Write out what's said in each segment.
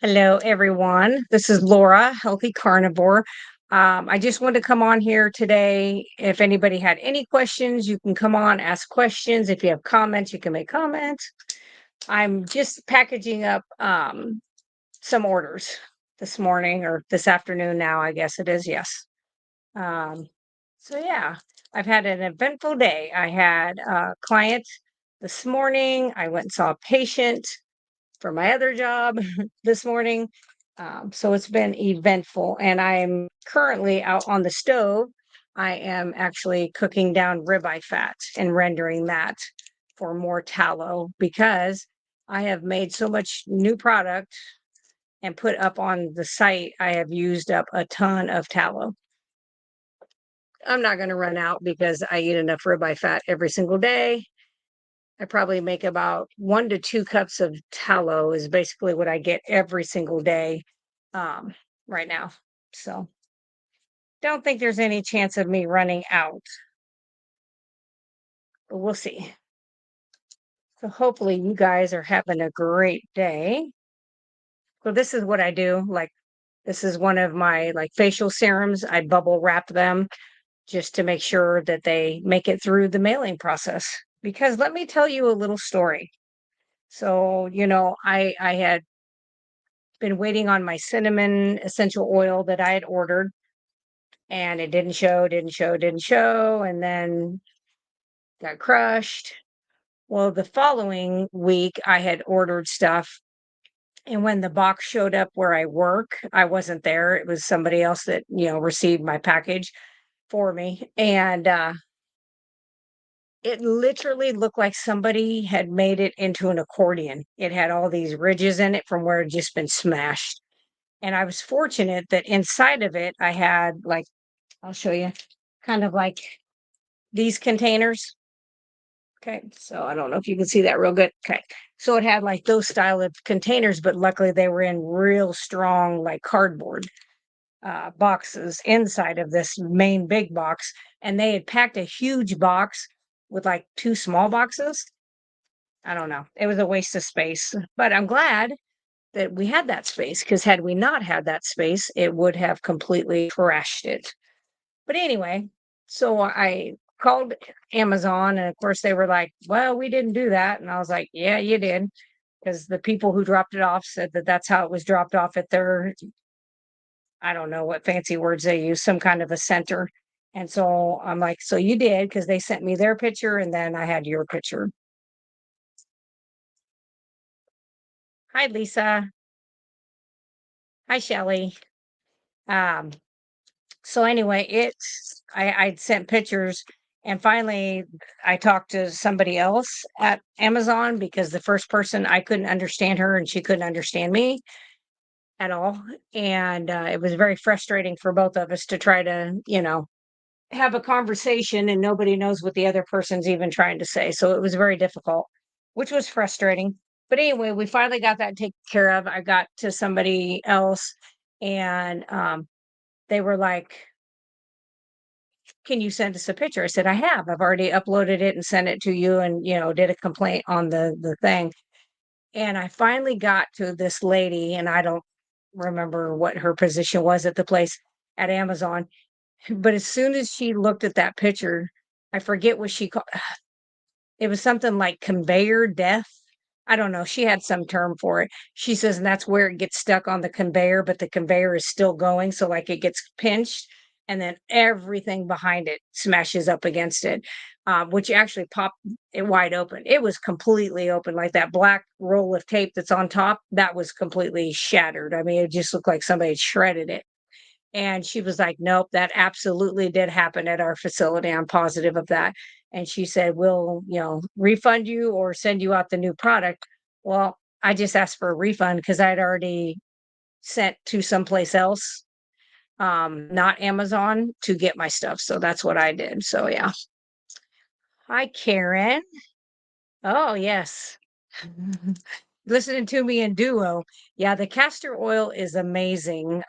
Hello, everyone. This is Laura, Healthy Carnivore. I just wanted to come on here today. If anybody had any questions, you can come on, ask questions. If you have comments, you can make comments. I'm just packaging up some orders this morning or this afternoon now, I guess it is. Yes. Um, so, yeah, I've had an eventful day. I had a client this morning. I went and saw a patient for my other job this morning. So it's been eventful, and I'm currently out on the stove. I am actually cooking down ribeye fat and rendering that for more tallow because I have made so much new product and put up on the site. I have used up a ton of tallow. I'm not going to run out because I eat enough ribeye fat every single day. I probably make about 1 to 2 cups of tallow is basically what I get every single day um, right now. So don't think there's any chance of me running out, but we'll see. So hopefully you guys are having a great day. So this is what I do. Like this is one of my like facial serums. I bubble wrap them just to make sure that they make it through the mailing process. Because let me tell you a little story. So, I had been waiting on my cinnamon essential oil that I had ordered and it didn't show, and then got crushed. Well, the following week I had ordered stuff, and when the box showed up where I work, I wasn't there. It was somebody else that, received my package for me. And it literally looked like somebody had made it into an accordion. It had all these ridges in it from where it had just been smashed. And I was fortunate that inside of it, I had like, I'll show you, kind of like these containers. Okay. So I don't know if you can see that real good. Okay. So it had like those style of containers, but luckily they were in real strong, like cardboard boxes inside of this main big box. And they had packed a huge box with like two small boxes. I don't know. It was a waste of space, but I'm glad that we had that space because had we not had that space, it would have completely trashed it. But anyway, so I called Amazon, and of course they were like, "Well, we didn't do that." And I was like, "Yeah, you did." Because the people who dropped it off said that that's how it was dropped off at their, I don't know what fancy words they use, some kind of a center. And so I'm like, "So you did?" Because they sent me their picture and then I had your picture. Hi, Lisa. Hi, Shelly. Um, So anyway, I'd sent pictures, and finally I talked to somebody else at Amazon because the first person, I couldn't understand her and she couldn't understand me at all. And it was very frustrating for both of us to try to, have a conversation and nobody knows what the other person's even trying to say. So it was very difficult, which was frustrating. But anyway, we finally got that taken care of. I got to somebody else, and they were like, can you send us a picture? I said, I have. I've already uploaded it and sent it to you and, did a complaint on the thing. And I finally got to this lady, and I don't remember what her position was at the place at Amazon. But as soon as she looked at that picture, I forget what she called it, was something like conveyor death. I don't know. She had some term for it. She says, and that's where it gets stuck on the conveyor, but the conveyor is still going. So, like, it gets pinched and then everything behind it smashes up against it, which actually popped it wide open. It was completely open, like that black roll of tape that's on top, that was completely shattered. I mean, it just looked like somebody had shredded it. And she was like, "Nope, that absolutely did happen at our facility. I'm positive of that." And she said, "We'll, refund you or send you out the new product." Well, I just asked for a refund because I'd already sent to someplace else, not Amazon, to get my stuff. So that's what I did. So yeah. Hi, Karen. Oh, yes. Listening to me in duo. Yeah, the castor oil is amazing.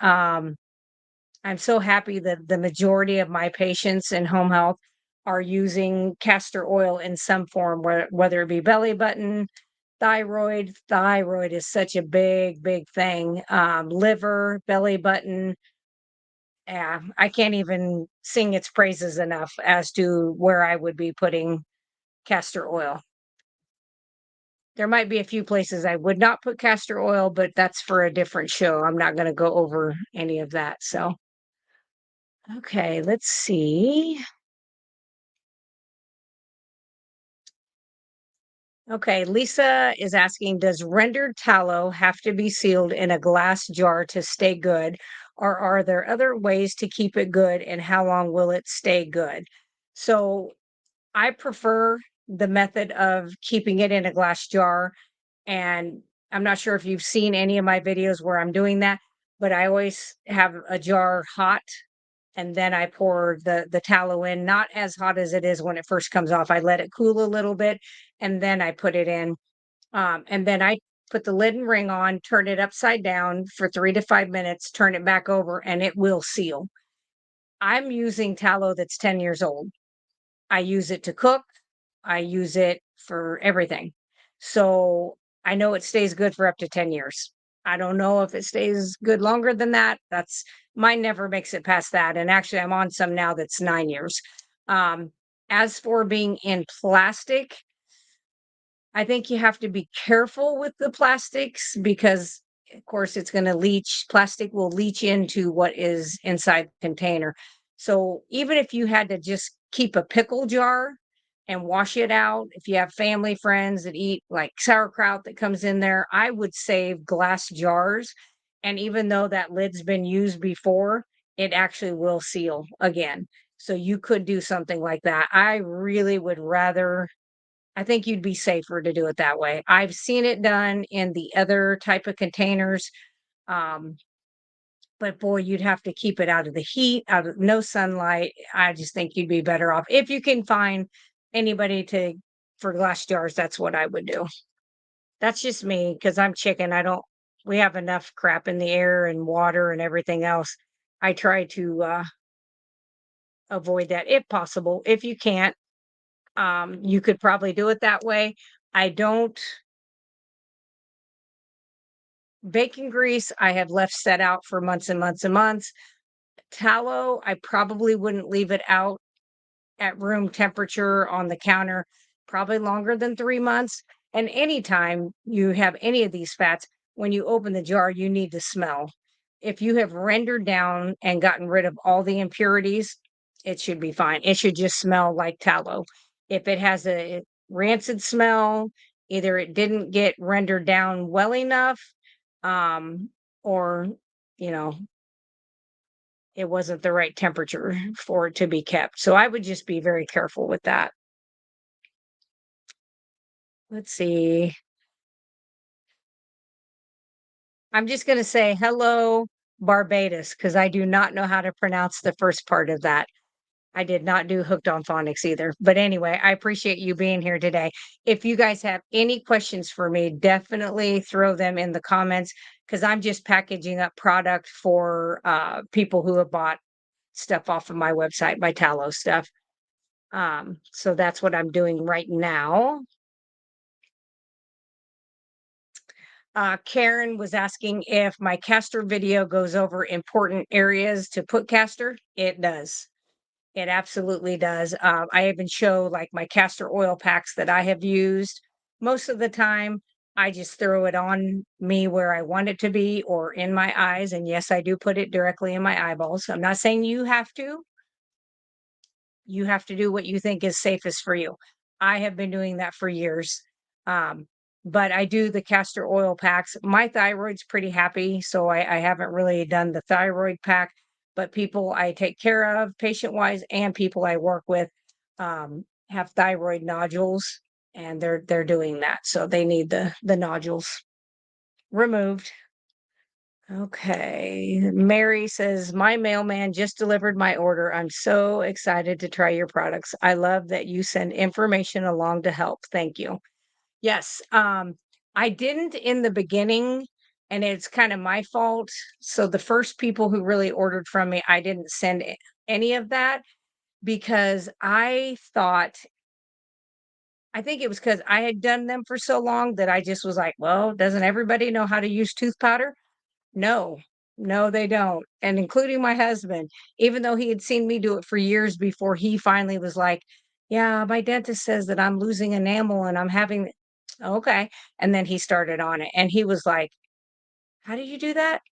I'm so happy that the majority of my patients in home health are using castor oil in some form, whether it be belly button, Thyroid is such a big thing. Liver, belly button. Yeah, I can't even sing its praises enough as to where I would be putting castor oil. There might be a few places I would not put castor oil, but that's for a different show. I'm not going to go over any of that. So, okay, let's see. Okay, Lisa is asking, does rendered tallow have to be sealed in a glass jar to stay good, or are there other ways to keep it good, and how long will it stay good? So I prefer the method of keeping it in a glass jar, and I'm not sure if you've seen any of my videos where I'm doing that, but I always have a jar hot and then I pour the tallow in, not as hot as it is when it first comes off. I let it cool a little bit and then I put it in. And then I put the lid and ring on, turn it upside down for 3 to 5 minutes, turn it back over, and it will seal. I'm using tallow that's 10 years old. I use it to cook. I use it for everything. So I know it stays good for up to 10 years. I don't know if it stays good longer than that. That's mine never makes it past that. And actually, I'm on some now that's 9 years. Um, as for being in plastic, I think you have to be careful with the plastics because, of course, it's going to leach. Plastic will leach into what is inside the container. So even if you had to just keep a pickle jar and wash it out, if you have family friends that eat like sauerkraut that comes in there, I would save glass jars. And even though that lid's been used before, it actually will seal again. So you could do something like that. I really would rather I think you'd be safer to do it that way. I've seen it done in the other type of containers, um, but boy, you'd have to keep it out of the heat, out of no sunlight. I just think you'd be better off if you can find anybody to for glass jars. That's what I would do. That's just me because I'm chicken. I don't. We have enough crap in the air and water and everything else. I try to avoid that if possible. If you can't, you could probably do it that way. I don't Bacon grease, I have left set out for months and months and months. Tallow, I probably wouldn't leave it out at room temperature on the counter, probably longer than 3 months. And anytime you have any of these fats, when you open the jar, you need to smell. If you have rendered down and gotten rid of all the impurities, it should be fine. It should just smell like tallow. If it has a rancid smell, either it didn't get rendered down well enough, um, or, you know, it wasn't the right temperature for it to be kept. So I would just be very careful with that. Let's see. I'm just going to say hello, Barbados, because I do not know how to pronounce the first part of that. I did not do hooked on phonics either. But anyway, I appreciate you being here today. If you guys have any questions for me, definitely throw them in the comments because I'm just packaging up product for people who have bought stuff off of my website, my tallow stuff. So that's what I'm doing right now. Karen was asking if my castor video goes over important areas to put castor. It does. It absolutely does. I even show like my castor oil packs that I have used. Most of the time, I just throw it on me where I want it to be or in my eyes. And yes, I do put it directly in my eyeballs. I'm not saying you have to. You have to do what you think is safest for you. I have been doing that for years. Um, but I do the castor oil packs. My thyroid's pretty happy, so I haven't really done the thyroid pack. But people I take care of, patient wise, and people I work with, have thyroid nodules, and they're doing that, so they need the nodules removed. Okay. Mary says, my mailman just delivered my order. I'm so excited to try your products. I love that you send information along to help. Thank you. Yes. I didn't in the beginning, and it's kind of my fault. So the first people who really ordered from me, I didn't send any of that because I thought I think it was because I had done them for so long that I just was like, "Well, doesn't everybody know how to use tooth powder?" No, no, they don't, and including my husband, even though he had seen me do it for years before he finally was like, "Yeah, my dentist says that I'm losing enamel and I'm having" Okay, and then he started on it, and he was like, "How do you do that?"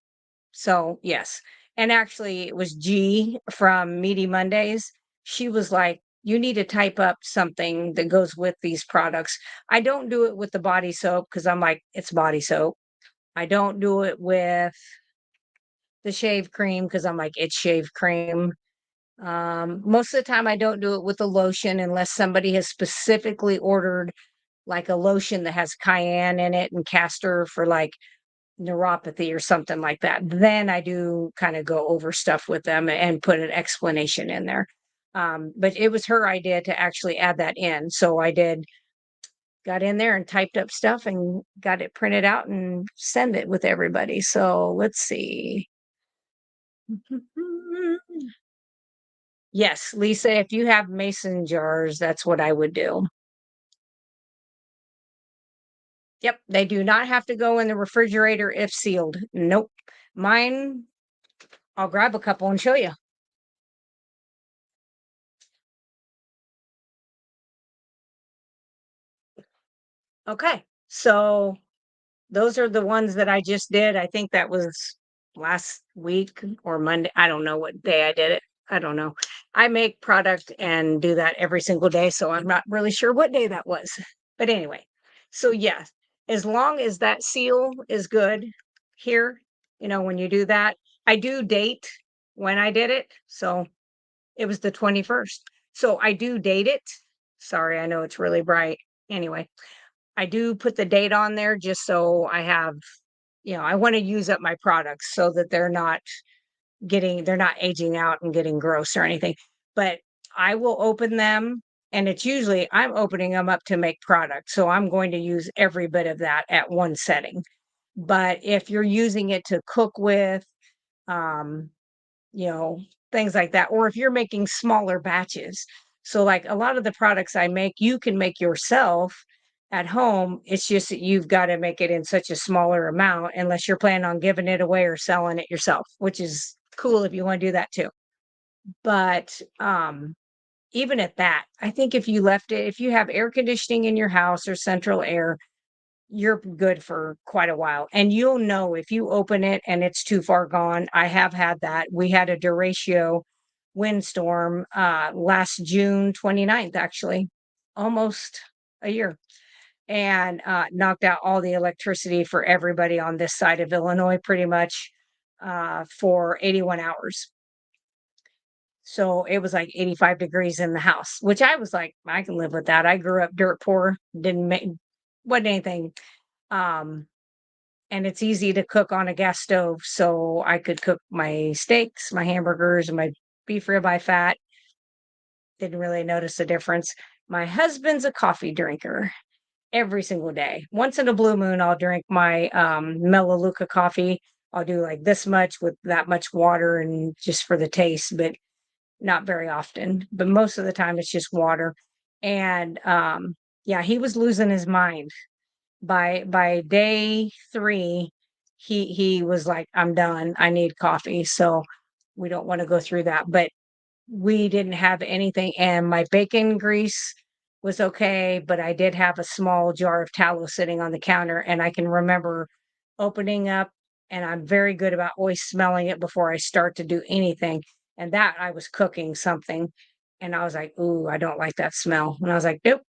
So, yes, and actually, it was G from Meaty Mondays. She was like, "You need to type up something that goes with these products." I don't do it with the body soap because 'cause I'm like, "It's body soap." I don't do it with the shave cream because 'cause I'm like, "It's shave cream." Most of the time, I don't do it with the lotion unless somebody has specifically ordered, like, a lotion that has cayenne in it and castor for, like, neuropathy or something like that. Then I do kinda go over stuff with them and put an explanation in there. But it was her idea to actually add that in, so I did got in there and typed up stuff and got it printed out and send it with everybody. So, let's see. Yes, Lisa, if you have mason jars, that's what I would do. Yep, they do not have to go in the refrigerator if sealed. Nope. Mine, I'll grab a couple and show you. Okay. So those are the ones that I just did. I think that was last week or Monday. I don't know what day I did it. I don't know. I make product and do that every single day, so I'm not really sure what day that was. But anyway, so yes, as long as that seal is good here, when you do that, I do date when I did it. So it was the 21st. So I do date it. Sorry, I know it's really bright. Anyway, I do put the date on there just so I have, I want to use up my products so that they're not aging out and getting gross or anything. But I will open them and it's usually I'm opening them up to make product. So I'm going to use every bit of that at one setting. But if you're using it to cook with, um, you know, things like that. Or if you're making smaller batches. So, like a lot of the products I make, you can make yourself at home. It's just that you've got to make it in such a smaller amount, unless you're planning on giving it away or selling it yourself, which is cool if you want to do that too. But even at that, I think if you have air conditioning in your house or central air, you're good for quite a while. And you'll know if you open it and it's too far gone. I have had that. We had a derecho windstorm last June 29th, actually, almost a year, and knocked out all the electricity for everybody on this side of Illinois pretty much for 81 hours. So it was like 85 degrees in the house, which I was like, I can live with that. I grew up dirt poor, didn't make, wasn't anything. Um, and it's easy to cook on a gas stove. So I could cook my steaks, my hamburgers, and my beef ribeye fat. Didn't really notice a difference. My husband's a coffee drinker every single day. Once in a blue moon, I'll drink my Melaleuca coffee. I'll do like this much with that much water and just for the taste, but not very often. But most of the time, it's just water. And yeah, he was losing his mind by day 3. He was like, "I'm done. I need coffee." So we don't want to go through that, but we didn't have anything, and my bacon grease was okay, but I did have a small jar of tallow sitting on the counter, and I can remember opening up, and I'm very good about always smelling it before I start to do anything, and that I was cooking something, and I was like, "Ooh, I don't like that smell." And I was like, "Nope."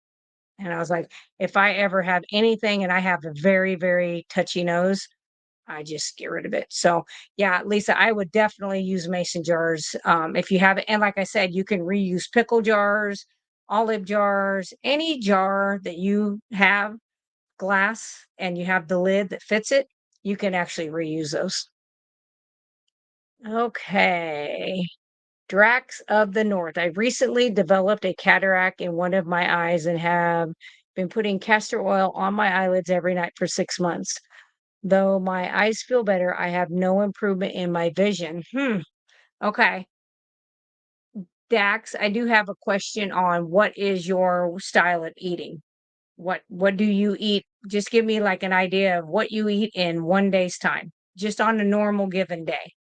And I was like, if I ever have anything and I have a very, very touchy nose, I just get rid of it. So, yeah, Lisa, I would definitely use mason jars if you have it. And like I said, you can reuse pickle jars, olive jars, any jar that you have glass and you have the lid that fits it, you can actually reuse those. Okay. Drax of the North. I recently developed a cataract in one of my eyes and have been putting castor oil on my eyelids every night for 6 months. Though my eyes feel better, I have no improvement in my vision. Okay. Dax, I do have a question on what is your style of eating? What do you eat? Just give me like an idea of what you eat in one day's time, just on a normal given day.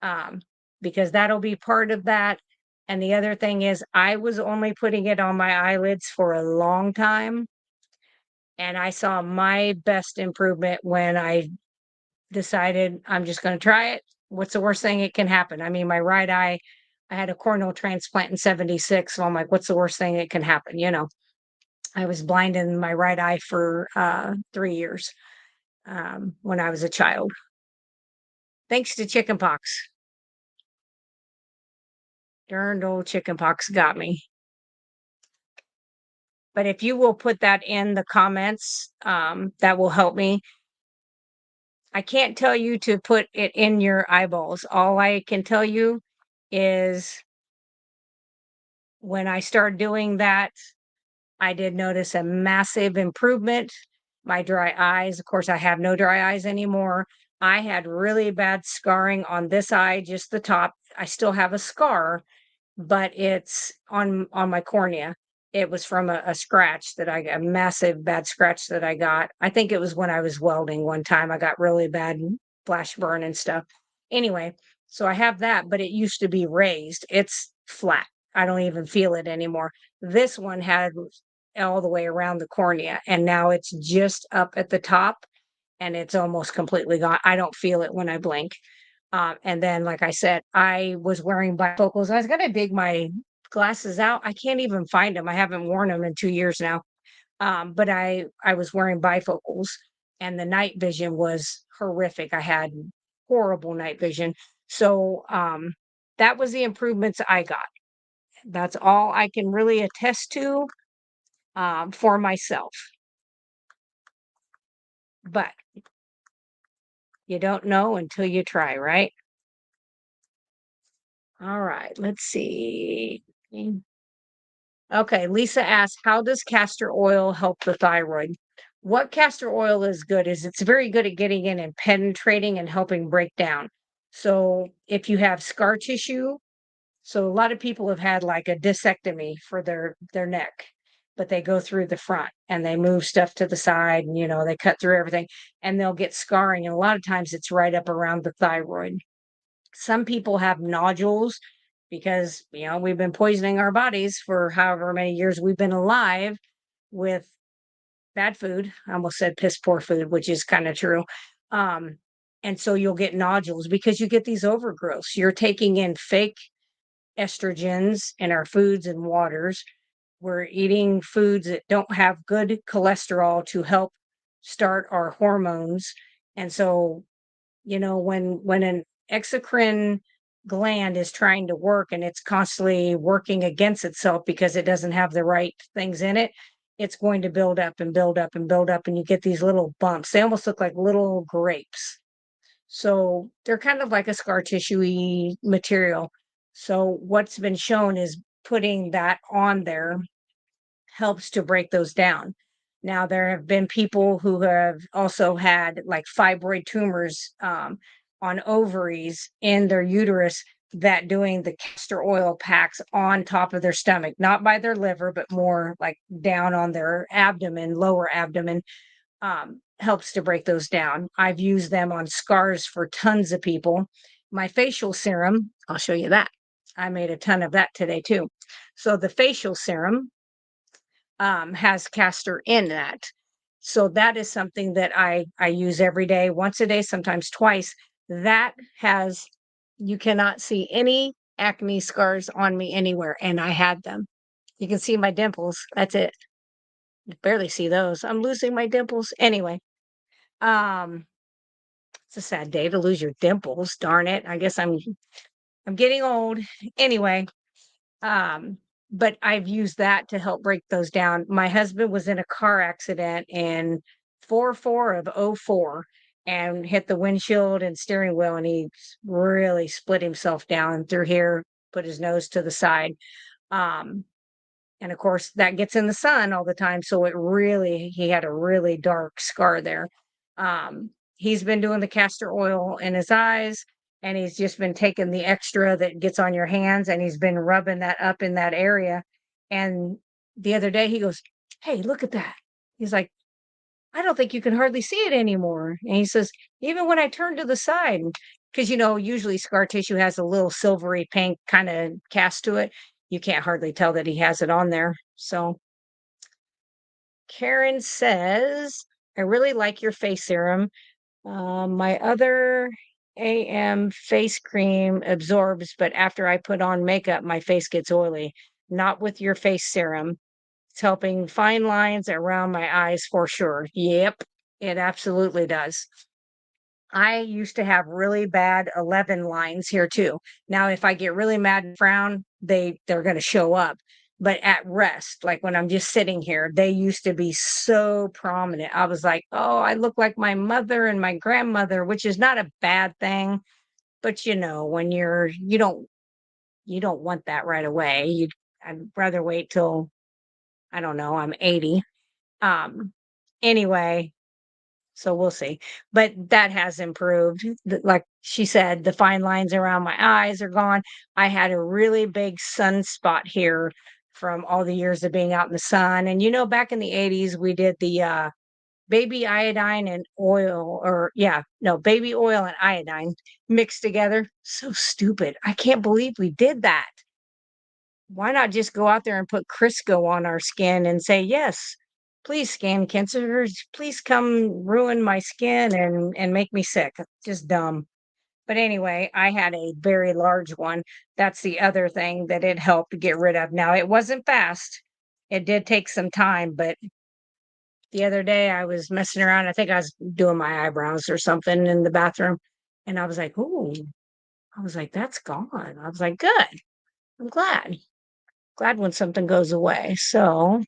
Um, because that'll be part of that. And the other thing is I was only putting it on my eyelids for a long time, and I saw my best improvement when I decided I'm just going to try it. What's the worst thing it can happen? I mean, my right eye, I had a corneal transplant in 76. So I'm like, what's the worst thing that can happen? I was blind in my right eye for 3 years when I was a child, thanks to chickenpox. Darned old chickenpox got me. But if you will put that in the comments, that will help me. I can't tell you to put it in your eyeballs. All I can tell you is when I started doing that, I did notice a massive improvement. My dry eyes, of course, I have no dry eyes anymore. I had really bad scarring on this eye, just the top. I still have a scar, but it's on my cornea. It was from a scratch that I got, a massive bad scratch that I got. I think it was when I was welding one time. I got really bad flash burn and stuff. Anyway, so I have that, but it used to be raised. It's flat. I don't even feel it anymore. This one had all the way around the cornea, and now it's just up at the top and it's almost completely gone. I don't feel it when I blink. And then, like I said, I was wearing bifocals. I was gonna dig my glasses out. I can't even find them. I haven't worn them in 2 years now. But I was wearing bifocals, and the night vision was horrific. I had horrible night vision. So, that was the improvements I got. That's all I can really attest to, for myself. But you don't know until you try, right? All right, let's see. Okay, Lisa asks, how does castor oil help the thyroid? What castor oil is good is it's very good at getting in and penetrating and helping break down. So if you have scar tissue, so a lot of people have had like a discectomy for their neck, but they go through the front and they move stuff to the side and they cut through everything and they'll get scarring. And a lot of times it's right up around the thyroid. Some people have nodules because, we've been poisoning our bodies for however many years we've been alive with bad food. I almost said piss poor food, which is kind of true. Um, and so you'll get nodules because you get these overgrowths. You're taking in fake estrogens in our foods and waters. We're eating foods that don't have good cholesterol to help start our hormones. And so when an exocrine gland is trying to work and it's constantly working against itself because it doesn't have the right things in it, it's going to build up and build up and build up, and you get these little bumps. They almost look like little grapes. So they're kind of like a scar tissue material. So what's been shown is putting that on there helps to break those down. Now, there have been people who have also had like fibroid tumors on ovaries in their uterus that doing the castor oil packs on top of their stomach, not by their liver, but more like down on their abdomen, lower abdomen, helps to break those down. I've used them on scars for tons of people. My facial serum, I'll show you that. I made a ton of that today too. So the facial serum has castor in that. So that is something that I use every day, once a day, sometimes twice. That has You cannot see any acne scars on me anywhere, and I had them. You can see my dimples. That's it. You barely see those. I'm losing my dimples anyway. Um, it's a sad day to lose your dimples. Darn it. I guess I'm getting old. Anyway, Um, but I've used that to help break those down. My husband was in a car accident in 4/4 of '04 and hit the windshield and steering wheel, and he really split himself down through here, put his nose to the side. Um, and of course, that gets in the sun all the time. So he had a really dark scar there. He's been doing the castor oil in his eyes, and he's just been taking the extra that gets on your hands and he's been rubbing that up in that area. And the other day he goes, "Hey, look at that." He's like, I don't think you can hardly see it anymore. And he says, even when I turn to the side, because usually scar tissue has a little silvery pink kind of cast to it. You can't hardly tell that he has it on there. So Karen says, I really like your face serum. My other AM face cream absorbs, but after I put on makeup, my face gets oily. Not with your face serum. It's helping fine lines around my eyes for sure. Yep, it absolutely does. I used to have really bad 11 lines here too. Now, if I get really mad and frown, they're going to show up. But at rest, like when I'm just sitting here, they used to be so prominent. I was like, "Oh, I look like my mother and my grandmother," which is not a bad thing, but when you don't want that right away. I'd rather wait till I don't know, I'm 80. Um anyway, so we'll see. But that has improved. Like she said, the fine lines around my eyes are gone. I had a really big sunspot here from all the years of being out in the sun. And back in the 80s, we did the baby iodine and oil, or yeah, no, baby oil and iodine mixed together. So stupid. I can't believe we did that. Why not just go out there and put Crisco on our skin and say, yes, please skin cancers, please come ruin my skin and make me sick. Just dumb. But anyway, I had a very large one. That's the other thing that it helped get rid of. Now, it wasn't fast. It did take some time, but the other day I was messing around. I think I was doing my eyebrows or something in the bathroom. And I was like, "Ooh," I was like, "That's gone." I was like, "Good. I'm glad when something goes away." So,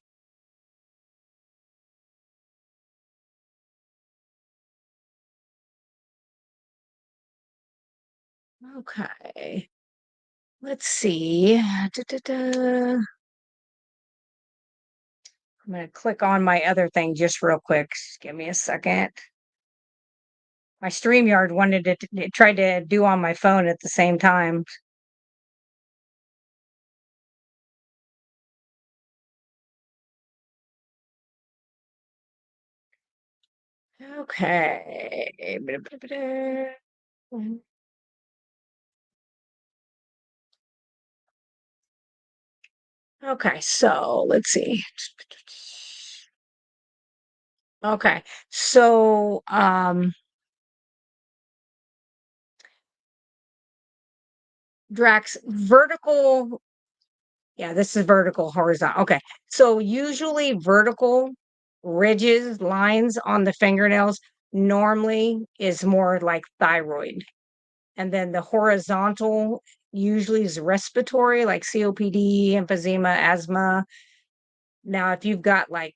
okay. Let's see. Da-da-da. I'm going to click on my other thing just real quick. Just give me a second. My StreamYard wanted it tried to do on my phone at the same time. Okay. Okay, so let's see. Okay. So, Drax, vertical. Yeah, this is vertical, horizontal. Okay. So usually vertical ridges, lines on the fingernails normally is more like thyroid. And then the horizontal usually is respiratory, like COPD, emphysema, asthma. Now, if you've got like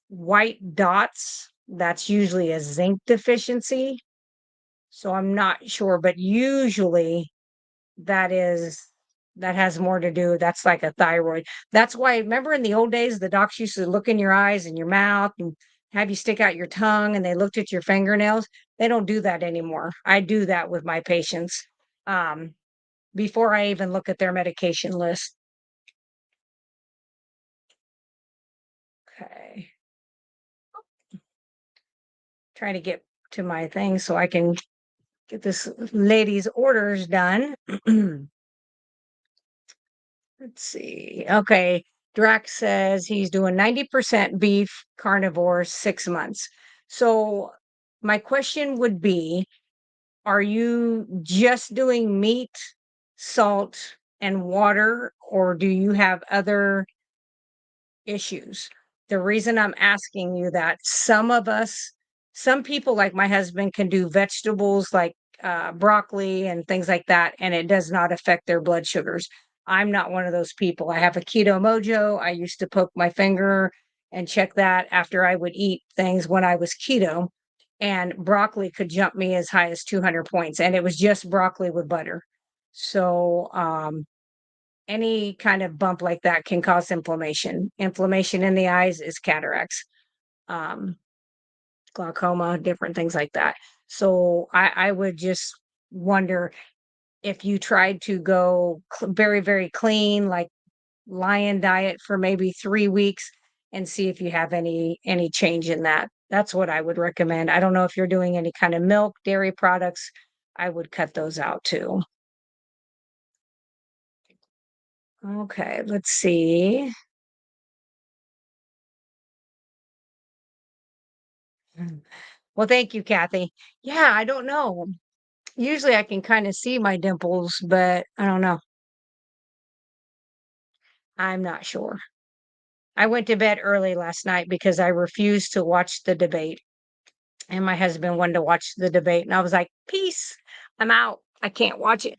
white dots, that's usually a zinc deficiency. So I'm not sure, but usually that is that has more to do that's like a thyroid. That's why remember in the old days, the docs used to look in your eyes and your mouth and have you stick out your tongue and they looked at your fingernails. They don't do that anymore. I do that with my patients, um, before I even look at their medication list. Okay. Trying to get to my thing so I can get this lady's orders done. Let's see. Okay. Drax says he's doing 90% beef carnivore 6 months. So my question would be, are you just doing meat, salt, and water, or do you have other issues? The reason I'm asking you that, some people like my husband can do vegetables like broccoli and things like that, and it does not affect their blood sugars. I'm not one of those people. I have a keto mojo. I used to poke my finger and check that after I would eat things when I was keto, and broccoli could jump me as high as 200 points, and it was just broccoli with butter. So, any kind of bump like that can cause inflammation. Inflammation in the eyes is cataracts, um, glaucoma, different things like that. So I would just wonder if you tried to go very, very clean, like lion diet for maybe 3 weeks, and see if you have any change in that. That's what I would recommend. I don't know if you're doing any kind of milk, dairy products. I would cut those out too. Okay, let's see. Mm. Well, thank you, Kathy. Yeah, I don't know. Usually I can kind of see my dimples, but I don't know. I'm not sure. I went to bed early last night because I refused to watch the debate. And my husband wanted to watch the debate. And I was like, peace. I'm out. I can't watch it.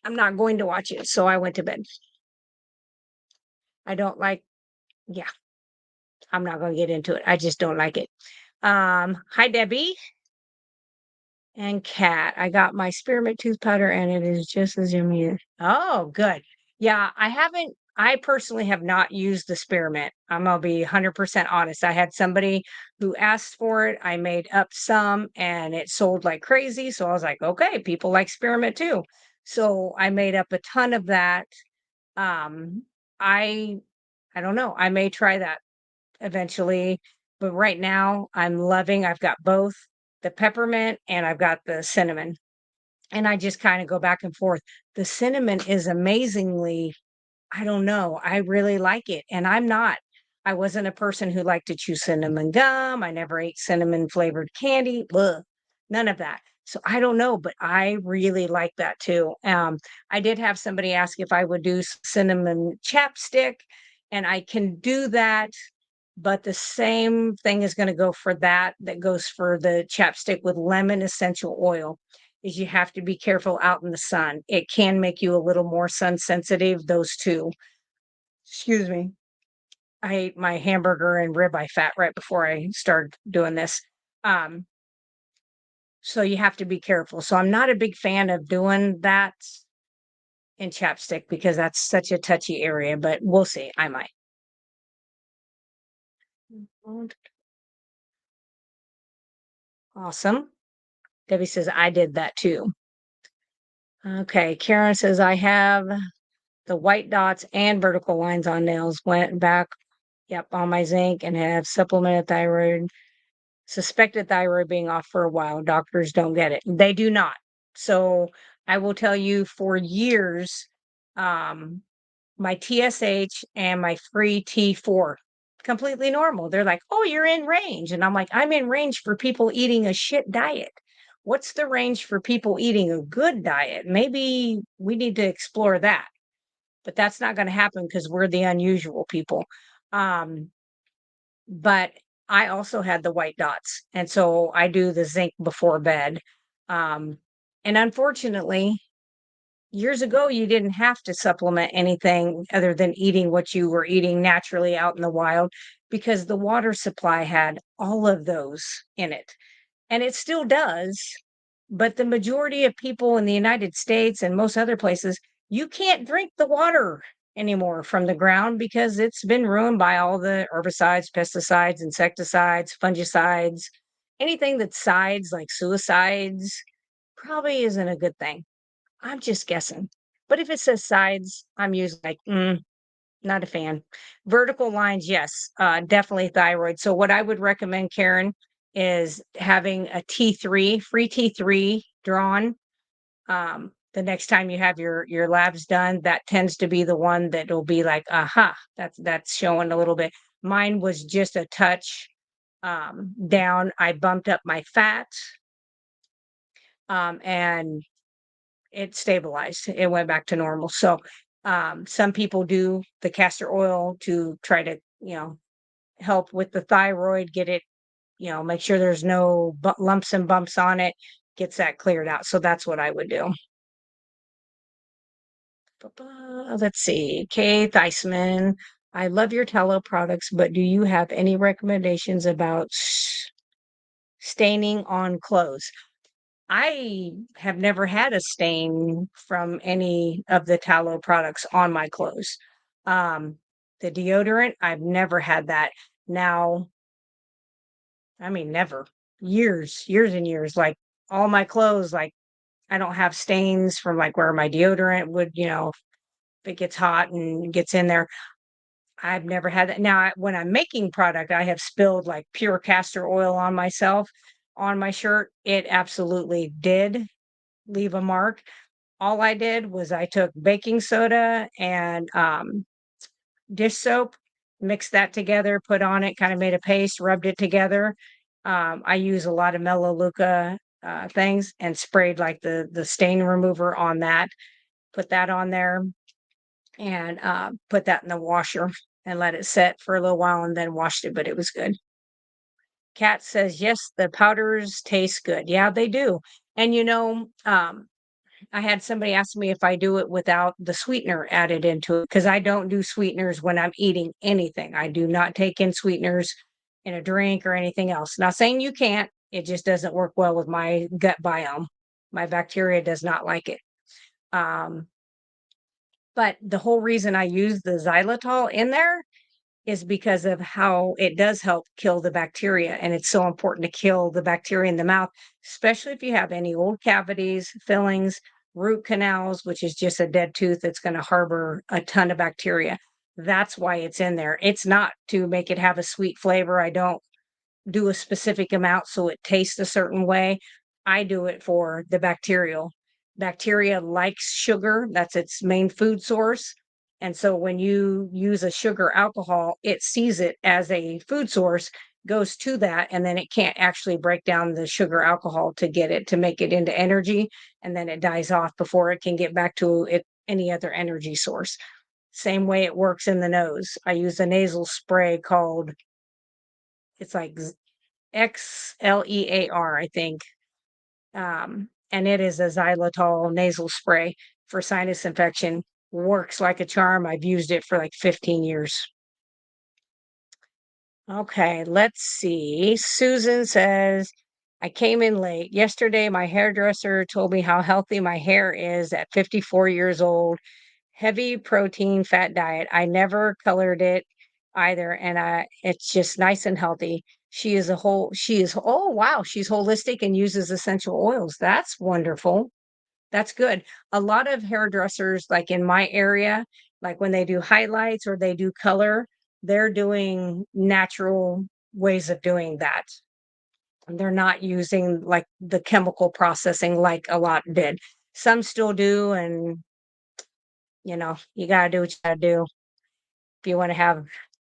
I'm not going to watch it. So I went to bed. I don't like, yeah, I'm not going to get into it. I just don't like it. Hi, Debbie and Kat. I got my spearmint tooth powder and it is just as yummy. Oh, good. Yeah, I personally have not used the spearmint. I'm going to be 100% honest. I had somebody who asked for it. I made up some and it sold like crazy. So I was like, okay, people like spearmint too. So I made up a ton of that. Um, I I don't know. I may try that eventually, but right now I've got both the peppermint and I've got the cinnamon. And I just kind of go back and forth. The cinnamon is amazingly, I don't know, I really like it. And I wasn't a person who liked to chew cinnamon gum. I never ate cinnamon flavored candy. Ugh, none of that. So I don't know, but I really like that too. I did have somebody ask if I would do cinnamon chapstick, and I can do that, but the same thing is going to go for that goes for the chapstick with lemon essential oil, is you have to be careful out in the sun. It can make you a little more sun sensitive, those two. Excuse me. I ate my hamburger and ribeye fat right before I started doing this. Um, so you have to be careful. So I'm not a big fan of doing that in chapstick because that's such a touchy area, but we'll see. I might. Mhm. Awesome. Debbie says I did that too. Okay. Karen says I have the white dots and vertical lines on nails. Went back, yep, on my zinc and have supplemented thyroid. Suspected thyroid being off for a while. Doctors don't get it. They do not. So I will tell you for years, um, my TSH and my free T4, completely normal. They're like, oh, you're in range. And I'm like, I'm in range for people eating a shit diet. What's the range for people eating a good diet? Maybe we need to explore that, but that's not going to happen because we're the unusual people. Um, but I also had the white dots, and so I do the zinc before bed. Um, and unfortunately, years ago, you didn't have to supplement anything other than eating what you were eating naturally out in the wild because the water supply had all of those in it. And it still does. But the majority of people in the United States and most other places, you can't drink the water anymore from the ground because it's been ruined by all the herbicides, pesticides, insecticides, fungicides, anything that sides like suicides probably isn't a good thing. I'm just guessing. But if it says sides, I'm usually like, not a fan. Vertical lines, yes, definitely thyroid. So what I would recommend, Karen, is having a T3, free T3 drawn. The next time you have your labs done, that tends to be the one that will be like, aha, that's showing a little bit. Mine was just a touch down. I bumped up my fat, and it stabilized. It went back to normal. So some people do the castor oil to try to, help with the thyroid, get it, make sure there's no lumps and bumps on it, gets that cleared out. So that's what I would do. Let's see. Kay Theisman, I love your tallow products, but do you have any recommendations about staining on clothes? I have never had a stain from any of the tallow products on my clothes. Um, the deodorant, I've never had that. Now, I mean, never. Years and years. Like all my clothes, like I don't have stains from like where my deodorant would, if it gets hot and gets in there. I've never had that. Now, when I'm making product, I have spilled like pure castor oil on myself on my shirt. It absolutely did leave a mark. All I did was I took baking soda and dish soap, mixed that together, put on it, kind of made a paste, rubbed it together. I use a lot of Melaleuca things and sprayed like the stain remover on that. Put that on there and put that in the washer and let it set for a little while and then washed it, but it was good. Kat says, yes, the powders taste good. Yeah, they do. And I had somebody ask me if I do it without the sweetener added into it because I don't do sweeteners when I'm eating anything. I do not take in sweeteners in a drink or anything else. Not saying you can't, it just doesn't work well with my gut biome. My bacteria does not like it. Um, but the whole reason I use the xylitol in there is because of how it does help kill the bacteria. And it's so important to kill the bacteria in the mouth, especially if you have any old cavities, fillings, root canals, which is just a dead tooth that's going to harbor a ton of bacteria. That's why it's in there. It's not to make it have a sweet flavor. I don't do a specific amount so it tastes a certain way. I do it for the bacterial. Bacteria likes sugar, that's its main food source. And so when you use a sugar alcohol, it sees it as a food source, goes to that, and then it can't actually break down the sugar alcohol to get it to make it into energy. And then it dies off before it can get back to it, any other energy source. Same way it works in the nose. I use a nasal spray called, it's like XLEAR, I think. And it is a xylitol nasal spray for sinus infection. Works like a charm. I've used it for like 15 years. Okay, let's see. Susan says, I came in late. Yesterday, my hairdresser told me how healthy my hair is at 54 years old. Heavy protein, fat diet. I never colored it either, and it's just nice and healthy. She is, oh wow, she's holistic and uses essential oils. That's wonderful. That's good. A lot of hairdressers, like in my area, like when they do highlights or they do color, they're doing natural ways of doing that. They're not using like the chemical processing like a lot did. Some still do, and you gotta do what you gotta do. If you want to have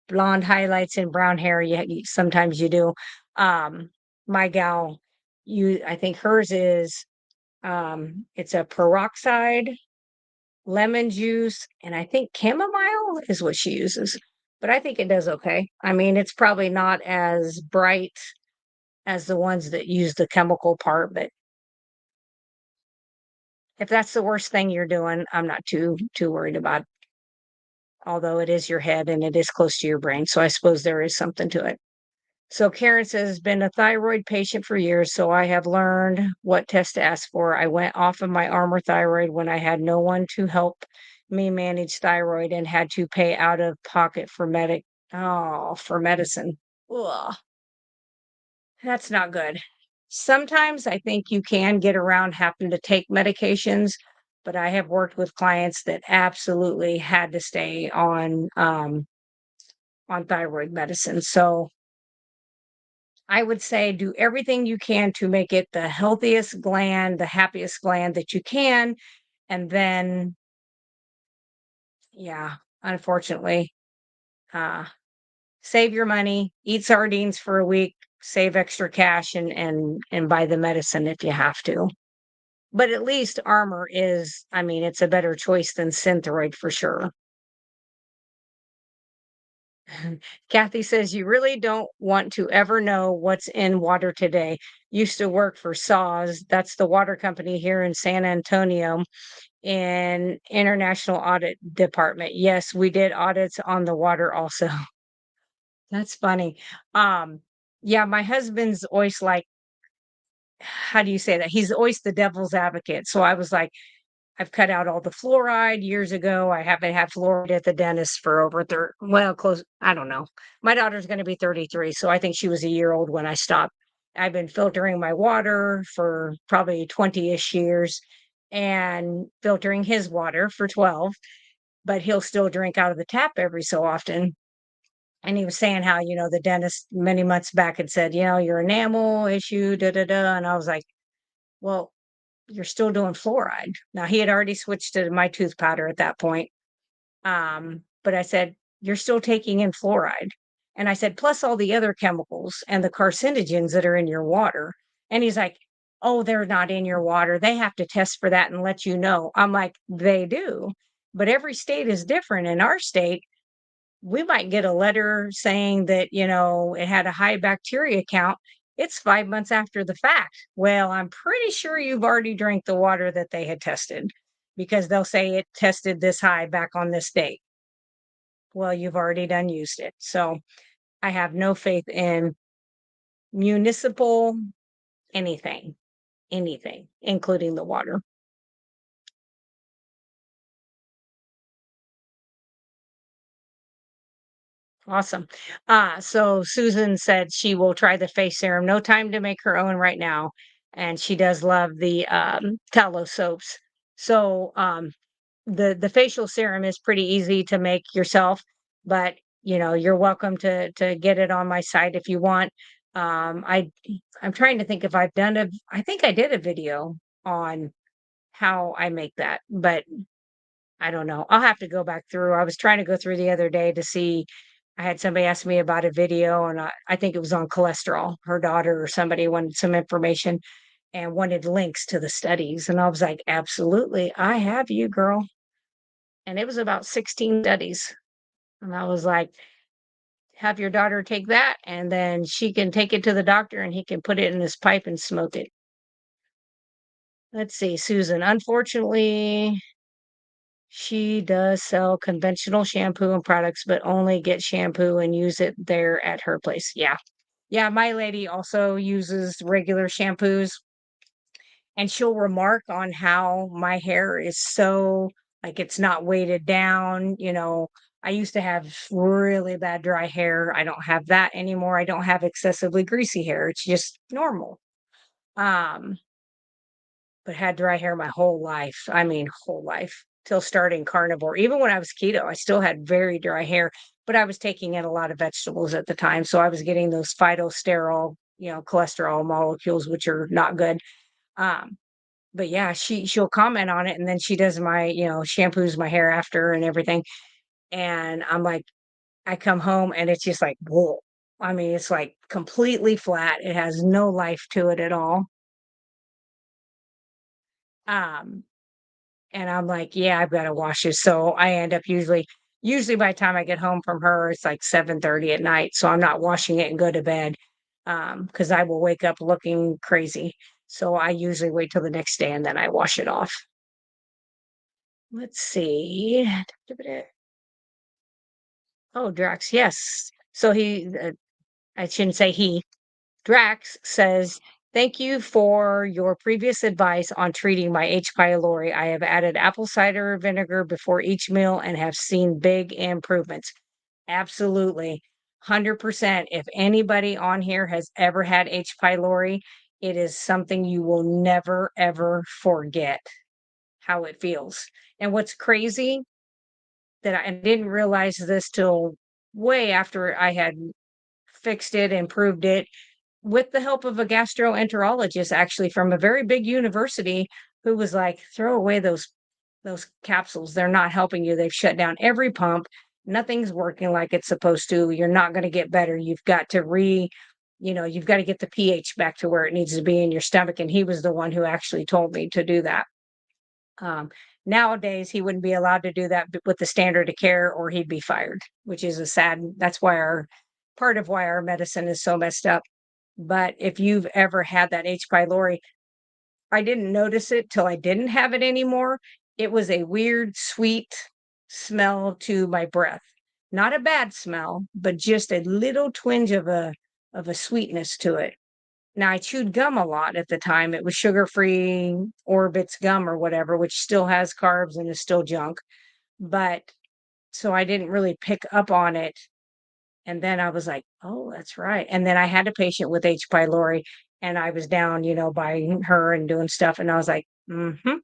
blonde highlights and brown hair, sometimes you do. Um, my gal, I think hers is it's a peroxide, lemon juice, and I think chamomile is what she uses. But I think it does okay. I mean, it's probably not as bright as the ones that use the chemical part, but if that's the worst thing you're doing, I'm not too worried about it. Although it is your head and it is close to your brain, so I suppose there is something to it. So Karen says, been a thyroid patient for years, so I have learned what test to ask for. I went off of my Armor thyroid when I had no one to help me manage thyroid and had to pay out of pocket for medicine. Ugh, that's not good. Sometimes I think you can get around having to take medications, but I have worked with clients that absolutely had to stay on thyroid medicine. So I would say do everything you can to make it the healthiest gland, the happiest gland that you can. And then, yeah, unfortunately, uh, save your money, eat sardines for a week, save extra cash and buy the medicine if you have to. But at least Armor is, I mean, it's a better choice than Synthroid for sure. Kathy says, you really don't want to ever know what's in water today. Used to work for SAW, that's the water company here in San Antonio, in International Audit Department. Yes, we did audits on the water also. That's funny. Um, yeah, my husband's always like, how do you say that? He's always the devil's advocate. So I was like, I've cut out all the fluoride years ago. I haven't had fluoride at the dentist for over close. I don't know. My daughter's going to be 33, so I think she was a year old when I stopped. I've been filtering my water for probably 20-ish years and filtering his water for 12. but he'll still drink out of the tap every so often. And he was saying how, the dentist many months back had said, your enamel issue, da da da. And I was like, well, you're still doing fluoride. Now he had already switched to my tooth powder at that point. But I said, you're still taking in fluoride. And I said, plus all the other chemicals and the carcinogens that are in your water. And he's like, oh, they're not in your water. They have to test for that and let you know. I'm like, they do. But every state is different. In our state, we might get a letter saying that, it had a high bacteria count. It's 5 months after the fact. Well, I'm pretty sure you've already drank the water that they had tested because they'll say it tested this high back on this date. Well, you've already done used it. So I have no faith in municipal anything, anything, including the water. Awesome. So Susan said she will try the face serum. No time to make her own right now. And she does love the tallow soaps. So the facial serum is pretty easy to make yourself, but you're welcome to get it on my site if you want. I'm trying to think if I've done I think I did a video on how I make that, but I don't know. I'll have to go back through. I was trying to go through the other day to see. I had somebody ask me about a video, and I think it was on cholesterol. Her daughter or somebody wanted some information and wanted links to the studies. And I was like, absolutely, I have you, girl. And it was about 16 studies. And I was like, have your daughter take that, and then she can take it to the doctor and he can put it in his pipe and smoke it. Let's see, Susan. Unfortunately, she does sell conventional shampoo and products, but only get shampoo and use it there at her place. Yeah. Yeah, my lady also uses regular shampoos, and she'll remark on how my hair is so like it's not weighted down. I used to have really bad dry hair. I don't have that anymore. I don't have excessively greasy hair. It's just normal. Um, but had dry hair my whole life. I mean, whole life till starting carnivore. Even when I was keto, I still had very dry hair, but I was taking in a lot of vegetables at the time. So I was getting those phytosterol, cholesterol molecules, which are not good. Um, but yeah, she'll comment on it and then she does my, shampoos my hair after and everything. And I'm like, I come home and it's just like, whoa. I mean, it's like completely flat. It has no life to it at all. Um, And I'm like, "Yeah, I've gotta wash this." So I end up usually by the time I get home from her, it's like 7:30 at night, so I'm not washing it and go to bed, because I will wake up looking crazy. So I usually wait till the next day and then I wash it off. Let's see. Oh, Drax, yes. So I shouldn't say he. Drax says, thank you for your previous advice on treating my H. pylori. I have added apple cider vinegar before each meal and have seen big improvements. Absolutely. 100%. If anybody on here has ever had H. pylori, it is something you will never, ever forget how it feels. And what's crazy that I didn't realize this till way after I had fixed it, improved it, with the help of a gastroenterologist actually from a very big university who was like, throw away those capsules. They're not helping you. They've shut down every pump. Nothing's working like it's supposed to. You're not going to get better. You've got to you've got to get the pH back to where it needs to be in your stomach. And he was the one who actually told me to do that. Um, Nowadays, he wouldn't be allowed to do that with the standard of care, or he'd be fired, which is a sad. That's why our part of why our medicine is so messed up. But if you've ever had that H. pylori, I didn't notice it till I didn't have it anymore. It was a weird, sweet smell to my breath. Not a bad smell, but just a little twinge of a sweetness to it. Now I chewed gum a lot at the time. It was sugar-free Orbit's gum or whatever, which still has carbs and is still junk. But so I didn't really pick up on it. And then I was like, "Oh, that's right." And then I had a patient with H. pylori, and I was down, by her and doing stuff, and I was like, "Mhm,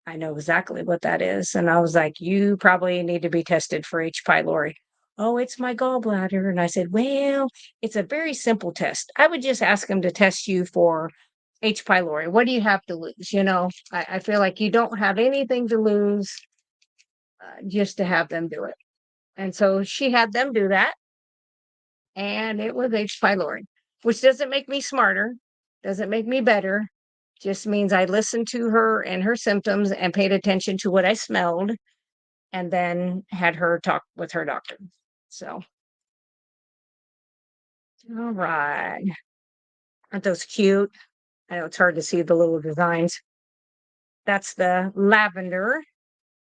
I know exactly what that is. And I was like, you probably need to be tested for H. pylori. Oh, it's my gallbladder. And I said, well, it's a very simple test. I would just ask them to test you for H. pylori. What do you have to lose? I feel like you don't have anything to lose just to have them do it. And so she had them do that, and it was H. pylori, which doesn't make me smarter, doesn't make me better, just means I listened to her and her symptoms and paid attention to what I smelled and then had her talk with her doctor. So, all right. Aren't those cute? I know it's hard to see the little designs. That's the lavender.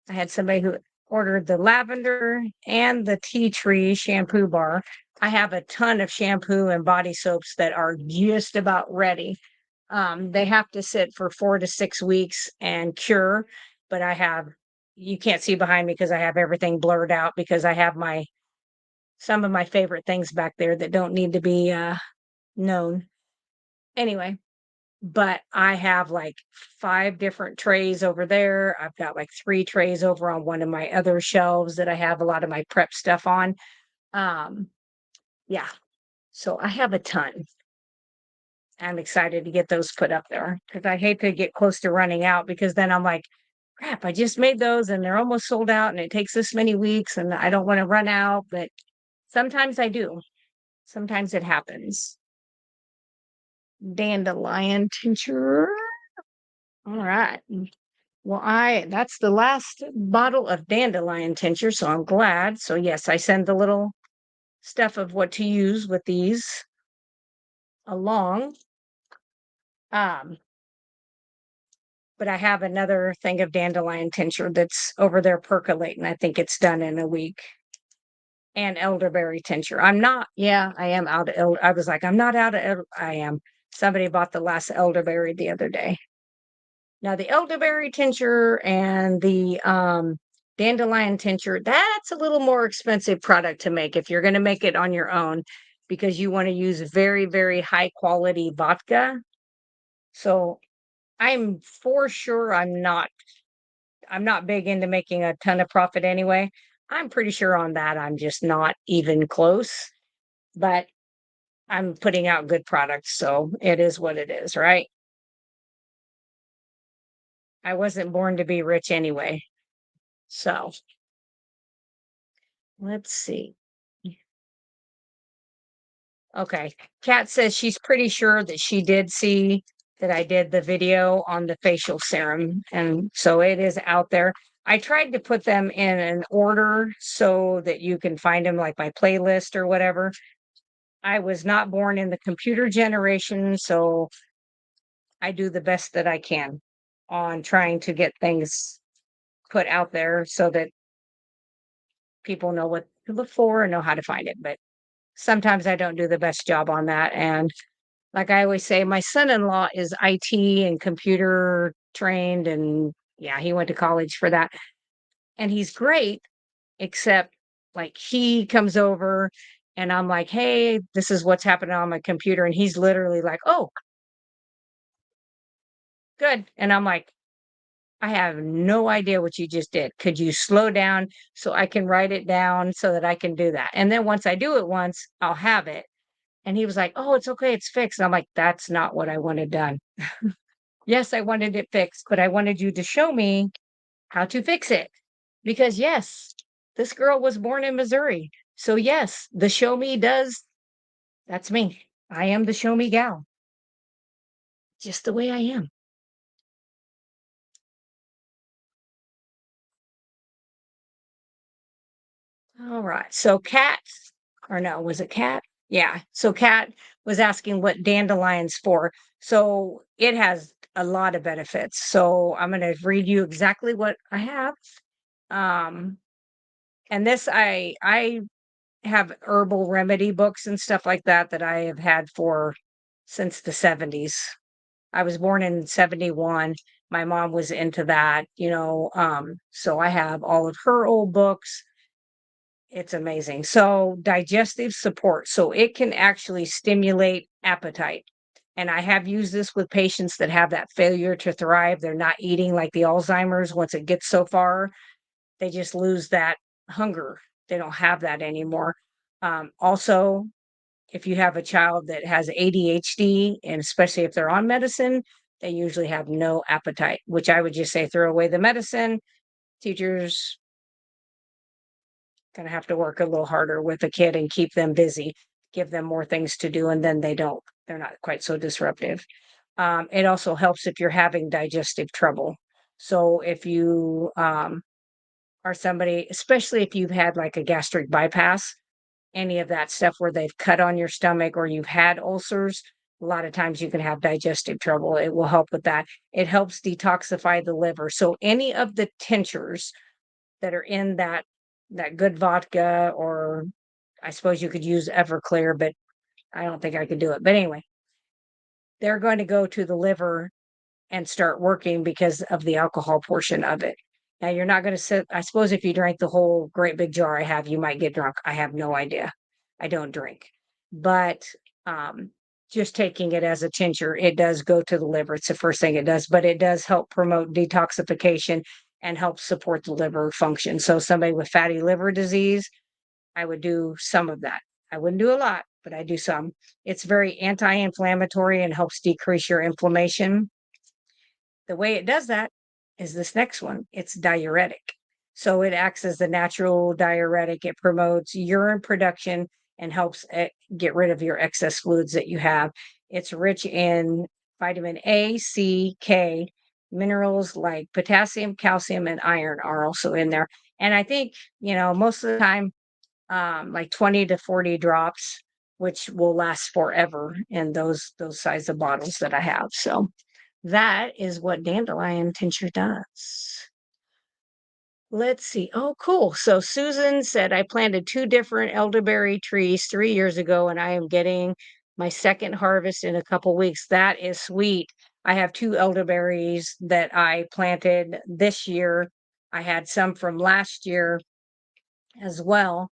I had somebody who ordered the lavender and the tea tree shampoo bar. I have a ton of shampoo and body soaps that are just about ready. They have to sit for 4 to 6 weeks and cure, but you can't see behind me because I have everything blurred out because I have some of my favorite things back there that don't need to be known. Anyway, but I have like 5 different trays over there. I've got like 3 trays over on one of my other shelves that I have a lot of my prep stuff on. Um, yeah, so I have a ton. I'm excited to get those put up there because I hate to get close to running out because then I'm like, crap, I just made those and they're almost sold out and it takes this many weeks and I don't want to run out, but sometimes I do. Sometimes it happens. Dandelion tincture. All right. Well, that's the last bottle of dandelion tincture, so I'm glad. So yes, I send the little stuff of what to use with these along. Um, but I have another thing of dandelion tincture that's over there percolating. I think it's done in a week. And elderberry tincture. I am out of I was like, I'm not out of I am. Somebody bought the last elderberry the other day. Now the elderberry tincture and the dandelion tincture, that's a little more expensive product to make if you're going to make it on your own because you want to use very, very high quality vodka. So I'm for sure I'm not big into making a ton of profit anyway. I'm pretty sure on that I'm just not even close, but I'm putting out good products, so it is what it is, right? I wasn't born to be rich anyway. So let's see. Okay. Kat says she's pretty sure that she did see that I did the video on the facial serum. And so it is out there. I tried to put them in an order so that you can find them like my playlist or whatever. I was not born in the computer generation, so I do the best that I can on trying to get things put out there so that people know what to look for and know how to find it. But sometimes I don't do the best job on that. And like I always say, my son-in-law is IT and computer trained. And yeah, he went to college for that. And he's great, except like he comes over and I'm like, hey, this is what's happening on my computer. And he's literally like, oh, good. And I'm like, I have no idea what you just did. Could you slow down so I can write it down so that I can do that? And then once I do it once, I'll have it. And he was like, oh, it's okay. It's fixed. And I'm like, that's not what I wanted done. Yes, I wanted it fixed, but I wanted you to show me how to fix it. Because yes, this girl was born in Missouri. So yes, the show me that's me. I am the show me gal, just the way I am. All right. So Kat, or no, was it Kat? Yeah. So Kat was asking what dandelion's for. So it has a lot of benefits. So I'm going to read you exactly what I have. Um, and this I have herbal remedy books and stuff like that that I have had for since the 70s. I was born in 71. My mom was into that, so I have all of her old books. It's amazing. So digestive support. So it can actually stimulate appetite. And I have used this with patients that have that failure to thrive. They're not eating like the Alzheimer's. Once it gets so far, they just lose that hunger. They don't have that anymore. Also, if you have a child that has ADHD, and especially if they're on medicine, they usually have no appetite, which I would just say throw away the medicine. Teachers gonna have to work a little harder with a kid and keep them busy, give them more things to do, and then they don't. They're not quite so disruptive. It also helps if you're having digestive trouble. So if you are somebody, especially if you've had like a gastric bypass, any of that stuff where they've cut on your stomach or you've had ulcers, a lot of times you can have digestive trouble. It will help with that. It helps detoxify the liver. So any of the tinctures that are in that good vodka, or I suppose you could use Everclear, but I don't think I could do it. But anyway, they're going to go to the liver and start working because of the alcohol portion of it. Now you're not going to sit. I suppose if you drank the whole great big jar I have, you might get drunk. I have no idea. I don't drink. But um, just taking it as a tincture, it does go to the liver. It's the first thing it does, but it does help promote detoxification and help support the liver function. So somebody with fatty liver disease, I would do some of that. I wouldn't do a lot, but I do some. It's very anti-inflammatory and helps decrease your inflammation. The way it does that is this next one. It's diuretic. So it acts as the natural diuretic. It promotes urine production and helps get rid of your excess fluids that you have. It's rich in vitamin A, C, K, minerals like potassium, calcium, and iron are also in there. And I think, most of the time, like 20 to 40 drops, which will last forever in those size of bottles that I have. So that is what dandelion tincture does. Let's see. Oh, cool. So Susan said, I planted two different elderberry trees 3 years ago, and I am getting my second harvest in a couple weeks. That is sweet. I have two elderberries that I planted this year. I had some from last year as well.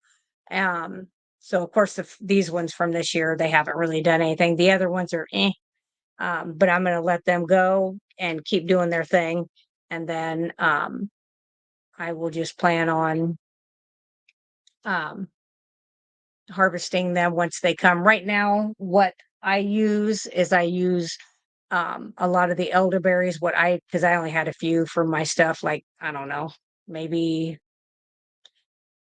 Um, so of course, these ones from this year, they haven't really done anything. The other ones are but I'm going to let them go and keep doing their thing. And then I will just plan on um, harvesting them once they come. Right now, what I use is I use a lot of the elderberries. Because I only had a few for my stuff, like, I don't know, maybe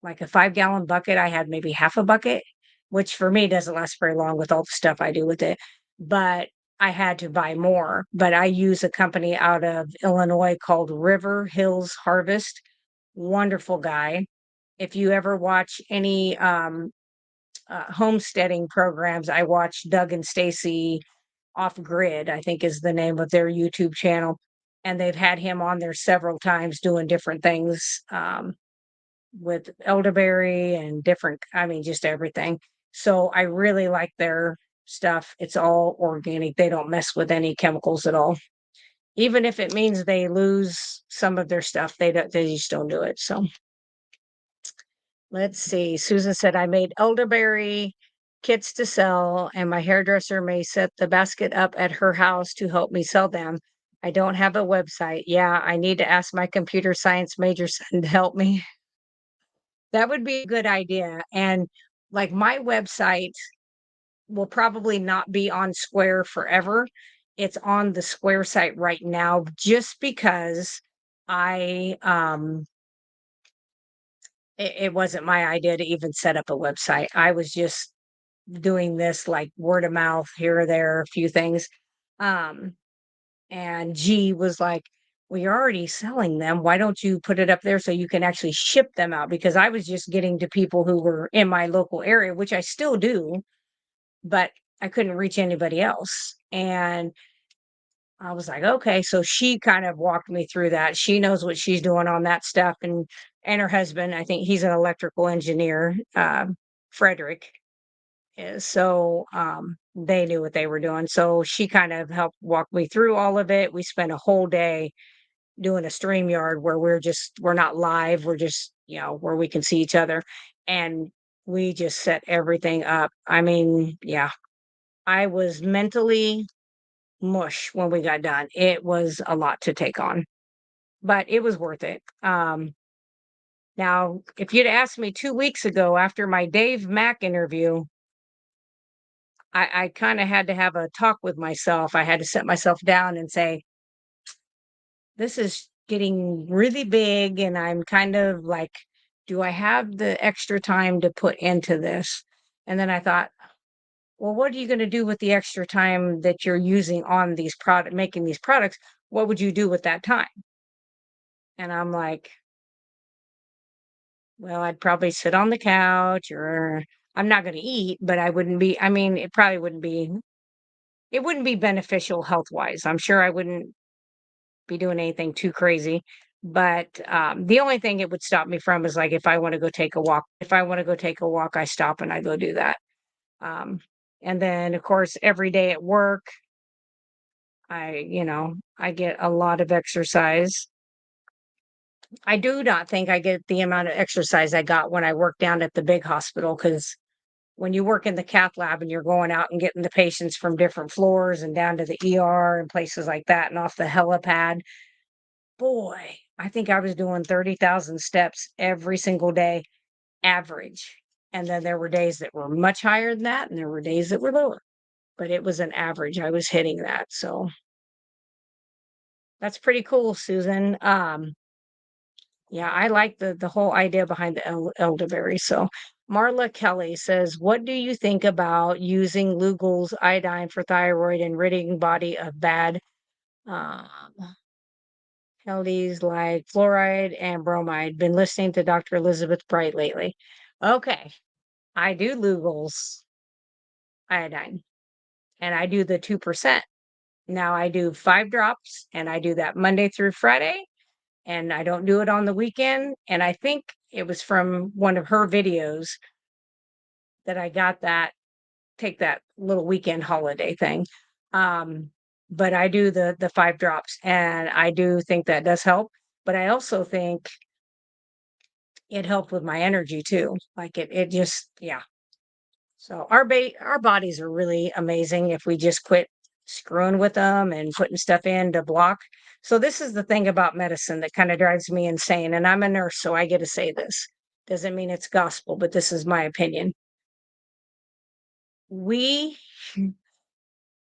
like a 5-gallon bucket. I had maybe half a bucket, which for me doesn't last very long with all the stuff I do with it. But I had to buy more. But I use a company out of Illinois called River Hills Harvest. Wonderful guy. If you ever watch any homesteading programs, I watch Doug and Stacy Off Grid, I think is the name of their YouTube channel. And they've had him on there several times doing different things. With elderberry and different, I mean, just everything. So I really like their stuff. It's all organic. They don't mess with any chemicals at all. Even if it means they lose some of their stuff, they just don't do it. So let's see. Susan said, I made elderberry kits to sell, and my hairdresser may set the basket up at her house to help me sell them. I don't have a website. Yeah, I need to ask my computer science major son to help me. That would be a good idea. And like my website will probably not be on Square forever. It's on the Square site right now just because I it wasn't my idea to even set up a website. I was just doing this like word of mouth here or there, a few things. Um And G was like, well, you're already selling them. Why don't you put it up there so you can actually ship them out? Because I was just getting to people who were in my local area, which I still do, but I couldn't reach anybody else. And I was like, okay. So she kind of walked me through that. She knows what she's doing on that stuff. And her husband, I think he's an electrical engineer, Frederick. So they knew what they were doing. So she kind of helped walk me through all of it. We spent a whole day doing a stream yard where we're not live. We're just, where we can see each other. And we just set everything up. I mean, yeah, I was mentally mush when we got done. It was a lot to take on, but it was worth it. Now, if you'd asked me 2 weeks ago after my Dave Mack interview, I kind of had to have a talk with myself. I had to sit myself down and say, this is getting really big. And I'm kind of like, do I have the extra time to put into this? And then I thought, well, what are you going to do with the extra time that you're using on these making these products? What would you do with that time? And I'm like, well, I'd probably sit on the couch or I'm not going to eat, but I wouldn't be, I mean, it wouldn't be beneficial health wise. I'm sure I wouldn't be doing anything too crazy. But the only thing it would stop me from is like if I want to go take a walk. If I want to go take a walk, I stop and I go do that. Um, and then, of course, every day at work, I get a lot of exercise. I do not think I get the amount of exercise I got when I worked down at the big hospital because when you work in the cath lab and you're going out and getting the patients from different floors and down to the ER and places like that and off the helipad, boy, I think I was doing 30,000 steps every single day, average. And then there were days that were much higher than that, and there were days that were lower, but it was an average. I was hitting that. So that's pretty cool, Susan. Yeah, I like the whole idea behind the elderberry. So Marla Kelly says, what do you think about using Lugol's iodine for thyroid and ridding body of bad um, LDs like fluoride and bromide? Been listening to Dr. Elizabeth Bright lately. Okay, I do Lugol's iodine and I do the 2%. Now I do 5 drops and I do that Monday through Friday and I don't do it on the weekend. And I think it was from one of her videos that I got that, take that little weekend holiday thing. Um, but I do the 5 drops and I do think that does help. But I also think it helped with my energy too. Like it just, yeah. So our bodies are really amazing if we just quit screwing with them and putting stuff in to block. So this is the thing about medicine that kind of drives me insane. And I'm a nurse, so I get to say this. Doesn't mean it's gospel, but this is my opinion. We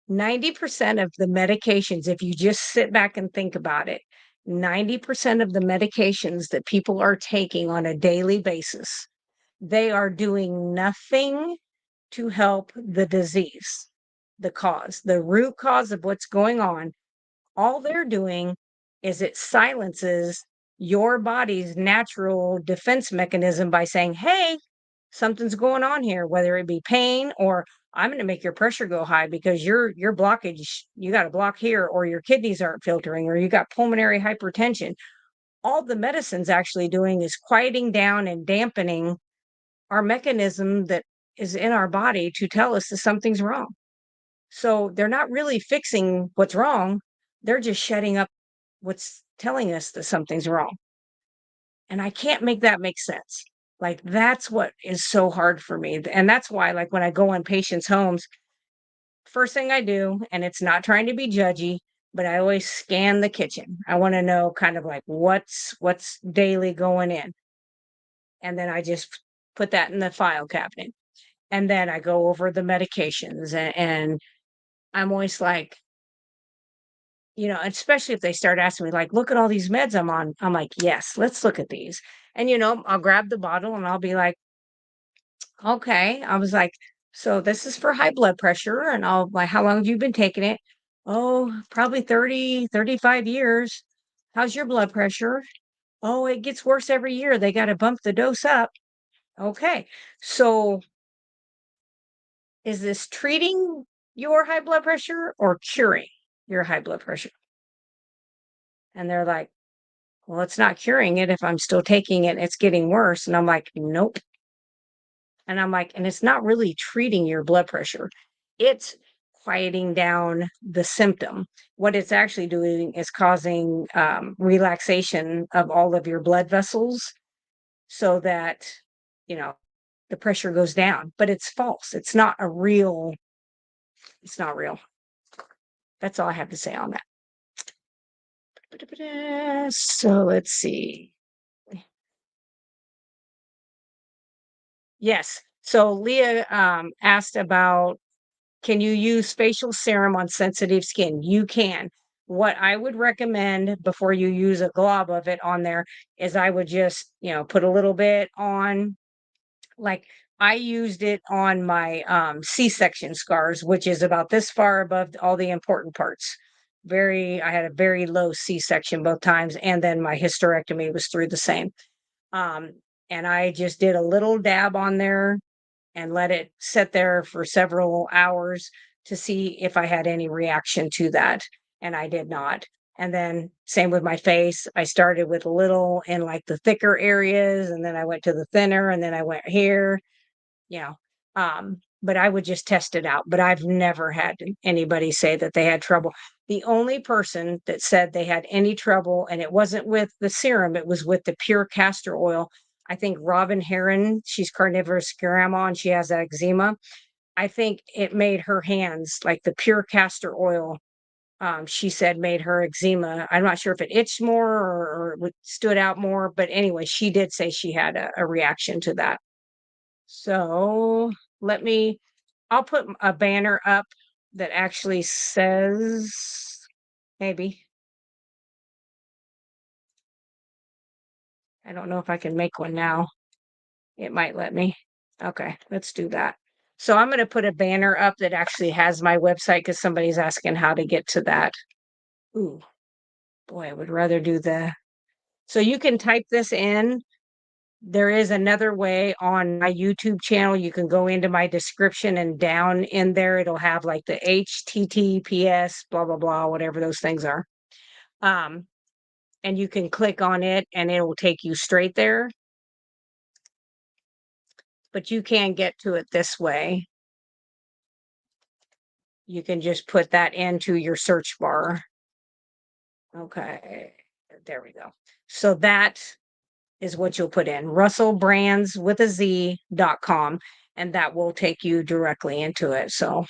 90% of the medications, if you just sit back and think about it, 90% of the medications that people are taking on a daily basis, they are doing nothing to help the disease, the cause, the root cause of what's going on. All they're doing is it silences your body's natural defense mechanism by saying, hey, something's going on here, whether it be pain or I'm going to make your pressure go high because your blockage, you got a block here, or your kidneys aren't filtering, or you got pulmonary hypertension. All the medicine's actually doing is quieting down and dampening our mechanism that is in our body to tell us that something's wrong. So they're not really fixing what's wrong. They're just shutting up what's telling us that something's wrong. And I can't make that make sense. Like that's what is so hard for me. And that's why, like, when I go on patients' homes, first thing I do, and it's not trying to be judgy, but I always scan the kitchen. I want to know kind of like what's daily going in. And then I just put that in the file cabinet. And then I go over the medications and I'm always like, especially if they start asking me, like, look at all these meds I'm on. I'm like, yes, let's look at these. And, I'll grab the bottle and I'll be like, okay. I was like, so this is for high blood pressure. And I'll like, how long have you been taking it? Oh, probably 30, 35 years. How's your blood pressure? Oh, it gets worse every year. They got to bump the dose up. Okay. So is this treating your high blood pressure or curing your high blood pressure? And they're like, well, it's not curing it. If I'm still taking it, it's getting worse. And I'm like, nope. And I'm like, and it's not really treating your blood pressure. It's quieting down the symptom. What it's actually doing is causing relaxation of all of your blood vessels so that, you know, the pressure goes down. But it's false. It's not real. That's all I have to say on that. So let's see. Yes. So Leah asked about, can you use facial serum on sensitive skin? You can. What I would recommend before you use a glob of it on there is I would just, put a little bit on, like I used it on my C-section scars, which is about this far above all the important parts. I had a very low C-section both times, and then my hysterectomy was through the same. Um, and I just did a little dab on there and let it sit there for several hours to see if I had any reaction to that. And I did not. And then same with my face. I started with a little in like the thicker areas, and then I went to the thinner, and then I went here, you know. But I would just test it out. But I've never had anybody say that they had trouble. The only person that said they had any trouble, and it wasn't with the serum, it was with the pure castor oil. I think Robin Heron, she's carnivorous grandma and she has eczema. I think it made her hands, like the pure castor oil, she said made her eczema. I'm not sure if it itched more or stood out more, but anyway, she did say she had a reaction to that. So let me, I'll put a banner up that actually says, maybe, I don't know if I can make one now. It might let me. Okay, let's do that. So I'm going to put a banner up that actually has my website because somebody's asking how to get to that. Ooh, boy, I would rather do so you can type this in. There is another way on my YouTube channel. You can go into my description and down in there, it'll have like the HTTPS, blah, blah, blah, whatever those things are. And you can click on it and it will take you straight there. But you can get to it this way. You can just put that into your search bar. Okay, there we go. So that is what you'll put in russellbrands with a Z.com, and that will take you directly into it. So,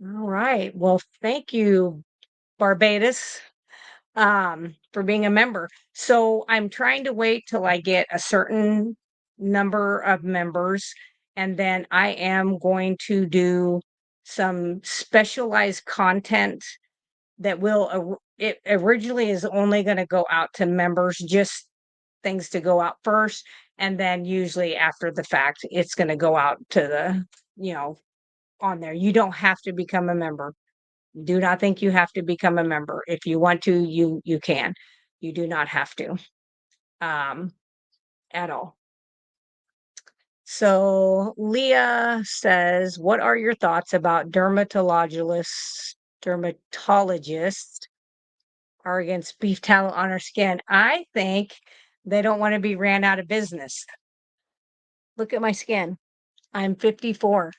all right. Well, thank you, Barbados, for being a member. So I'm trying to wait till I get a certain number of members, and then I am going to do some specialized content that it originally is only going to go out to members, just things to go out first. And then usually after the fact, it's going to go out to on there. You don't have to become a member. Do not think you have to become a member. If you want to, you can. You do not have to, um, at all. So Leah says, what are your thoughts about dermatologists are against beef tallow on our skin? I think they don't want to be ran out of business. Look at my skin. I'm 54.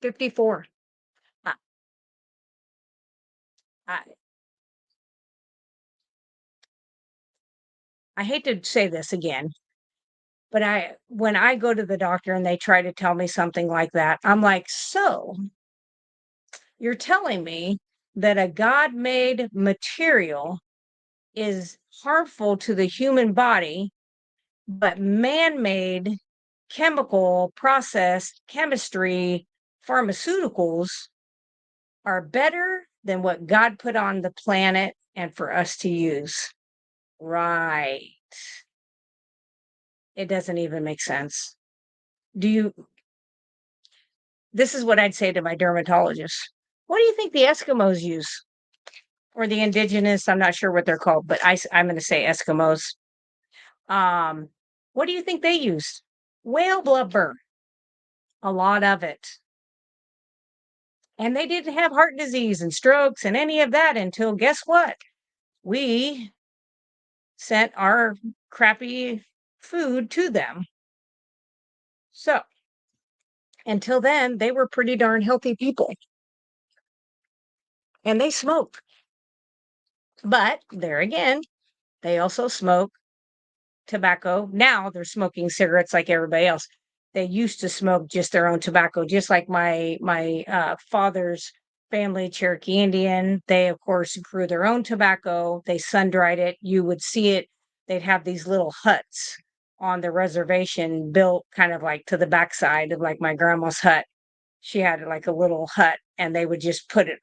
54. I, I, I hate to say this again, but when I go to the doctor and they try to tell me something like that, I'm like, so you're telling me that a God-made material is harmful to the human body, but man-made chemical processed chemistry pharmaceuticals are better than what God put on the planet and for us to use. Right. It doesn't even make sense. This is what I'd say to my dermatologist. What do you think the Eskimos use? Or the indigenous, I'm not sure what they're called, but I'm going to say Eskimos. What do you think they used? Whale blubber. A lot of it. And they didn't have heart disease and strokes and any of that until guess what? We sent our crappy food to them. So until then, they were pretty darn healthy people. And they smoked. But there again, they also smoke tobacco. Now they're smoking cigarettes like everybody else. they used to smoke just their own tobacco, just like my father's family, Cherokee Indian. They, of course, grew their own tobacco. They sun dried it. You would see it. They'd have these little huts on the reservation built kind of like to the backside of like my grandma's hut. She had like a little hut, and they would just put it,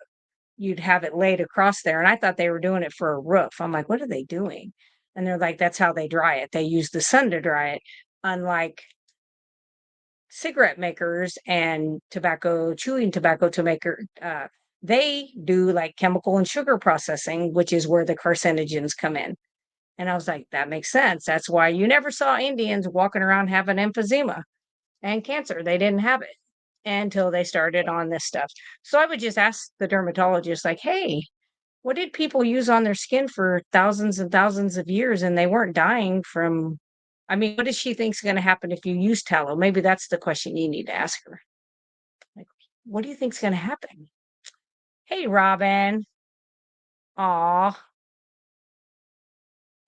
you'd have it laid across there. And I thought they were doing it for a roof. I'm like, what are they doing? And they're like, that's how they dry it. They use the sun to dry it. Unlike cigarette makers and chewing tobacco to maker, they do like chemical and sugar processing, which is where the carcinogens come in. And I was like, that makes sense. That's why you never saw Indians walking around having emphysema and cancer. They didn't have it until they started on this stuff. So I would just ask the dermatologist, like, hey, what did people use on their skin for thousands and thousands of years and they weren't dying from? I mean, what does she think's going to happen if you use tallow? Maybe that's the question you need to ask her. Like, what do you think's going to happen? Hey, Robin. Aw,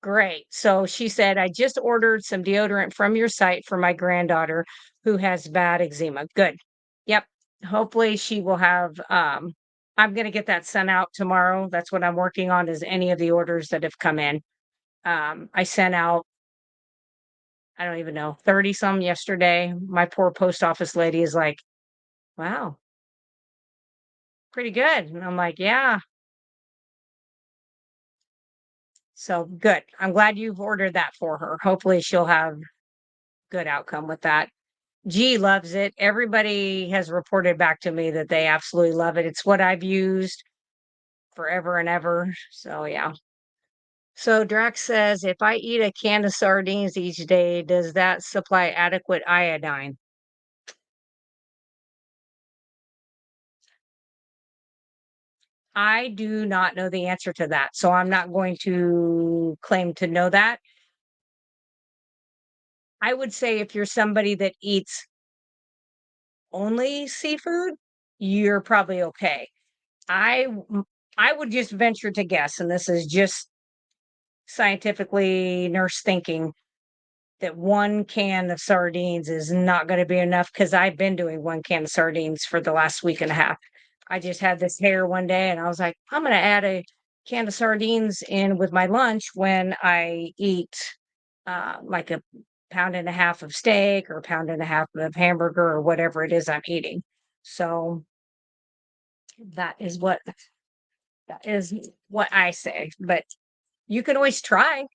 great. So she said, I just ordered some deodorant from your site for my granddaughter who has bad eczema. Good. Yep. Hopefully she will have I'm going to get that sent out tomorrow. That's what I'm working on, is any of the orders that have come in. I sent out, I don't even know, 30 some yesterday. My poor post office lady is like, wow, pretty good. And I'm like, yeah. So good. I'm glad you've ordered that for her. Hopefully she'll have good outcome with that. G loves it. Everybody has reported back to me that they absolutely love it. It's what I've used forever and ever. So yeah. So Drax says, if I eat a can of sardines each day, does that supply adequate iodine? I do not know the answer to that. So I'm not going to claim to know that. I would say if you're somebody that eats only seafood, you're probably okay. I w- I would just venture to guess, and this is just scientifically nurse thinking, that one can of sardines is not going to be enough, because I've been doing one can of sardines for the last week and a half. I just had this hair one day and I was like, I'm going to add a can of sardines in with my lunch when I eat like a pound and a half of steak or a pound and a half of hamburger or whatever it is I'm eating. So that is what that is what I say. But you can always try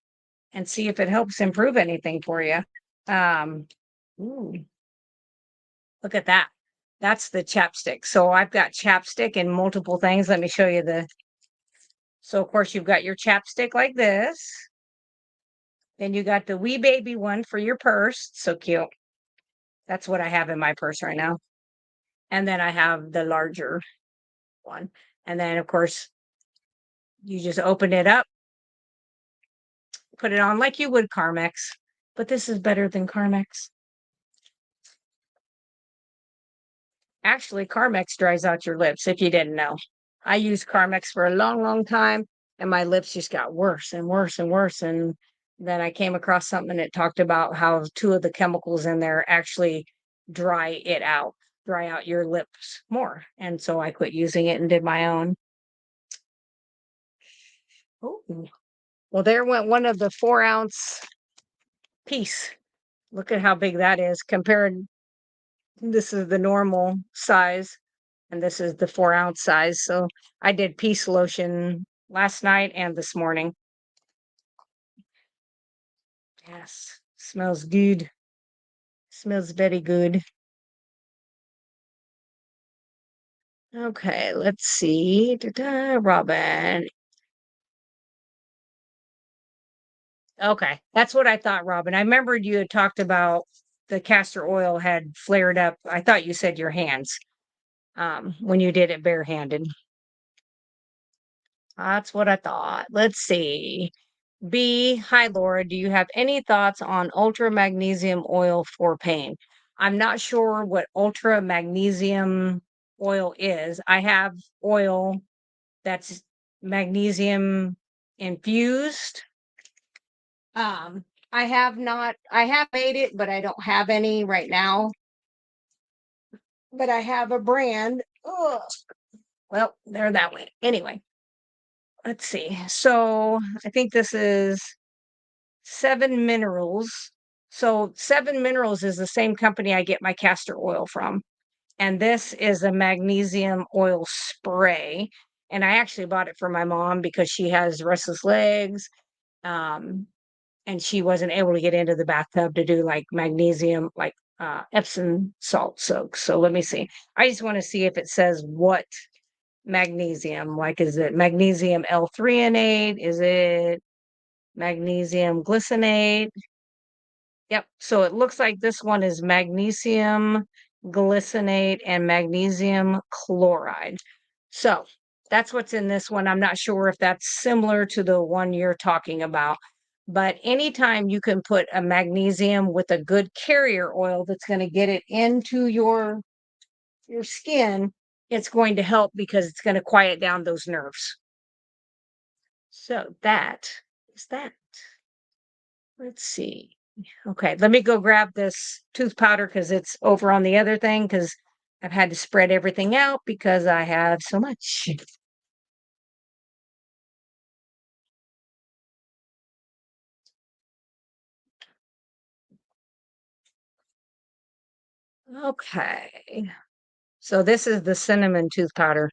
and see if it helps improve anything for you. Um, ooh, look at that. That's the chapstick. So I've got chapstick in multiple things. Let me show you the. So of course you've got your chapstick like this. Then you got the wee baby one for your purse. So cute. That's what I have in my purse right now. And then I have the larger one. And then of course you just open it up, put it on like you would Carmex. But this is better than Carmex. Actually, Carmex dries out your lips, if you didn't know. I used Carmex for a long, long time, and my lips just got worse and worse and worse. And then I came across something that talked about how two of the chemicals in there actually dry out your lips more. And so I quit using it and did my own. Oh, well, there went one of the 4-ounce piece. Look at how big that is compared. This is the normal size, and this is the 4-ounce size. So I did peace lotion last night and this morning. Yes, smells good. Smells very good. Okay, let's see. Da-da, Robin. Okay, that's what I thought, Robin. I remembered you had talked about the castor oil had flared up. I thought you said your hands when you did it barehanded. That's what I thought. Let's see. B, hi Laura, do you have any thoughts on ultra magnesium oil for pain? I'm not sure what ultra magnesium oil is. I have oil that's magnesium infused. I have not, I have made it, but I don't have any right now. But I have a brand. Ugh. Well, they're that way. Anyway, let's see. So I think this is Seven Minerals. So Seven Minerals is the same company I get my castor oil from. And this is a magnesium oil spray. And I actually bought it for my mom because she has restless legs. Um, and she wasn't able to get into the bathtub to do like magnesium, like Epsom salt soaks. So let me see. I just want to see if it says what magnesium, like, is it magnesium L-threonate? Is it magnesium glycinate? Yep. So it looks like this one is magnesium glycinate and magnesium chloride. So that's what's in this one. I'm not sure if that's similar to the one you're talking about, but anytime you can put a magnesium with a good carrier oil that's going to get it into your skin, it's going to help because it's going to quiet down those nerves. So that is that. Let's see. Okay, let me go grab this tooth powder because it's over on the other thing because I've had to spread everything out because I have so much. Okay, so this is the cinnamon tooth powder.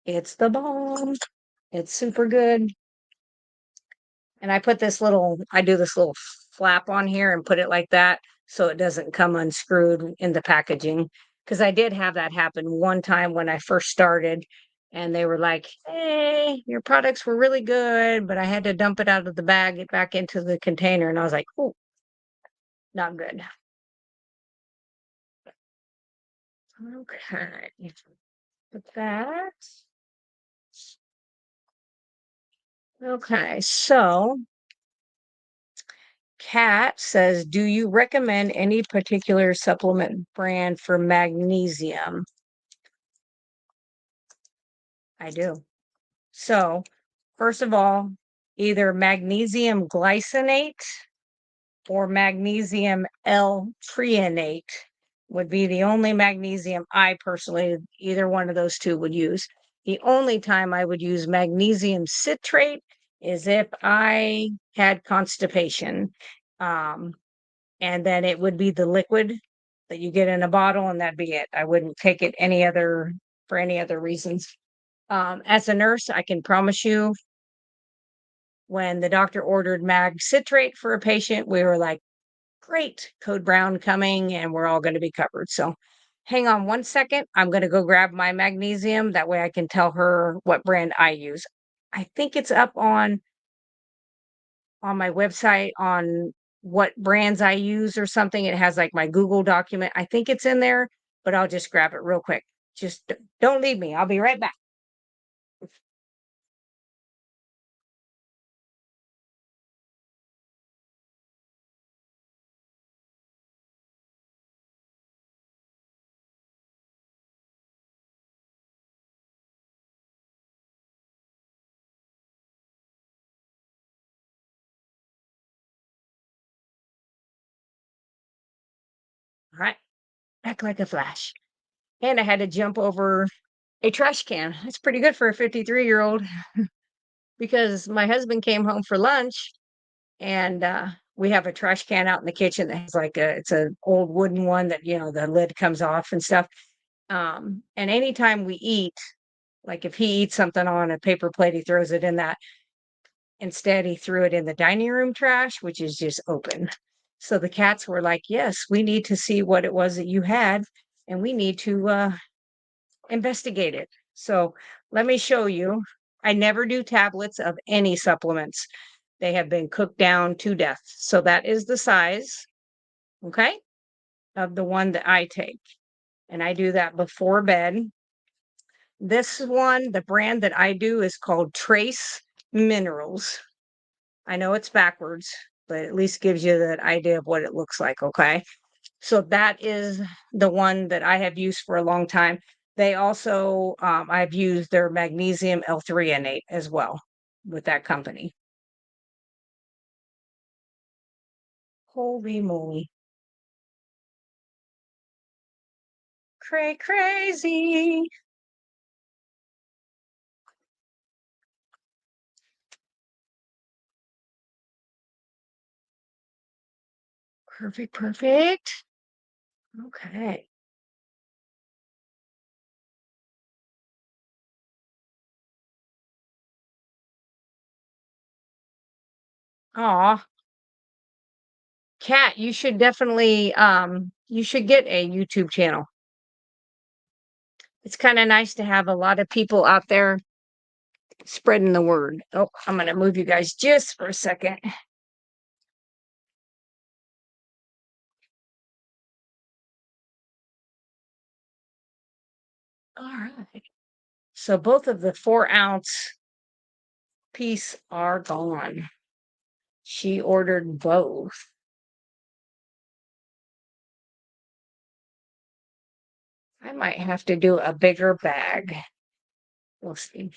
It's the bomb. It's super good. And I do this little flap on here and put it like that so it doesn't come unscrewed in the packaging. Because I did have that happen one time when I first started, and they were like, "Hey, your products were really good," but I had to dump it out of the bag, get back into the container, and I was like, "Oh, not good." Okay, put that. Okay, so Kat says, "Do you recommend any particular supplement brand for magnesium?" I do. So, first of all, either magnesium glycinate or magnesium L-threonate would be the only magnesium I personally, either one of those two would use. The only time I would use magnesium citrate is if I had constipation. Um, and then it would be the liquid that you get in a bottle, and that'd be it. I wouldn't take it any other for any other reasons. As a nurse, I can promise you, when the doctor ordered mag citrate for a patient, we were like, great, code brown coming, and we're all going to be covered. So hang on one second. I'm going to go grab my magnesium. That way I can tell her what brand I use. I think it's up on my website on what brands I use or something. It has like my Google document. I think it's in there, but I'll just grab it real quick. Just don't leave me. I'll be right back. All right, back like a flash. And I had to jump over a trash can. That's pretty good for a 53-year-old because my husband came home for lunch, and we have a trash can out in the kitchen that has like it's an old wooden one that, the lid comes off and stuff. And anytime we eat, like if he eats something on a paper plate, he throws it in that. Instead, he threw it in the dining room trash, which is just open. So the cats were like, "Yes, we need to see what it was that you had, and we need to investigate it." So let me show you. I never do tablets of any supplements. They have been cooked down to death. So that is the size, okay, of the one that I take. And I do that before bed. This one, the brand that I do is called Trace Minerals. I know it's backwards, but at least gives you that idea of what it looks like, okay? So that is the one that I have used for a long time. They also, I've used their magnesium L-threonate as well with that company. Holy moly. Crazy. Perfect. Okay. Aw, Kat, you should definitely you should get a YouTube channel. It's kind of nice to have a lot of people out there spreading the word. Oh, I'm gonna move you guys just for a second. All right. So both of the 4-ounce piece are gone. She ordered both. I might have to do a bigger bag. We'll see.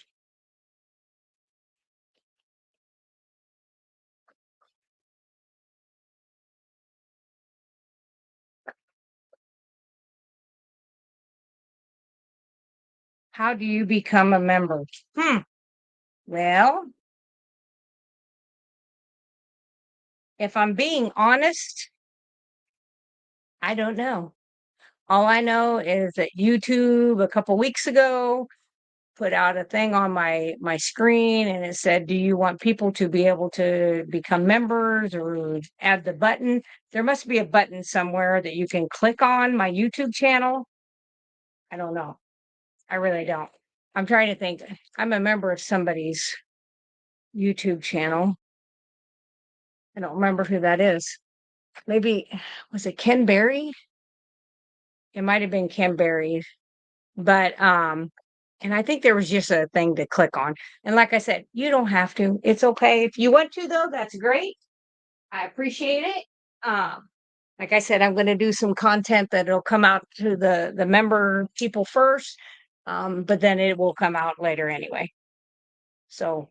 How do you become a member? Well, if I'm being honest, I don't know. All I know is that YouTube a couple weeks ago put out a thing on my screen and it said, "Do you want people to be able to become members or add the button?" There must be a button somewhere that you can click on my YouTube channel. I don't know. I really don't. I'm trying to think. I'm a member of somebody's YouTube channel. I don't remember who that is. Maybe was it Ken Berry? It might have been Ken Berry, but and I think there was just a thing to click on. And like I said, you don't have to. It's okay. If you want to though, that's great. I appreciate it. Um like I said, I'm going to do some content that'll come out to the member people first. But then it will come out later anyway. So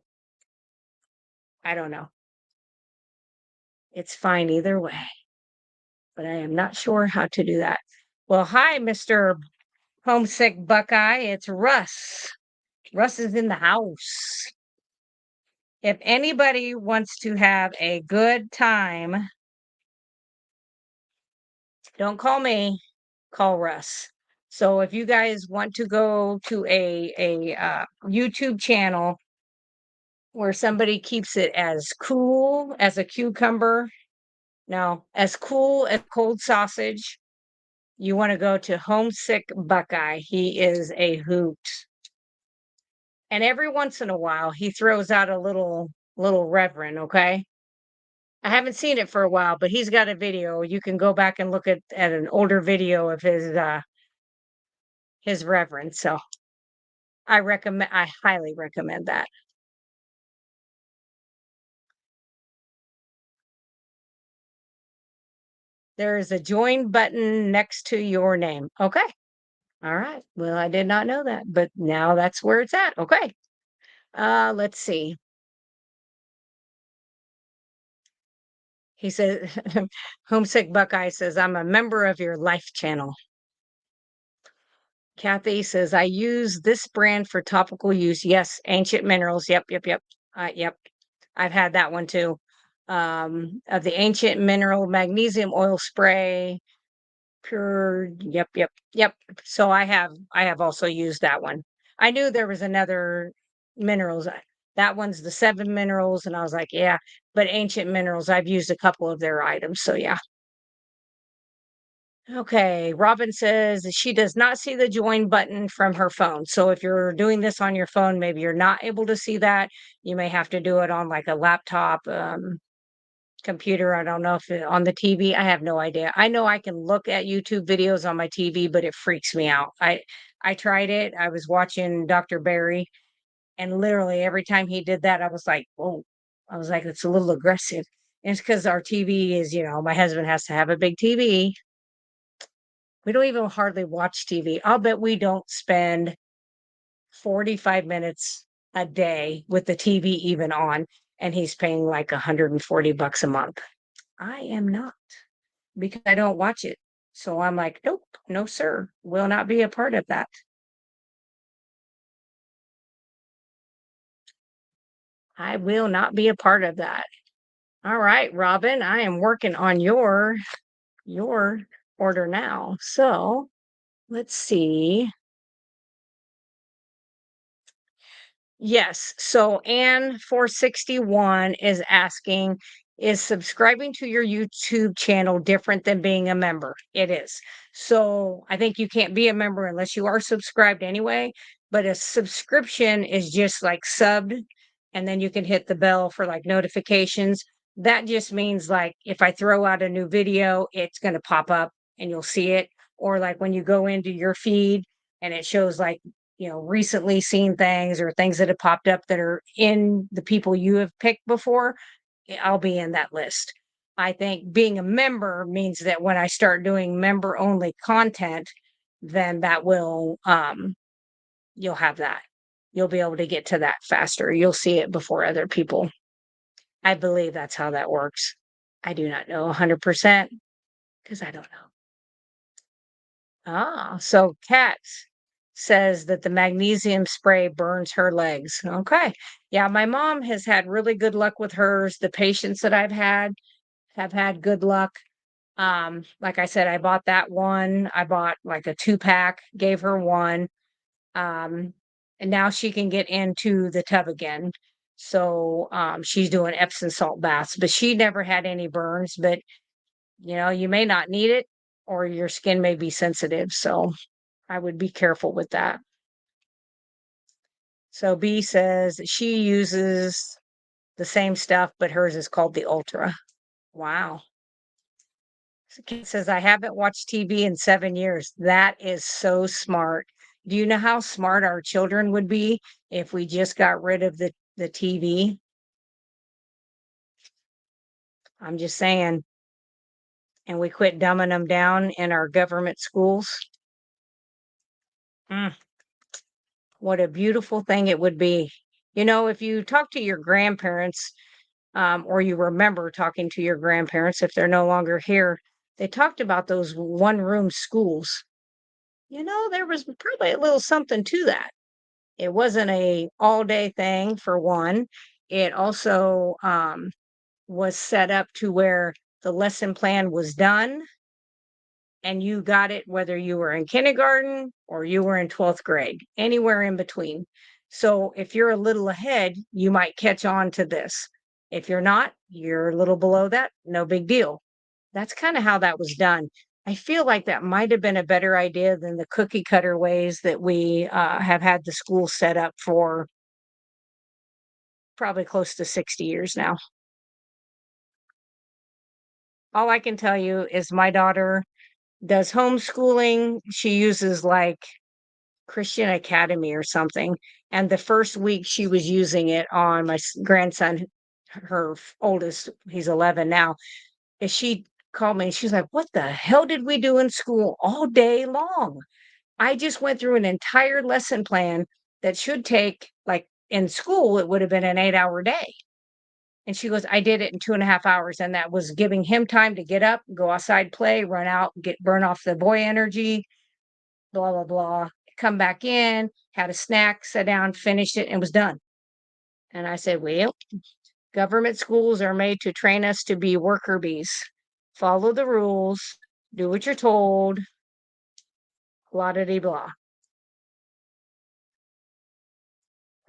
I don't know. It's fine either way, but I am not sure how to do that. Well, hi, Mr. Homesick Buckeye. It's Russ. Russ is in the house. If anybody wants to have a good time, don't call me, call Russ. So if you guys want to go to a YouTube channel where somebody keeps it as cool as a cucumber, no, as cool as cold sausage, you want to go to Homesick Buckeye. He is a hoot. And every once in a while he throws out a little reverend, okay? I haven't seen it for a while, but he's got a video. You can go back and look at an older video of his reverend. So I highly recommend that. There is a join button next to your name. Okay. All right. Well, I did not know that, but now that's where it's at. Okay. Let's see. He says Homesick Buckeye says, I'm a member of your life channel. Kathy says, I use this brand for topical use. Yes, Ancient Minerals. Yep. Yep. I've had that one too. Of the Ancient Mineral Magnesium Oil Spray, pure. Yep. So I have also used that one. I knew there was another minerals. That one's the 7 minerals, and I was like, yeah. But Ancient Minerals, I've used a couple of their items, so yeah. Okay, Robin says she does not see the join button from her phone. So if you're doing this on your phone, maybe you're not able to see that. You may have to do it on like a laptop, computer. I don't know if on the TV. I have no idea. I know I can look at YouTube videos on my TV, but it freaks me out. I tried it. I was watching Dr. Barry, and literally every time he did that, I was like, "Whoa!" I was like, "It's a little aggressive." And it's because our TV is, my husband has to have a big TV. We don't even hardly watch TV. I'll bet we don't spend 45 minutes a day with the TV even on, and he's paying like $140 a month. I am not because I don't watch it. So I'm like, nope, no, sir, will not be a part of that. I will not be a part of that. All right, Robin, I am working on your order now. So let's see. Yes. So Anne 461 is asking, is subscribing to your YouTube channel different than being a member? It is. So I think you can't be a member unless you are subscribed anyway. But a subscription is just like subbed, and then you can hit the bell for like notifications. That just means like if I throw out a new video, it's going to pop up and you'll see it. Or like when you go into your feed and it shows like recently seen things or things that have popped up that are in the people you have picked before, I'll be in that list. I think being a member means that when I start doing member only content, then that will, you'll have that. You'll be able to get to that faster. You'll see it before other people. I believe that's how that works. I do not know 100% because I don't know. So Kat says that the magnesium spray burns her legs. Okay. Yeah, my mom has had really good luck with hers. The patients that I've had have had good luck. Like I said, I bought that one. I bought like a 2-pack, gave her one. And now she can get into the tub again. So she's doing Epsom salt baths, but she never had any burns. But you may not need it or your skin may be sensitive. So I would be careful with that. So B says that she uses the same stuff, but hers is called the Ultra. Wow. So Kate says, I haven't watched TV in 7 years. That is so smart. Do you know how smart our children would be if we just got rid of the TV? I'm just saying, and we quit dumbing them down in our government schools. Mm, what a beautiful thing it would be. If you talk to your grandparents, or you remember talking to your grandparents if they're no longer here, they talked about those one-room schools. There was probably a little something to that. It wasn't a all-day thing for one. It also was set up to where the lesson plan was done and you got it whether you were in kindergarten or you were in 12th grade, anywhere in between. So if you're a little ahead, you might catch on to this. If you're not, you're a little below that, no big deal. That's kind of how that was done. I feel like that might have been a better idea than the cookie cutter ways that we have had the school set up for probably close to 60 years now. All I can tell you is my daughter does homeschooling. She uses like Christian Academy or something. And the first week she was using it on my grandson, her oldest, he's 11 now. And she called me and she's like, what the hell did we do in school all day long? I just went through an entire lesson plan that should take, like in school, it would have been an 8-hour day. And she goes, I did it in 2.5 hours. And that was giving him time to get up, go outside, play, run out, burn off the boy energy, blah, blah, blah. Come back in, had a snack, sat down, finished it, and was done. And I said, well, government schools are made to train us to be worker bees. Follow the rules, do what you're told, blah, blah, blah.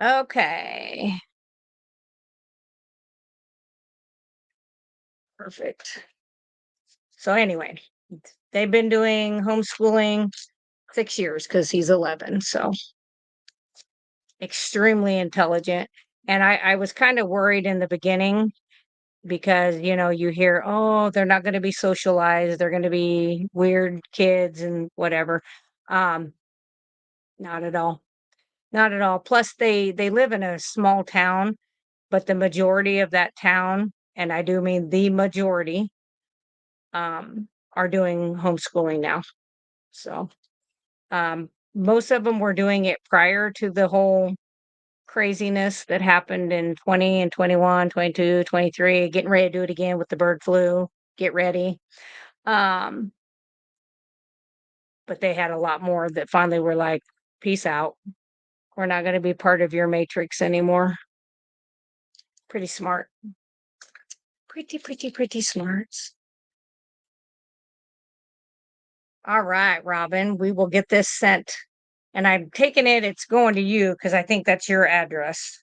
Okay. Perfect. So anyway, they've been doing homeschooling 6 years because he's 11. So extremely intelligent. And I was kind of worried in the beginning because, you hear, oh, they're not going to be socialized. They're going to be weird kids and whatever. Um, Not at all. Not at all. Plus they live in a small town, but the majority of that town, and I do mean the majority, are doing homeschooling now. So, most of them were doing it prior to the whole craziness that happened in 20 and 21, 22, 23, getting ready to do it again with the bird flu. get ready. Um, but they had a lot more that finally were like, peace out. We're not going to be part of your matrix anymore. Pretty smart. Pretty smart. All right, Robin, we will get this sent. And I'm taking it, it's going to you because I think that's your address.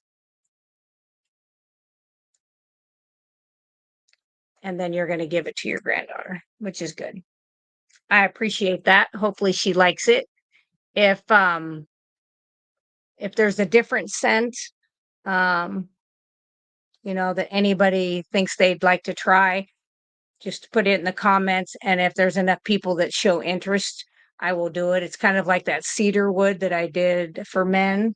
And then you're going to give it to your granddaughter, which is good. I appreciate that. Hopefully she likes it. If there's a different scent, um, that anybody thinks they'd like to try, just put it in the comments. And if there's enough people that show interest, I will do it. It's kind of like that cedar wood that I did for men.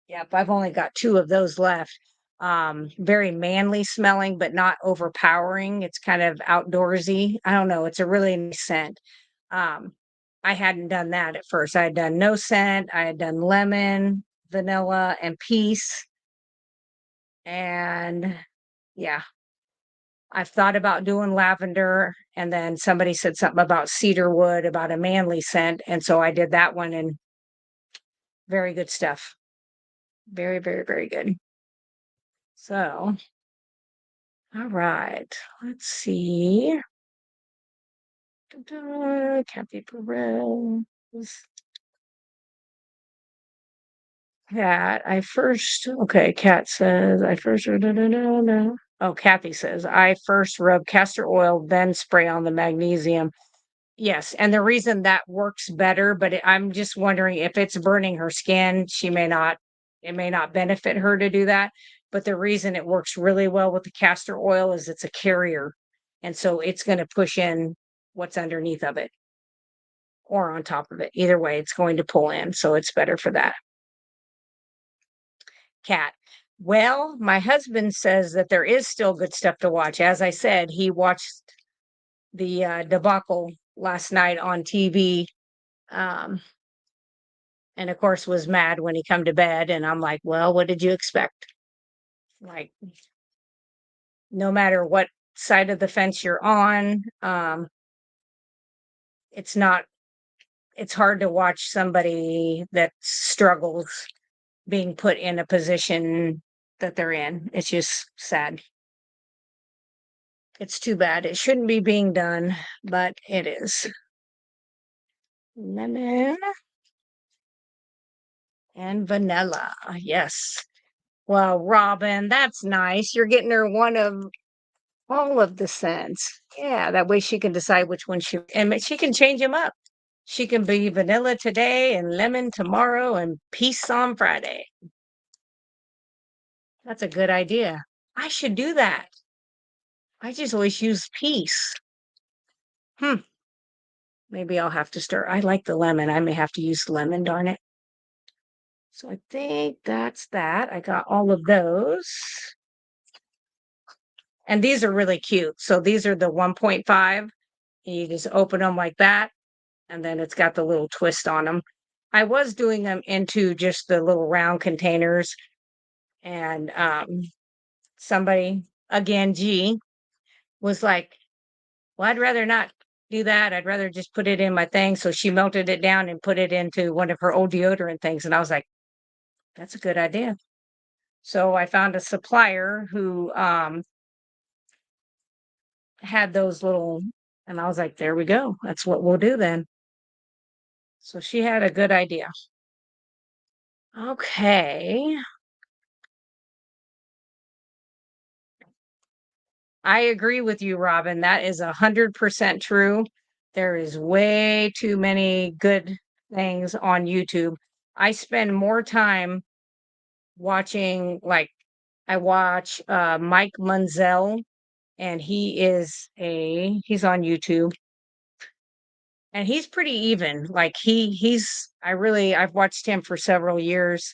Yep, I've only got 2 of those left. Very manly smelling, but not overpowering. It's kind of outdoorsy. I don't know. It's a really nice scent. Um, I hadn't done that at first. I had done no scent. I had done lemon, vanilla, and peace. And yeah, I've thought about doing lavender. And then somebody said something about cedar wood, about a manly scent. And so I did that one, and very good stuff. Very, very, very good. So, all right, let's see. Kathy Perez. Cat, Cat says, Oh, Kathy says, I first rub castor oil, then spray on the magnesium. Yes, and the reason that works better, but I'm just wondering if it's burning her skin, it may not benefit her to do that. But the reason it works really well with the castor oil is it's a carrier. And so it's going to push in what's underneath of it or on top of it. Either way, it's going to pull in. So it's better for that. Cat. Well, my husband says that there is still good stuff to watch. As I said, he watched the debacle last night on TV. Um, and of course was mad when he come to bed. And I'm like, well, what did you expect? Like, no matter what side of the fence you're on, it's not, it's hard to watch somebody that struggles being put in a position that they're in. It's just sad. It's too bad. It shouldn't be being done, but it is. Lemon and vanilla. Yes. Well, Robin, that's nice. You're getting her one of all of the scents. Yeah, that way she can decide which one and she can change them up. She can be vanilla today and lemon tomorrow and peace on Friday. That's a good idea. I should do that. I just always use peace. Hmm. Maybe I'll have to start. I like the lemon. I may have to use lemon, darn it. So I think that's that. I got all of those. And these are really cute. So these are the 1.5. You just open them like that. And then it's got the little twist on them. I was doing them into just the little round containers. And somebody, again, G, was like, well, I'd rather not do that. I'd rather just put it in my thing. So she melted it down and put it into one of her old deodorant things. And I was like, that's a good idea. So I found a supplier who had those little, and I was like, there we go. That's what we'll do then. So she had a good idea. Okay. I agree with you, Robin. That is 100% true. There is way too many good things on YouTube. I spend more time watching, like, I watch Mike Munzel, and he's on YouTube, and he's pretty even. Like I've watched him for several years.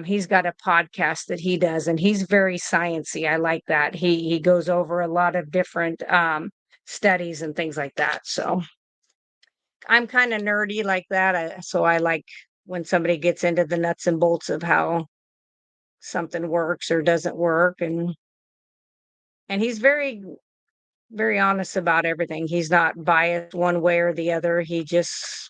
He's got a podcast that he does, and he's very sciencey. I like that. He goes over a lot of different studies and things like that. So I'm kind of nerdy like that. So I like when somebody gets into the nuts and bolts of how something works or doesn't work, and he's very very honest about everything. He's not biased one way or the other. He just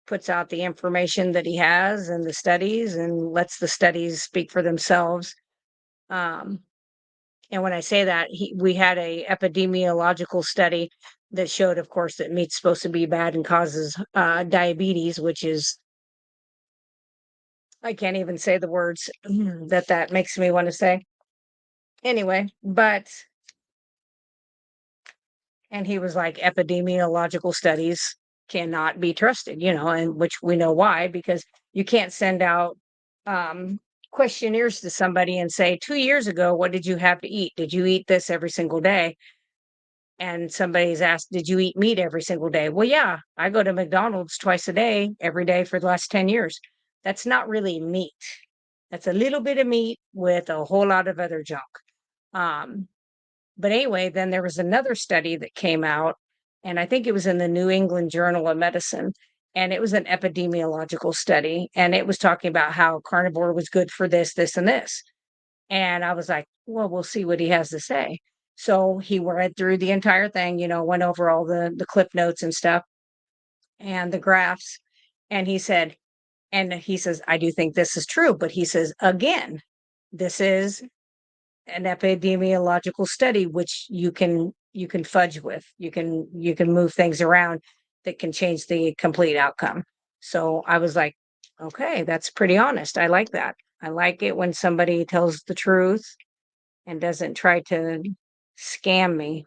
puts out the information that he has and the studies and lets the studies speak for themselves. Um, and when I say that, we had a epidemiological study that showed, of course, that meat's supposed to be bad and causes diabetes, which is, I can't even say the words that makes me want to say. Anyway, but and he was like, epidemiological studies cannot be trusted, and which we know why, because you can't send out um, questionnaires to somebody and say, 2 years ago, what did you have to eat? Did you eat this every single day? And somebody's asked, did you eat meat every single day? Well, yeah, I go to McDonald's twice a day, every day for the last 10 years. That's not really meat. That's a little bit of meat with a whole lot of other junk. Um, but anyway, then there was another study that came out, and I think it was in the New England Journal of Medicine, and it was an epidemiological study, and it was talking about how carnivore was good for this, this, and this. And I was like, well, we'll see what he has to say. So he went through the entire thing, went over all the clip notes and stuff and the graphs. And he says, I do think this is true. But he says, again, this is an epidemiological study, which you can fudge with. You can move things around that can change the complete outcome. So I was like, okay, that's pretty honest. I like that. I like it when somebody tells the truth and doesn't try to scam me.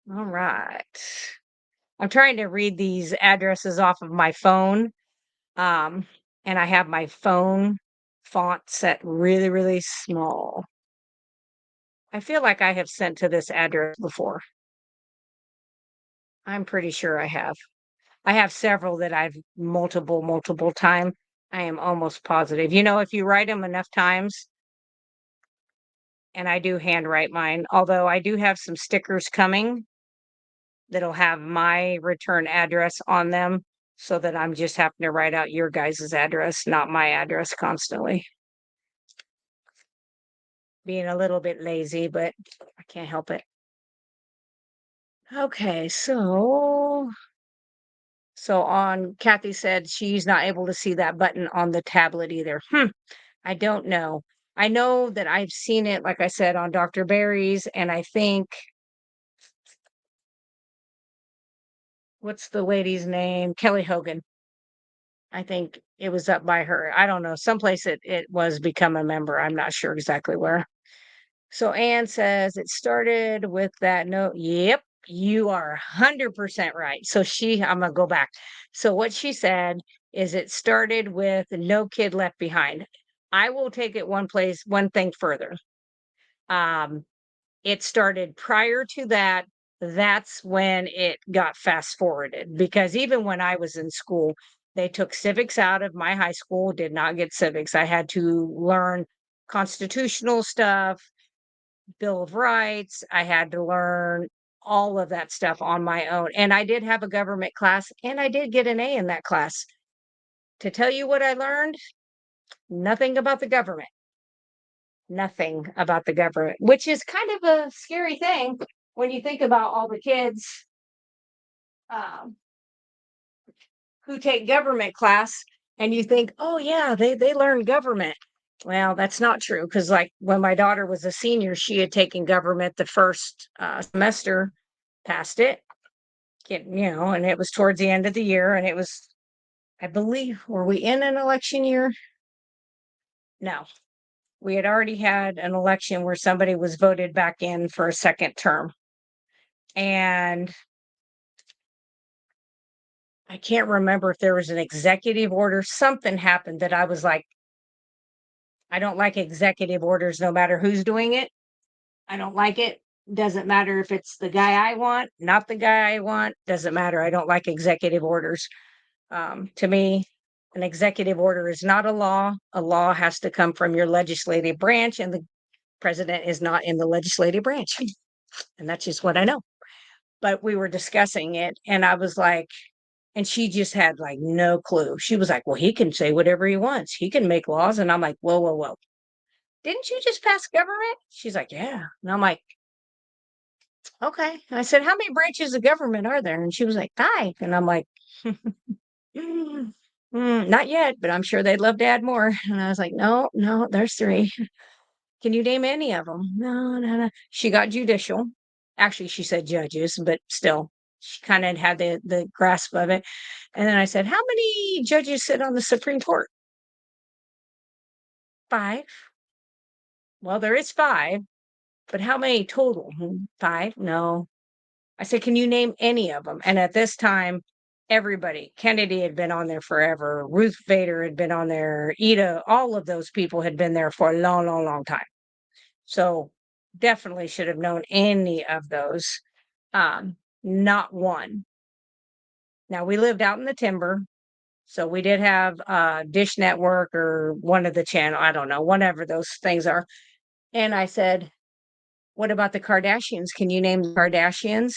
All right. I'm trying to read these addresses off of my phone. Um, and I have my phone font set really, really small. I feel like I have sent to this address before. I'm pretty sure I have. I have several that I've multiple time. I am almost positive. If you write them enough times, and I do handwrite mine, although I do have some stickers coming that'll have my return address on them so that I'm just having to write out your guys' address, not my address constantly. Being a little bit lazy, but I can't help it. Okay, so on Kathy said she's not able to see that button on the tablet either. I don't know. I know that I've seen it, like I said, on Dr. Barry's, and I think what's the lady's name? Kelly Hogan. I think it was up by her. I don't know. Someplace it was become a member. I'm not sure exactly where. So Anne says it started with that note. Yep, you are 100% right. So I'm gonna go back. So what she said is it started with no kid left behind. I will take it one thing further. Um, it started prior to that. That's when it got fast forwarded because even when I was in school, they took civics out of my high school, did not get civics. I had to learn constitutional stuff, Bill of Rights. I had to learn all of that stuff on my own. And I did have a government class and I did get an A in that class. To tell you what I learned, nothing about the government. Nothing about the government, which is kind of a scary thing when you think about all the kids um, who take government class and you think, oh, yeah, they learn government. Well, that's not true because, like, when my daughter was a senior, she had taken government the first semester, passed it, and it was towards the end of the year. And it was, I believe, were we in an election year? No, we had already had an election where somebody was voted back in for a second term. And I can't remember if there was an executive order, something happened that I was like, I don't like executive orders no matter who's doing it. I don't like it. Doesn't matter if it's the guy I want, not the guy I want. Doesn't matter. I don't like executive orders. To me, an executive order is not a law. A law has to come from your legislative branch, and the president is not in the legislative branch. And that's just what I know. But we were discussing it, and I was like, and she just had like no clue. She was like, well, he can say whatever he wants. He can make laws. And I'm like, whoa, whoa, whoa. didn't you just pass government? She's like, yeah. And I'm like, okay. And I said, how many branches of government are there? And she was like, five. And I'm like, "Mm, not yet, but I'm sure they'd love to add more." And I was like, no, no, there's three. Can you name any of them? No, no, no. She got judicial. Actually, she said judges, but still, she kind of had the grasp of it. And then I said, how many judges sit on the Supreme Court? Five. Well, there is five, but how many total? Five? No. I said, can you name any of them? And at this time, everybody, Kennedy had been on there forever. Ruth Bader had been on there. Ida, all of those people had been there for a long, long, long time. So definitely should have known any of those. Not one. Now we lived out in the timber, so we did have Dish Network or one of the channel, I don't know, whatever those things are. And I said, what about the Kardashians? Can you name the Kardashians?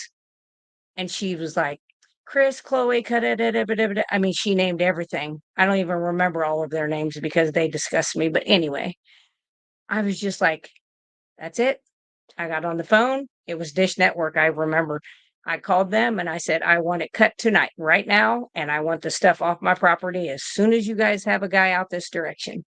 And she was like, Chris, Chloe, I mean, she named everything. I don't even remember all of their names because they disgust me. But anyway, I was just like, that's it. I got on the phone. It was Dish Network. I remember I called them and I said, I want it cut tonight, right now. And I want the stuff off my property as soon as you guys have a guy out this direction.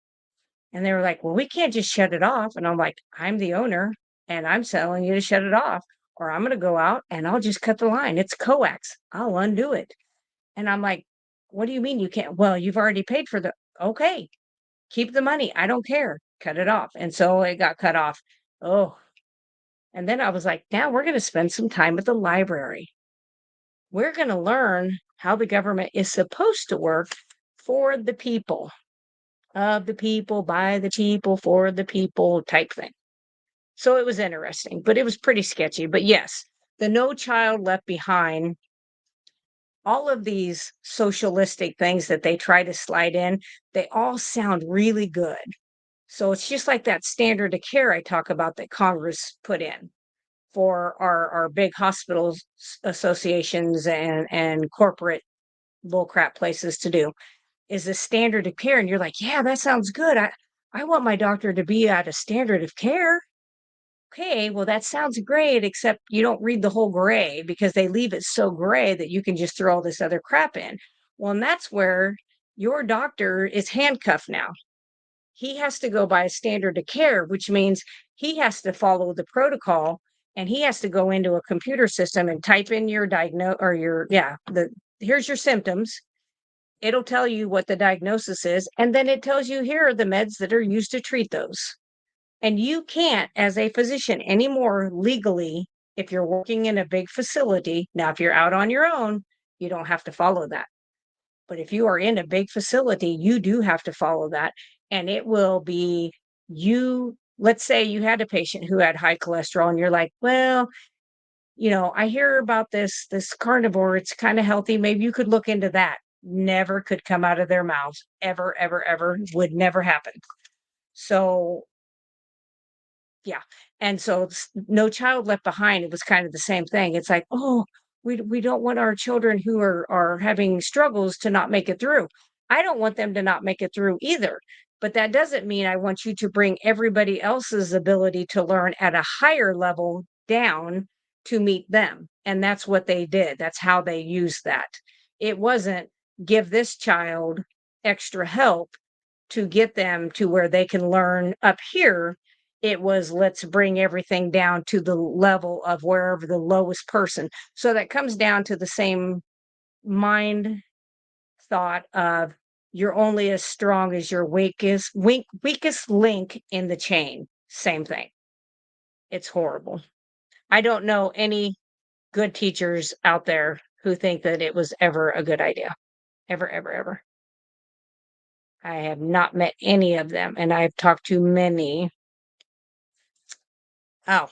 And they were like, well, we can't just shut it off. And I'm like, I'm the owner and I'm telling you to shut it off, or I'm going to go out and I'll just cut the line. It's coax. I'll undo it. And I'm like, what do you mean you can't? Well, you've already paid for the, okay, keep the money. I don't care. Cut it off. And so it got cut off. Oh, and then I was like, now we're going to spend some time at the library. We're going to learn how the government is supposed to work for the people, of the people, by the people, for the people type thing. So it was interesting, but it was pretty sketchy. But yes, the No Child Left Behind, all of these socialistic things that they try to slide in, they all sound really good. So it's just like that standard of care I talk about that Congress put in for our big hospitals associations and corporate bullcrap places to do is a standard of care. And you're like, yeah, that sounds good. I want my doctor to be at a standard of care. Okay, well, that sounds great, except you don't read the whole gray because they leave it so gray that you can just throw all this other crap in. Well, and that's where your doctor is handcuffed now. He has to go by a standard of care, which means he has to follow the protocol and he has to go into a computer system and type in your diagnose or your, yeah, here's your symptoms. It'll tell you what the diagnosis is. And then it tells you here are the meds that are used to treat those. And you can't, as a physician anymore legally, if you're working in a big facility. Now, if you're out on your own, you don't have to follow that. But if you are in a big facility, you do have to follow that. And it will be you. Let's say you had a patient who had high cholesterol, and you're like, well, I hear about this carnivore. It's kind of healthy. Maybe you could look into that. Never could come out of their mouths. Ever, ever, ever would never happen. So yeah. And so No Child Left Behind, it was kind of the same thing. It's like, oh, we don't want our children who are having struggles to not make it through. I don't want them to not make it through either. But that doesn't mean I want you to bring everybody else's ability to learn at a higher level down to meet them. And that's what they did. That's how they used that. It wasn't give this child extra help to get them to where they can learn up here. It was let's bring everything down to the level of wherever the lowest person. So that comes down to the same mind thought of you're only as strong as your weakest link in the chain. Same thing. It's horrible. I don't know any good teachers out there who think that it was ever a good idea. Ever, ever, ever. I have not met any of them, and I've talked to many. Oh,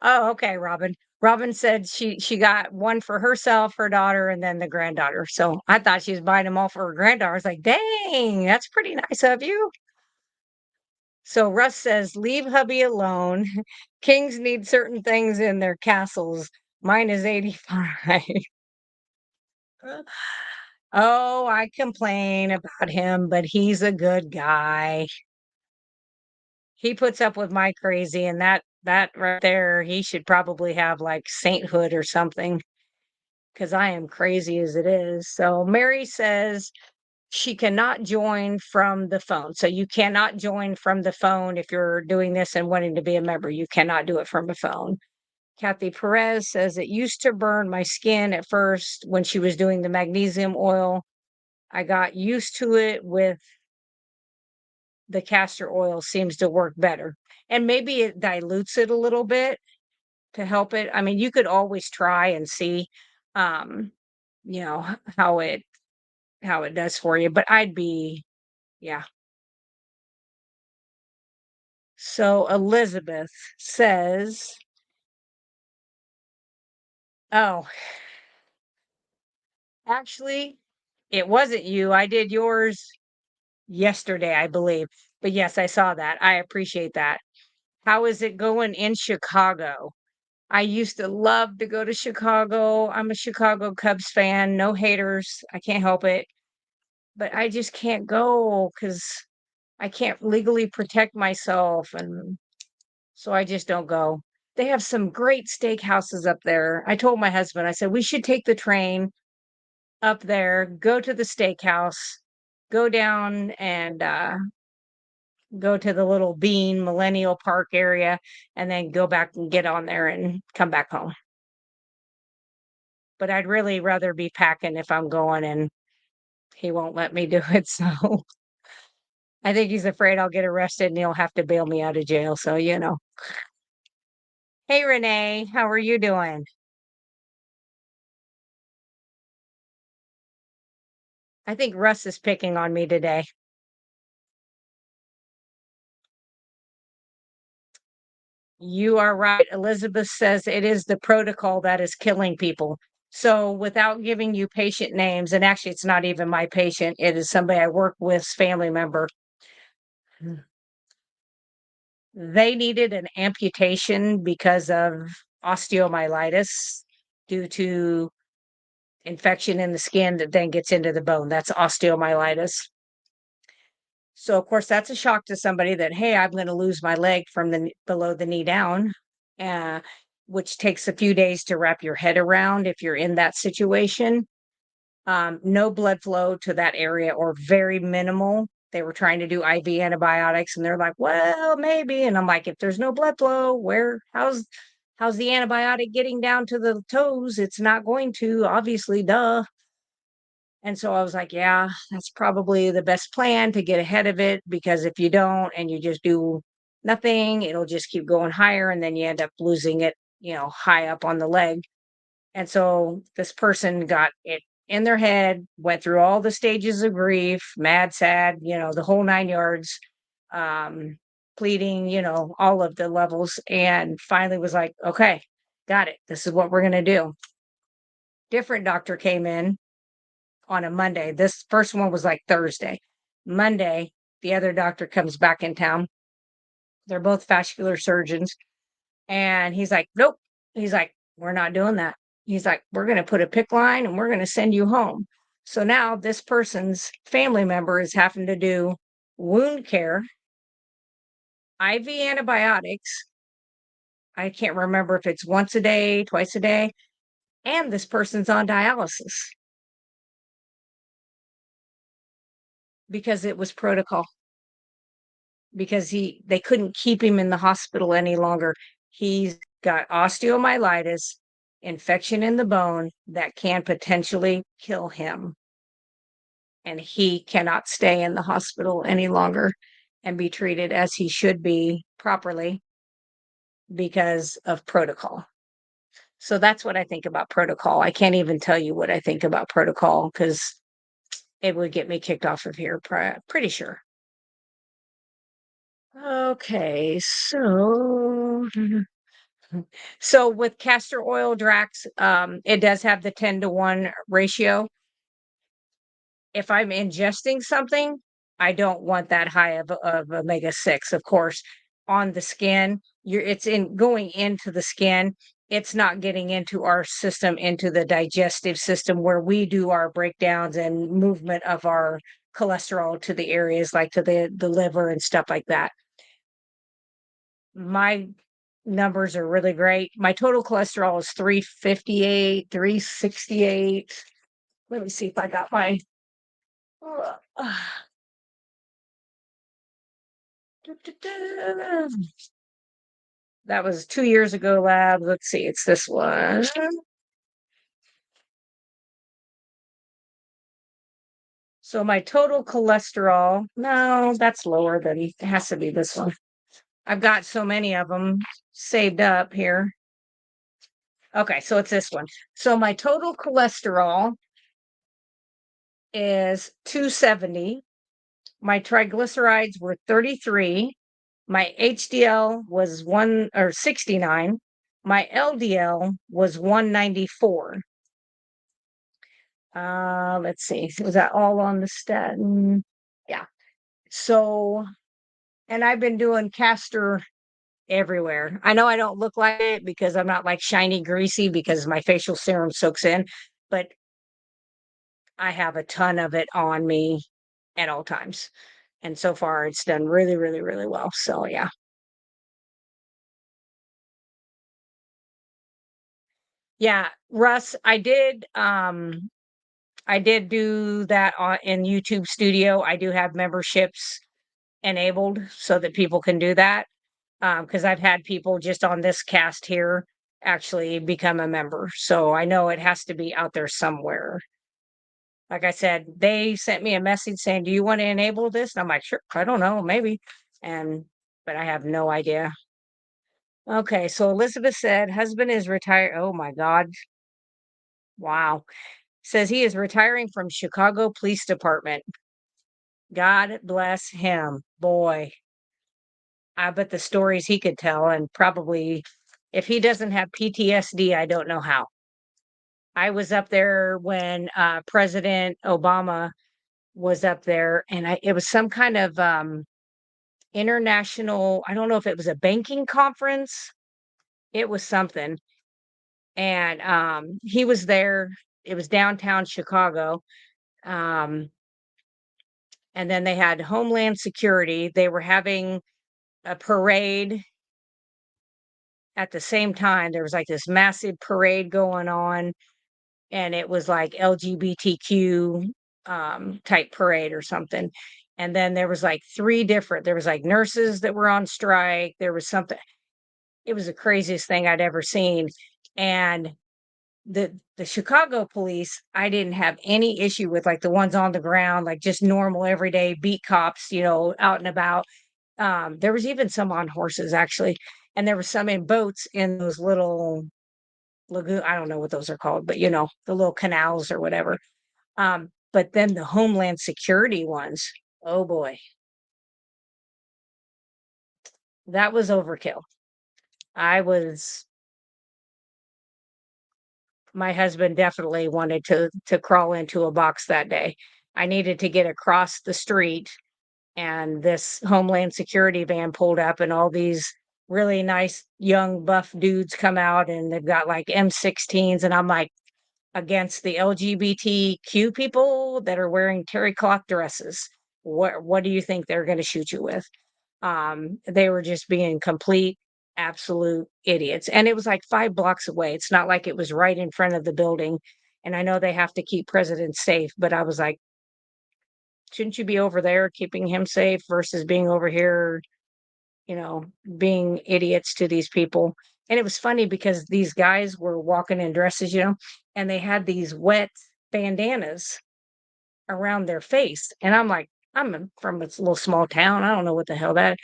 oh, okay, Robin. Robin said she got one for herself, her daughter, and then the granddaughter. So I thought she was buying them all for her granddaughter. I was like, dang, that's pretty nice of you. So Russ says, leave hubby alone. Kings need certain things in their castles. Mine is 85. Oh, I complain about him, but he's a good guy. He puts up with my crazy, and that right there, he should probably have, like, sainthood or something, because I am crazy as it is. So Mary says she cannot join from the phone. So you cannot join from the phone if you're doing this and wanting to be a member. You cannot do it from a phone. Kathy Perez says it used to burn my skin at first when she was doing the magnesium oil. I got used to it with the castor oil seems to work better. And maybe it dilutes it a little bit to help it. I mean, you could always try and see um, you know, how it does for you, but I'd be yeah. So Elizabeth says, "Oh, actually, it wasn't you. I did yours yesterday, I believe. But yes, I saw that. I appreciate that. How is it going in Chicago? I used to love to go to Chicago. I'm a Chicago Cubs fan. No haters. I can't help it. But I just can't go because I can't legally protect myself. And so I just don't go. They have some great steakhouses up there. I told my husband, I said, we should take the train up there, go to the steakhouse, go down and go to the little Bean Millennial Park area, and then go back and get on there and come back home. But I'd really rather be packing if I'm going, and he won't let me do it. So I think he's afraid I'll get arrested and he'll have to bail me out of jail. So, you know. Hey, Renee, how are you doing? I think Russ is picking on me today. You are right. Elizabeth says it is the protocol that is killing people. So, without giving you patient names, and actually, it's not even my patient, it is somebody I work with's family member. They needed an amputation because of osteomyelitis due to infection in the skin that then gets into the bone. That's osteomyelitis. So, of course, that's a shock to somebody that, hey, I'm going to lose my leg from the below the knee down, uh, which takes a few days to wrap your head around if you're in that situation. No blood flow to that area or very minimal. They were trying to do IV antibiotics and they're like, well, maybe. And I'm like, if there's no blood flow, how's the antibiotic getting down to the toes? It's not going to, obviously, duh. And so I was like, yeah, that's probably the best plan to get ahead of it because if you don't and you just do nothing, it'll just keep going higher and then you end up losing it, high up on the leg. And so this person got it in their head, went through all the stages of grief, mad, sad, the whole 9 yards, um, pleading, all of the levels, and finally was like, okay, got it. This is what we're going to do. Different doctor came in on a Monday. This first one was like Thursday. Monday, the other doctor comes back in town. They're both vascular surgeons. And he's like, nope. He's like, we're not doing that. He's like, we're going to put a PIC line and we're going to send you home. So now this person's family member is having to do wound care, IV antibiotics. I can't remember if it's once a day, twice a day. And this person's on dialysis because it was protocol. Because they couldn't keep him in the hospital any longer. He's got osteomyelitis, infection in the bone that can potentially kill him. And he cannot stay in the hospital any longer and be treated as he should be properly because of protocol. So that's what I think about protocol. I can't even tell you what I think about protocol because it would get me kicked off of here, pretty sure. Okay, so so with castor oil Drax, it does have the 10-to-1 ratio. If I'm ingesting something, I don't want that high of omega-6, of course, on the skin. It's in going into the skin. it's not getting into our system, into the digestive system where we do our breakdowns and movement of our cholesterol to the areas like to the liver and stuff like that. My numbers are really great. My total cholesterol is 358, 368. Let me see if I got my uh, that was 2 years ago, lab. Let's see, it's this one. So my total cholesterol, no, that's lower than it has to be this one. I've got so many of them saved up here. Okay, so it's this one. So my total cholesterol is 270. My triglycerides were 33. My HDL was 69. My LDL was 194. Let's see. Was that all on the statin? Yeah. So, and I've been doing Castor everywhere. I know I don't look like it because I'm not like shiny greasy because my facial serum soaks in, but I have a ton of it on me at all times. And so far it's done really, really, really well. So yeah. Yeah, Russ, I did do that in YouTube Studio. I do have memberships enabled so that people can do that. Because I've had people just on this cast here actually become a member. So I know it has to be out there somewhere. Like I said, they sent me a message saying, "Do you want to enable this?" And I'm like, "Sure, I don't know, maybe." And but I have no idea. Okay, so Elizabeth said, husband is retired. Oh my God. Wow. Says he is retiring from Chicago Police Department. God bless him. Boy, I bet the stories he could tell, and probably if he doesn't have PTSD, I don't know how. I was up there when President Obama was up there, and it was some kind of international, I don't know if it was a banking conference. It was something. And he was there. It was downtown Chicago. Um, and then they had Homeland Security. They were having a parade at the same time. There was like this massive parade going on, and it was like LGBTQ type parade or something. And then there was like there was like nurses that were on strike. There was something, it was the craziest thing I'd ever seen. And the Chicago police, I didn't have any issue with, like the ones on the ground, like just normal everyday beat cops, out and about. There was even some on horses actually, and there was some in boats in those little lagoon. I don't know what those are called, but the little canals or whatever. But then the Homeland Security ones, oh boy, that was overkill. I was My husband definitely wanted to crawl into a box that day. I needed to get across the street, and this Homeland Security van pulled up, and all these really nice young buff dudes come out, and they've got like M16s, and I'm like, against the LGBTQ people that are wearing terry cloth dresses. What do you think they're going to shoot you with? They were just being complete, absolute idiots. And it was like 5 blocks away. It's not like it was right in front of the building. And I know they have to keep presidents safe, but I was like, shouldn't you be over there keeping him safe versus being over here, you know, being idiots to these people? And it was funny because these guys were walking in dresses, and they had these wet bandanas around their face. And I'm like, from a little small town. I don't know what the hell that.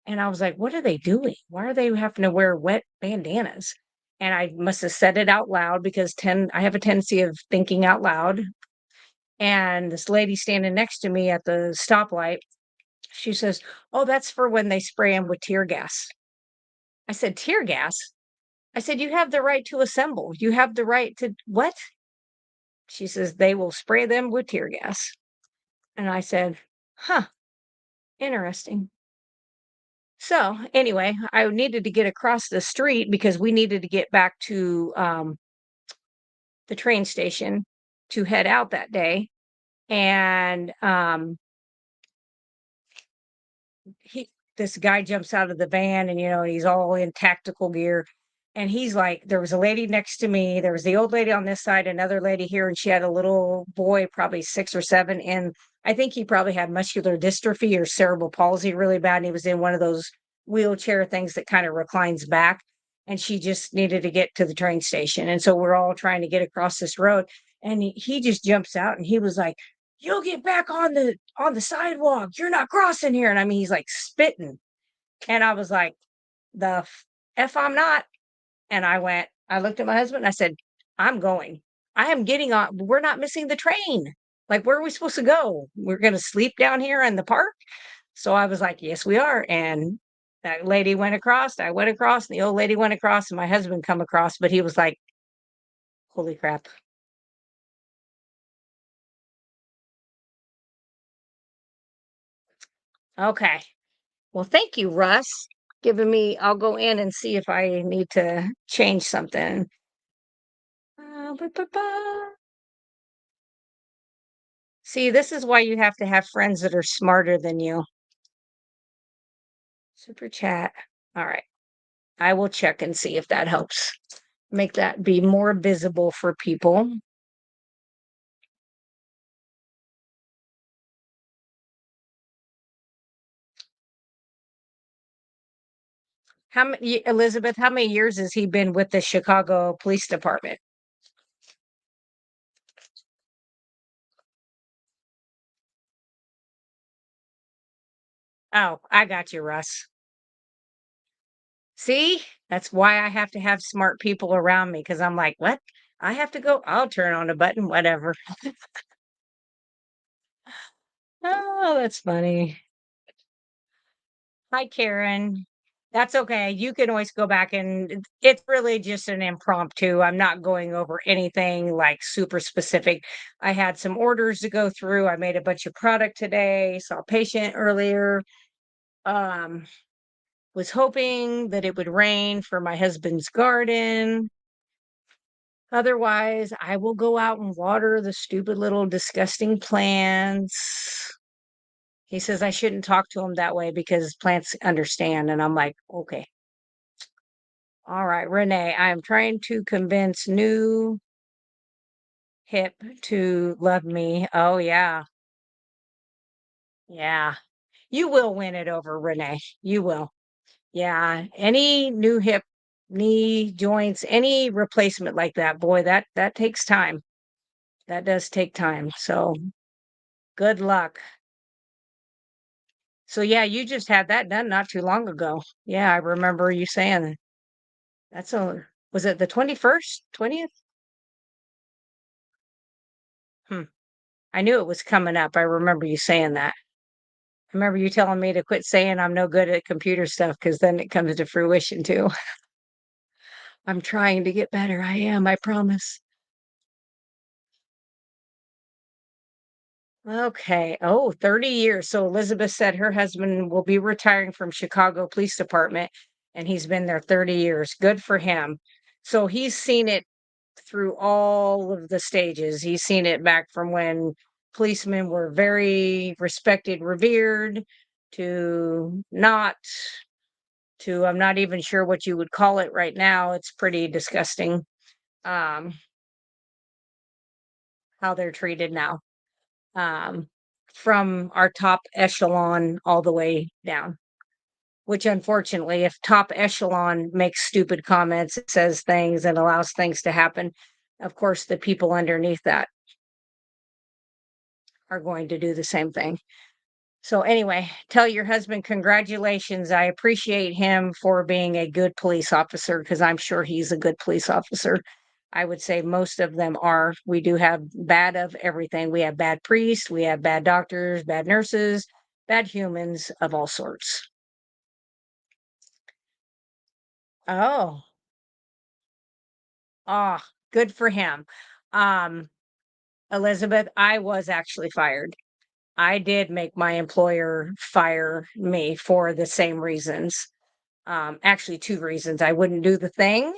And I was like, what are they doing? Why are they having to wear wet bandanas? And I must have said it out loud because I have a tendency of thinking out loud. And this lady standing next to me at the stoplight, she says, "Oh, that's for when they spray them with tear gas." I said, "Tear gas?" I said, "You have the right to assemble. You have the right to what?" She says, "They will spray them with tear gas." And I said, "Huh, interesting." So anyway, I needed to get across the street because we needed to get back to the train station to head out that day. And he this guy jumps out of the van and he's all in tactical gear, and he's like, there was a lady next to me, there was the old lady on this side, another lady here, and she had a little boy, probably 6 or 7, and I think he probably had muscular dystrophy or cerebral palsy really bad, and he was in one of those wheelchair things that kind of reclines back, and she just needed to get to the train station, and so we're all trying to get across this road, and he just jumps out and he was like, "You'll get back on the sidewalk. You're not crossing here." And I mean, he's like spitting. And I was like, "The F I'm not." And I looked at my husband and I said, "I'm going. I am getting on. We're not missing the train. Like, where are we supposed to go? We're going to sleep down here in the park." So I was like, "Yes, we are." And that lady went across. I went across. And the old lady went across. And my husband come across. But he was like, "Holy crap." Okay. Well, thank you, Russ. Giving me, I'll go in and see if I need to change something. Ba, ba, ba. See, this is why you have to have friends that are smarter than you. Super chat. All right. I will check and see if that helps. Make that be more visible for people. How many, Elizabeth, how many years has he been with the Chicago Police Department? Oh, I got you, Russ. See, that's why I have to have smart people around me because I'm like, what? I have to go. I'll turn on a button, whatever. Oh, that's funny. Hi, Karen. That's okay. You can always go back and it's really just an impromptu. I'm not going over anything like super specific. I had some orders to go through. I made a bunch of product today, saw a patient earlier. Um, was hoping that it would rain for my husband's garden. Otherwise, I will go out and water the stupid little disgusting plants. He says I shouldn't talk to him that way because plants understand. And I'm like, okay. All right, Renee, I am trying to convince new hip to love me. Oh, yeah. Yeah. You will win it over, Renee. You will. Yeah. Any new hip, knee joints, any replacement like that, boy, that takes time. That does take time. So good luck. So yeah, you just had that done not too long ago. Yeah, I remember you saying that's a was it the 21st, 20th? Hmm. I knew it was coming up. I remember you saying that. I remember you telling me to quit saying I'm no good at computer stuff because then it comes to fruition too. I'm trying to get better. I am, I promise. Okay. Oh, 30 years. So Elizabeth said her husband will be retiring from Chicago Police Department and he's been there 30 years. Good for him. So he's seen it through all of the stages. He's seen it back from when policemen were very respected, revered, to not, to I'm not even sure what you would call it right now. It's pretty disgusting, um, how they're treated now, um, from our top echelon all the way down. Which unfortunately, if top echelon makes stupid comments, it says things and allows things to happen, of course, the people underneath that are going to do the same thing. So anyway, tell your husband congratulations. I appreciate him for being a good police officer because I'm sure he's a good police officer. I would say most of them are. We do have bad of everything. We have bad priests, we have bad doctors, bad nurses, bad humans of all sorts. Oh, ah, good for him. Um, Elizabeth, I was actually fired. I did make my employer fire me for the same reasons. Actually, 2 reasons. I wouldn't do the thing,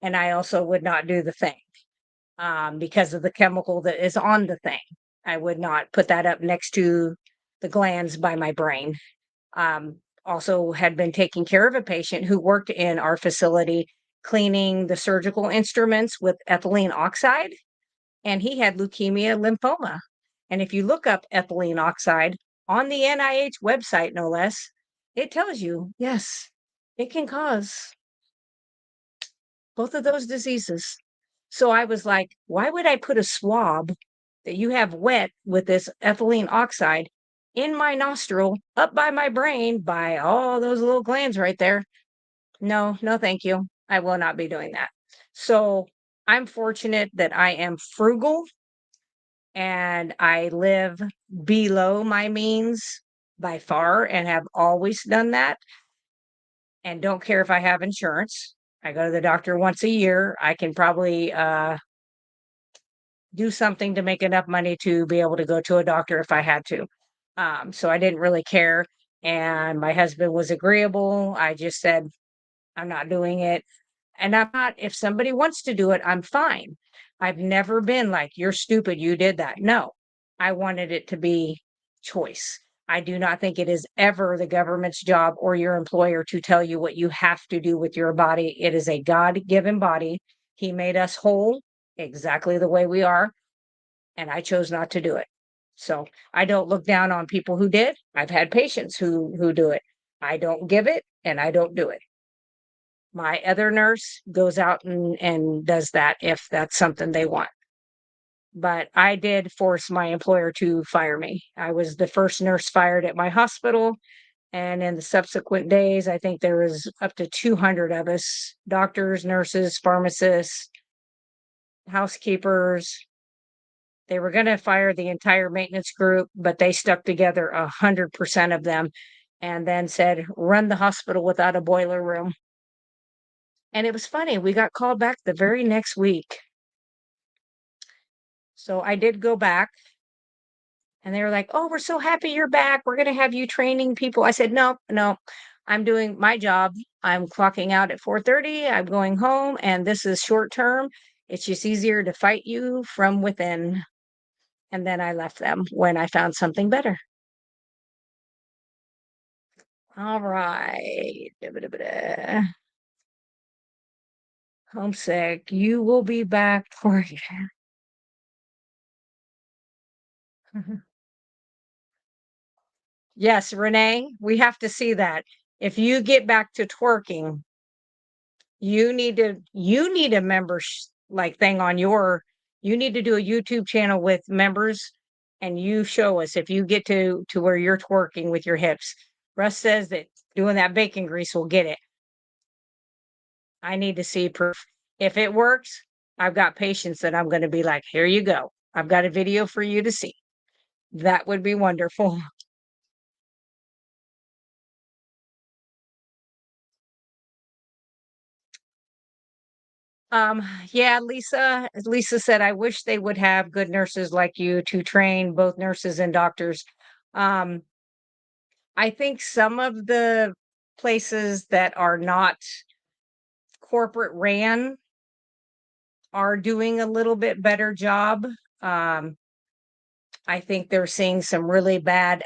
and I also would not do the thing, because of the chemical that is on the thing. I would not put that up next to the glands by my brain. Also had been taking care of a patient who worked in our facility cleaning the surgical instruments with ethylene oxide, and he had leukemia lymphoma. And if you look up ethylene oxide on the NIH website, no less, it tells you, yes, it can cause both of those diseases. So I was like, why would I put a swab that you have wet with this ethylene oxide in my nostril, up by my brain, by all those little glands right there? No, no, thank you. I will not be doing that. So I'm fortunate that I am frugal and I live below my means by far and have always done that and don't care if I have insurance. I go to the doctor once a year. I can probably do something to make enough money to be able to go to a doctor if I had to. So I didn't really care. And my husband was agreeable. I just said, I'm not doing it. And I'm not, if somebody wants to do it, I'm fine. I've never been like, you're stupid, you did that. No, I wanted it to be choice. I do not think it is ever the government's job or your employer to tell you what you have to do with your body. It is a God given body. He made us whole exactly the way we are, and I chose not to do it. So I don't look down on people who did. I've had patients who do it. I don't give it and I don't do it. My other nurse goes out and does that if that's something they want. But I did force my employer to fire me. I was the first nurse fired at my hospital. And in the subsequent days, I think there was up to 200 of us, doctors, nurses, pharmacists, housekeepers. They were going to fire the entire maintenance group, but they stuck together 100% of them and then said, run the hospital without a boiler room. And it was funny. We got called back the very next week. So I did go back and they were like, oh, we're so happy you're back. We're going to have you training people. I said, no, no, I'm doing my job. I'm clocking out at 4:30. I'm going home and this is short term. It's just easier to fight you from within. And then I left them when I found something better. All right. Homesick. You will be back for Yes, Renee, we have to see that. If you get back to twerking, you need a members like thing on your you need to do a YouTube channel with members and you show us if you get to where you're twerking with your hips. Russ says that doing that bacon grease will get it. I need to see proof. If it works, I've got patients that I'm going to be like, here you go. I've got a video for you to see. That would be wonderful. Yeah, Lisa said, I wish they would have good nurses like you to train both nurses and doctors. Um, I think some of the places that are not corporate ran are doing a little bit better job. Um, I think they're seeing some really bad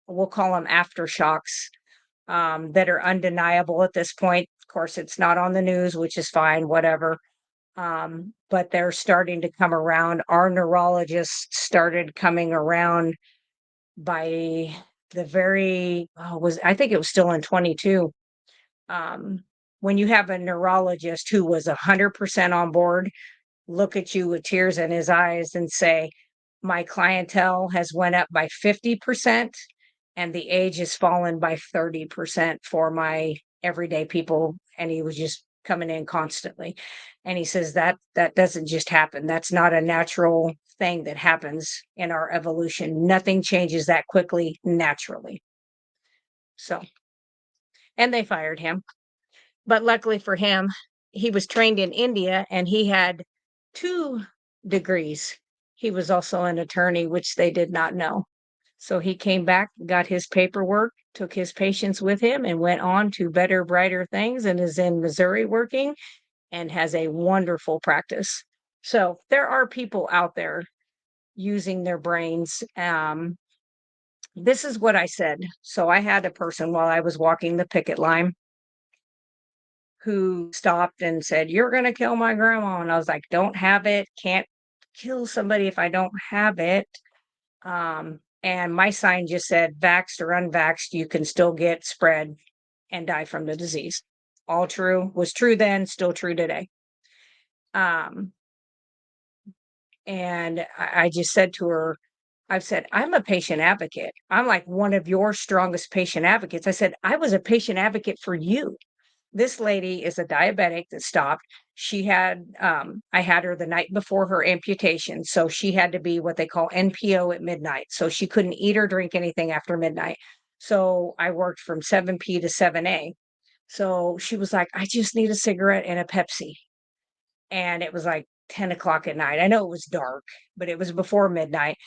we'll call them aftershocks, that are undeniable at this point. Of course, it's not on the news, which is fine, whatever. But they're starting to come around. Our neurologists started coming around by the very, was I think it was still in 22. Um, when you have a neurologist who was 100% on board, look at you with tears in his eyes and say, my clientele has went up by 50% and the age has fallen by 30% for my everyday people. And he was just coming in constantly. And he says that doesn't just happen. That's not a natural thing that happens in our evolution. Nothing changes that quickly naturally. So, and they fired him. But luckily for him, he was trained in India and he had 2 degrees he was also an attorney, which they did not know. So he came back, got his paperwork, took his patients with him, and went on to better, brighter things, and is in Missouri working and has a wonderful practice. So there are people out there using their brains. This is what I said. So I had a person while I was walking the picket line who stopped and said, "You're going to kill my grandma." And I was like, "Don't have it. Can't kill somebody if I don't have it." And my sign just said, "Vaxxed or unvaxxed, you can still get spread and die from the disease." All true, was true then, still true today. Um, and I just said to her, I've said, "I'm a patient advocate. I'm like one of your strongest patient advocates." I said, "I was a patient advocate for you." This lady is a diabetic that stopped. She had, I had her the night before her amputation. So she had to be what they call NPO at midnight. So she couldn't eat or drink anything after midnight. So I worked from 7 p to 7 a. So she was like, "I just need a cigarette and a Pepsi." And it was like 10 o'clock at night. I know it was dark, but it was before midnight.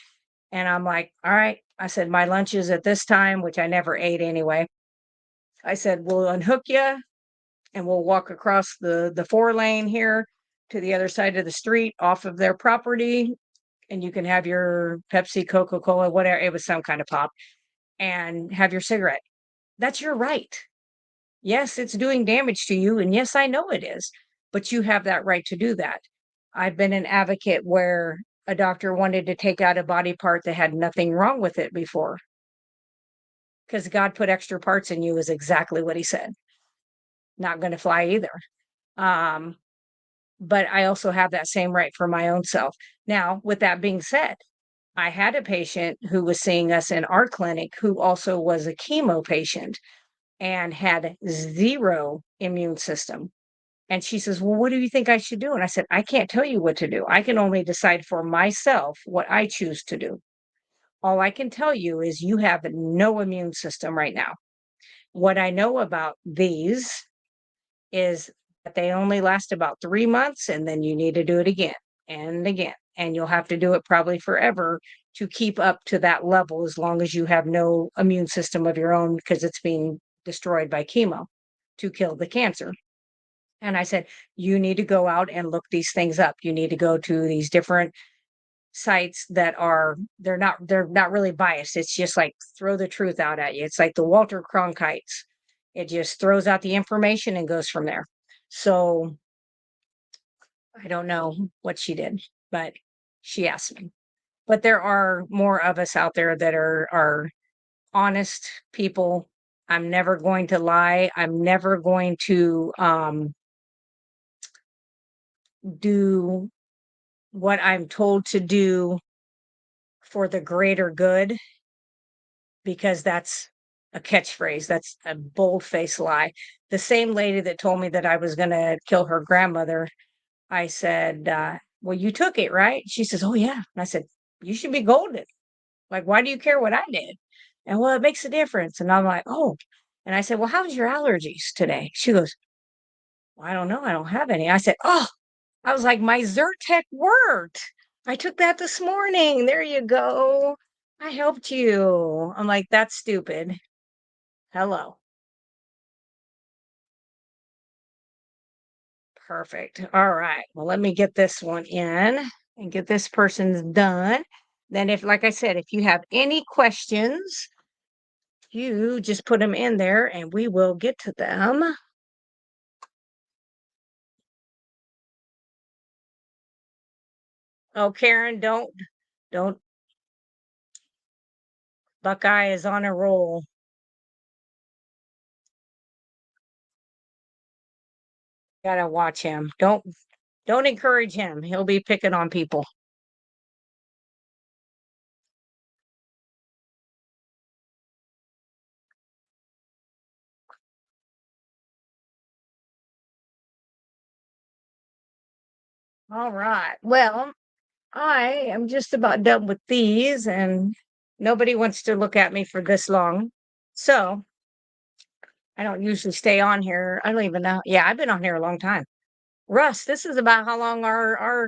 And I'm like, "All right." I said, "My lunch is at this time," which I never ate anyway. I said, "We'll unhook you and we'll walk across the 4 lane here to the other side of the street off of their property, and you can have your Pepsi, Coca-Cola, whatever." It was some kind of pop, "and have your cigarette. That's your right. Yes, it's doing damage to you, and yes, I know it is, but you have that right to do that." I've been an advocate where a doctor wanted to take out a body part that had nothing wrong with it before, because God put extra parts in you is exactly what he said. Not gonna fly either. Um, but I also have that same right for my own self. Now, with that being said, I had a patient who was seeing us in our clinic who also was a chemo patient and had zero immune system. And she says, "Well, what do you think I should do?" And I said, "I can't tell you what to do. I can only decide for myself what I choose to do. All I can tell you is you have no immune system right now. What I know about these is that they only last about 3 months, and then you need to do it again and again, and you'll have to do it probably forever to keep up to that level as long as you have no immune system of your own because it's being destroyed by chemo to kill the cancer." And I said, "You need to go out and look these things up. You need to go to these different sites that are they're not really biased. It's just like throw the truth out at you. It's like the Walter Cronkites. It just throws out the information and goes from there." So I don't know what she did, but she asked me. But there are more of us out there that are honest people. I'm never going to lie. I'm never going to do what I'm told to do for the greater good, because that's a catchphrase. That's a bold-faced lie. The same lady that told me that I was gonna kill her grandmother, I said, "Well, you took it, right?" She says, "Oh, yeah." And I said, "You should be golden. Like, why do you care what I did?" And, "Well, it makes a difference." And I'm like, "Oh." And I said, "Well, how's your allergies today?" She goes, "Well, I don't know. I don't have any." I said, "Oh." I was like, "My Zyrtec worked. I took that this morning. There you go. I helped you." I'm like, "That's stupid. Hello." Perfect. All right. Well, let me get this one in and get this person's done. Then if, like I said, if you have any questions, you just put them in there and we will get to them. Oh, Karen, don't Buckeye is on a roll. Gotta watch him. Don't encourage him. He'll be picking on people. All right. Well, I am just about done with these, and nobody wants to look at me for this long. So I don't usually stay on here. I don't even know. Yeah, I've been on here a long time. Russ, this is about how long our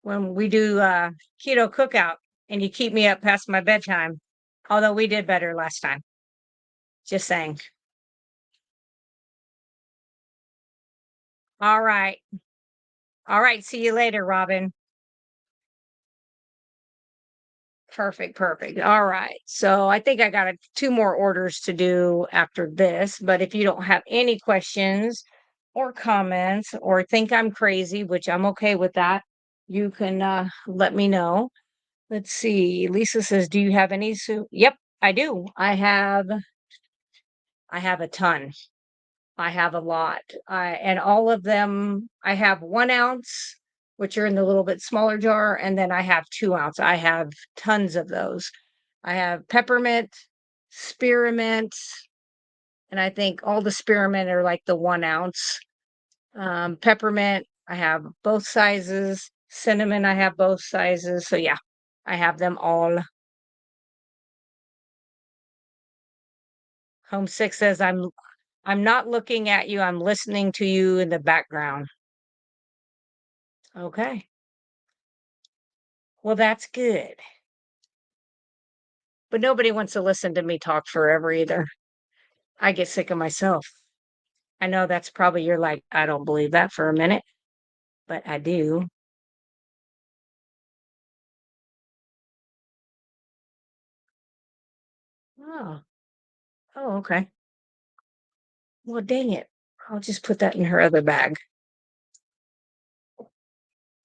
when we do keto cookout and you keep me up past my bedtime. Although we did better last time. Just saying. All right. All right. See you later, Robin. Perfect. Perfect. All right. So I think I got two more orders to do after this. But if you don't have any questions or comments or think I'm crazy, which I'm okay with that, you can let me know. Let's see. Lisa says, "Do you have any soup?" Yep, I do. I have a ton. I have a lot. And all of them, I have 1 ounce, which are in the little bit smaller jar, and then I have 2 ounce. I have tons of those. I have peppermint, spearmint, and I think all the spearmint are like the 1 ounce. Peppermint, I have both sizes. Cinnamon, I have both sizes. So yeah, I have them all. Homesick says, I'm not looking at you. I'm listening to you in the background. Okay. Well, that's good. But nobody wants to listen to me talk forever either. I get sick of myself. I know that's probably you're like, I don't believe that for a minute, but I do. Oh, oh, okay. Well, dang it. I'll just put that in her other bag.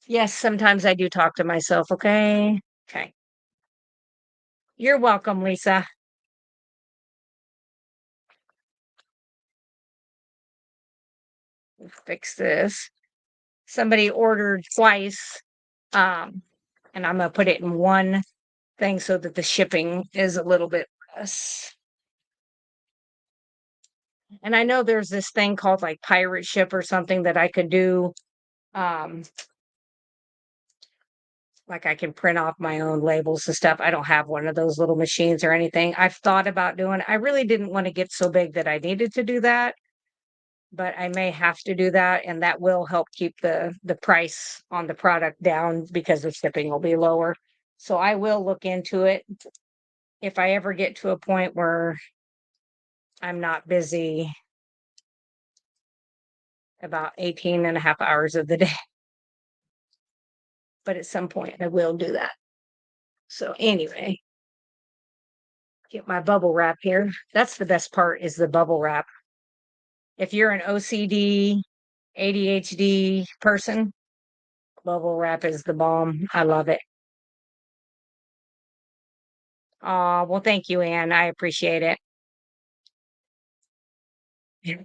Yes, sometimes I do talk to myself. Okay. Okay. You're welcome, Lisa. Fix this. Somebody ordered twice. Um, and I'm gonna put it in one thing so that the shipping is a little bit less. And I know there's this thing called like pirate ship or something that I could do. Um, like I can print off my own labels and stuff. I don't have one of those little machines or anything. I've thought about doing. I really didn't want to get so big that I needed to do that, but I may have to do that, and that will help keep the price on the product down because the shipping will be lower. So I will look into it if I ever get to a point where I'm not busy about 18 and a half hours of the day. But at some point I will do that. So anyway, get my bubble wrap here. That's the best part is the bubble wrap. If you're an OCD, ADHD person, bubble wrap is the bomb. I love it. Well, thank you, Anne. I appreciate it. Yeah.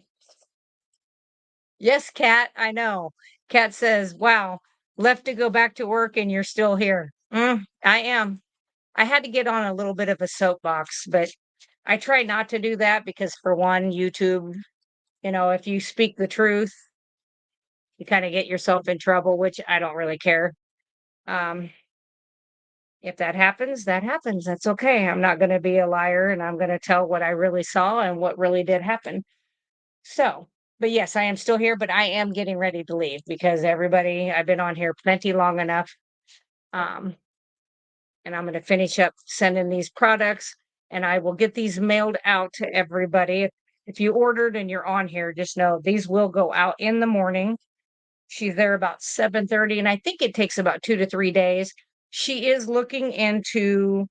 Yes, Kat, I know. Kat says, wow, left to go back to work and you're still here. I am. I had to get on a little bit of a soapbox, but I try not to do that because, for one, YouTube, if you speak the truth, you kind of get yourself in trouble, which I don't really care. Um, if that happens, that happens. That's okay. I'm not going to be a liar and I'm going to tell what I really saw and what really did happen. So, but yes, I am still here, but I am getting ready to leave because I've been on here plenty long enough. Um, and I'm going to finish up sending these products and I will get these mailed out to everybody. If you ordered and you're on here, just know these will go out in the morning. She's there about 7:30, and I think it takes about 2 to 3 days. She is looking into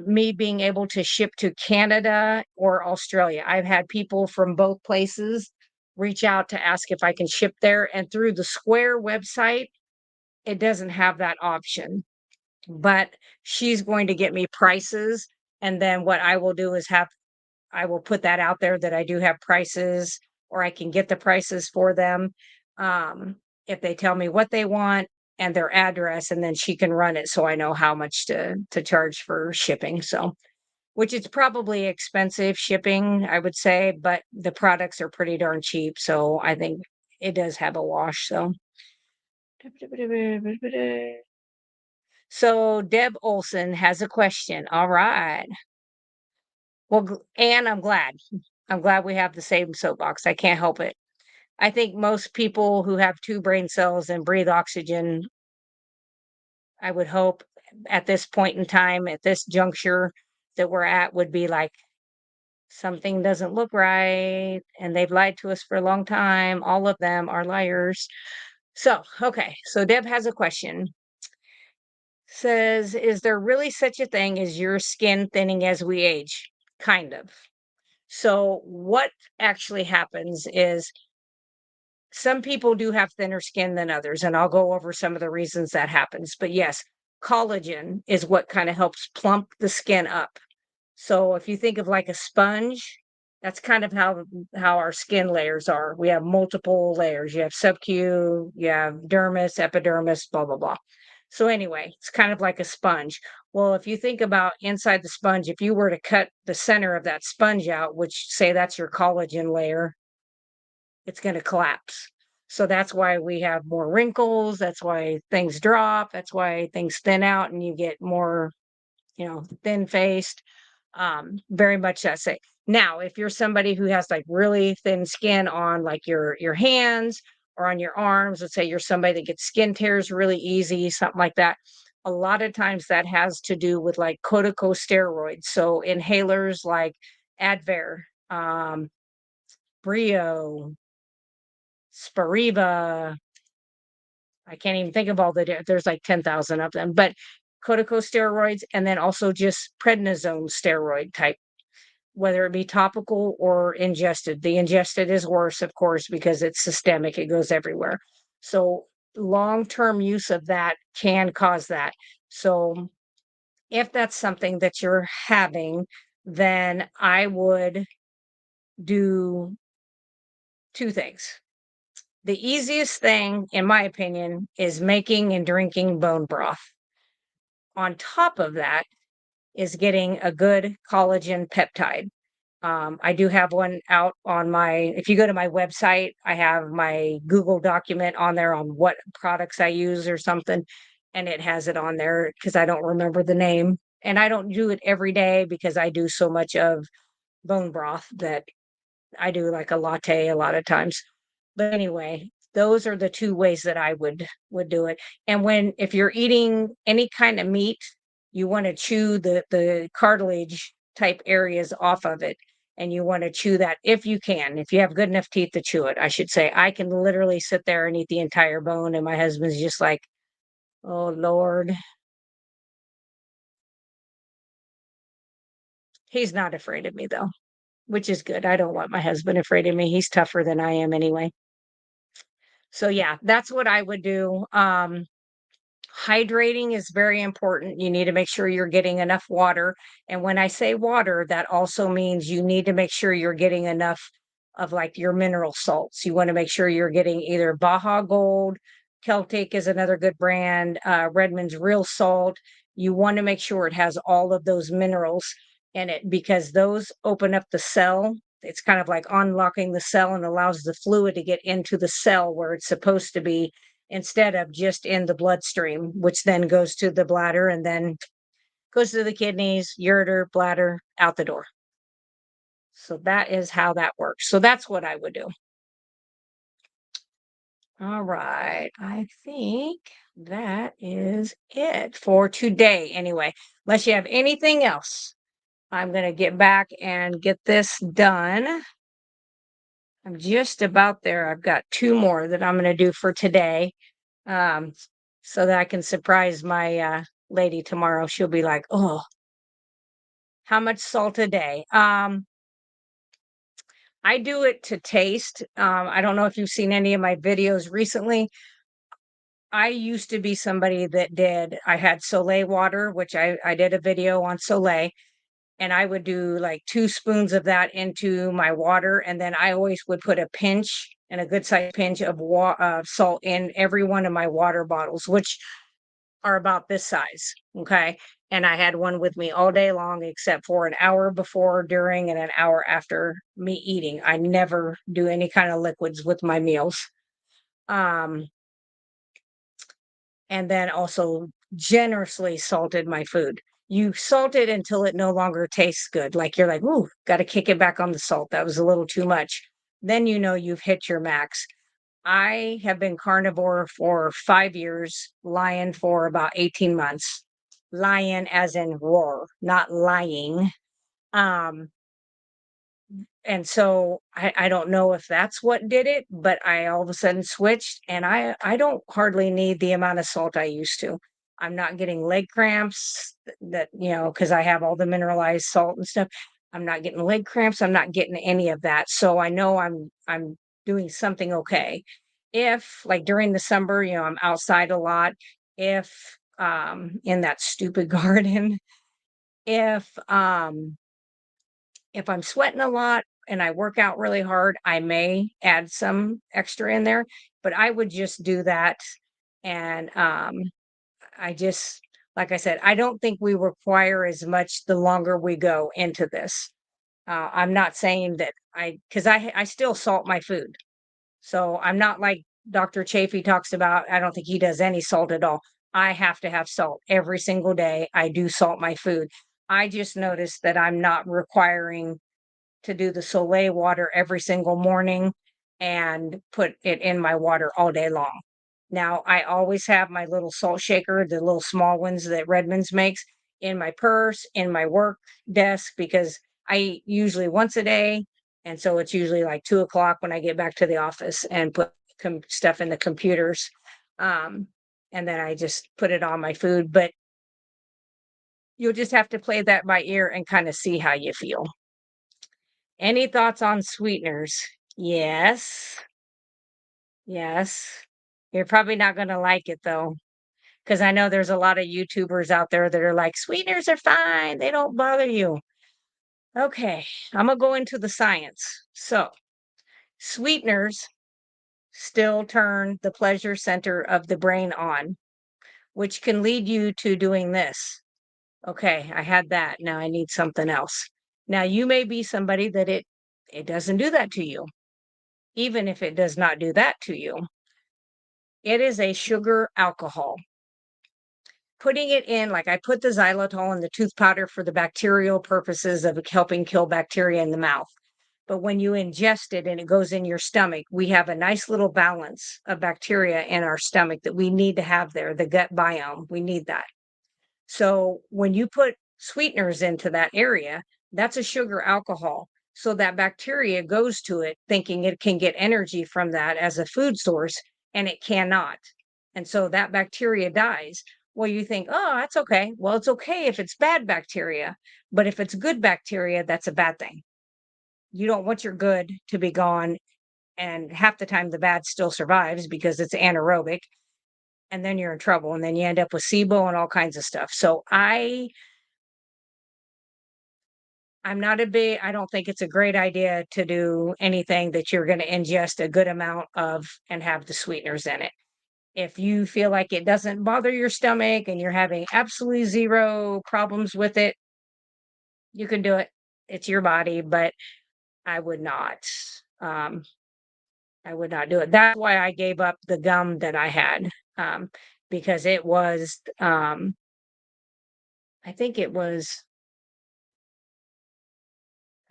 me being able to ship to Canada or Australia. I've had people from both places reach out to ask if I can ship there, and through the Square website, it doesn't have that option. But she's going to get me prices, and then what I will do is I will put that out there that I do have prices, or I can get the prices for them. Um, if they tell me what they want and their address, and then she can run it so I know how much to charge for shipping. So, which is probably expensive shipping, I would say, but the products are pretty darn cheap. So I think it does have a wash. So Deb Olson has a question. All right. Well, Anne, I'm glad. I'm glad we have the same soapbox. I can't help it. I think most people who have two brain cells and breathe oxygen I would hope at this point in time, at this juncture that we're at, would be like something doesn't look right and they've lied to us for a long time. All of them are liars. So, okay. So Deb has a question. Says, is there really such a thing as your skin thinning as we age? Kind of. So, what actually happens is some people do have thinner skin than others, and I'll go over some of the reasons that happens. But yes, collagen is what kind of helps plump the skin up. So if you think of like a sponge, that's kind of how our skin layers are. We have multiple layers. You have subcu, you have dermis, epidermis, blah blah blah. So anyway, it's kind of like a sponge. Well, if you think about inside the sponge, if you were to cut the center of that sponge out, which say that's your collagen layer, it's going to collapse. So that's why we have more wrinkles. That's why things drop. That's why things thin out and you get more, thin faced. Very much that say. Now, if you're somebody who has like really thin skin on like your hands or on your arms, let's say you're somebody that gets skin tears really easy, something like that. A lot of times that has to do with like corticosteroids. So inhalers like Advair, Brio, Spiriva. I can't even think of all there's like 10,000 of them, but corticosteroids and then also just prednisone steroid type, whether it be topical or ingested. The ingested is worse, of course, because it's systemic, it goes everywhere. So, long term use of that can cause that. So, if that's something that you're having, then I would do two things. The easiest thing, in my opinion, is making and drinking bone broth. On top of that is getting a good collagen peptide. I do have one out on if you go to my website, I have my Google document on there on what products I use or something, and it has it on there because I don't remember the name. And I don't do it every day because I do so much of bone broth that I do like a latte a lot of times. But anyway, those are the two ways that I would do it. And if you're eating any kind of meat, you want to chew the cartilage type areas off of it. And you want to chew that if you can, if you have good enough teeth to chew it, I should say. I can literally sit there and eat the entire bone, and my husband's just like, oh Lord. He's not afraid of me though, which is good. I don't want my husband afraid of me. He's tougher than I am anyway. So yeah, that's what I would do. Hydrating is very important. You need to make sure you're getting enough water. And when I say water, that also means you need to make sure you're getting enough of like your mineral salts. You want to make sure you're getting either Baja Gold, Celtic is another good brand, Redmond's Real Salt. You want to make sure it has all of those minerals in it because those open up the cell. It's kind of like unlocking the cell and allows the fluid to get into the cell where it's supposed to be instead of just in the bloodstream, which then goes to the bladder and then goes to the kidneys, ureter, bladder, out the door. So that is how that works. So that's what I would do. All right. I think that is it for today. Anyway, unless you have anything else, I'm going to get back and get this done. I'm just about there. I've got two more that I'm going to do for today. Um, so that I can surprise my lady tomorrow. She'll be like, "Oh, how much salt a day?" I do it to taste. I don't know if you've seen any of my videos recently. I used to be somebody that I had Soleil water, which I did a video on Soleil, and I would do like 2 spoons of that into my water, and then I always would put a pinch and a good sized pinch of salt in every one of my water bottles, which are about this size. Okay. And I had one with me all day long, except for an hour before, during, and an hour after me eating. I never do any kind of liquids with my meals. Um, and then also generously salted my food. You salt it until it no longer tastes good. Like you're like, ooh, got to kick it back on the salt. That was a little too much. Then you know you've hit your max. I have been carnivore for 5 years, lion for about 18 months. Lion as in roar, not lying. Um, and so I don't know if that's what did it, but I all of a sudden switched and I don't hardly need the amount of salt I used to. I'm not getting leg cramps that, because I have all the mineralized salt and stuff. I'm not getting leg cramps. I'm not getting any of that. So I know I'm doing something okay. If like during the summer, I'm outside a lot, if in that stupid garden, if if I'm sweating a lot and I work out really hard, I may add some extra in there, but I would just do that. And I just, like I said, I don't think we require as much the longer we go into this. I'm not saying that because I still salt my food. So I'm not like Dr. Chafee talks about. I don't think he does any salt at all. I have to have salt every single day. I do salt my food. I just noticed that I'm not requiring to do the Soleil water every single morning and put it in my water all day long. Now, I always have my little salt shaker, the little small ones that Redmond's makes, in my purse, in my work desk, because I eat usually once a day. And so it's usually like 2 o'clock when I get back to the office and put stuff in the computers. Um, and then I just put it on my food. But you'll just have to play that by ear and kind of see how you feel. Any thoughts on sweeteners? Yes. Yes. You're probably not gonna like it though, because I know there's a lot of YouTubers out there that are like, "Sweeteners are fine, they don't bother you." Okay, Imma go into the science. So, sweeteners still turn the pleasure center of the brain on, which can lead you to doing this. "Okay, I had that, now I need something else." Now, you may be somebody that it doesn't do that to you. Even if it does not do that to you, it is a sugar alcohol. Putting it in, like I put the xylitol in the tooth powder for the bacterial purposes of helping kill bacteria in the mouth. But when you ingest it and it goes in your stomach, we have a nice little balance of bacteria in our stomach that we need to have there, the gut biome. We need that. So when you put sweeteners into that area, that's a sugar alcohol. So that bacteria goes to it thinking it can get energy from that as a food source, and it cannot. And so that bacteria dies. Well, you think, oh, that's okay. Well, it's okay if it's bad bacteria, but if it's good bacteria, that's a bad thing. You don't want your good to be gone. And half the time, the bad still survives because it's anaerobic, and then you're in trouble. And then you end up with SIBO and all kinds of stuff. So I don't think it's a great idea to do anything that you're going to ingest a good amount of and have the sweeteners in it. If you feel like it doesn't bother your stomach and you're having absolutely zero problems with it, you can do it. It's your body, but I would not. Um, I would not do it. That's why I gave up the gum that I had, because I think it was,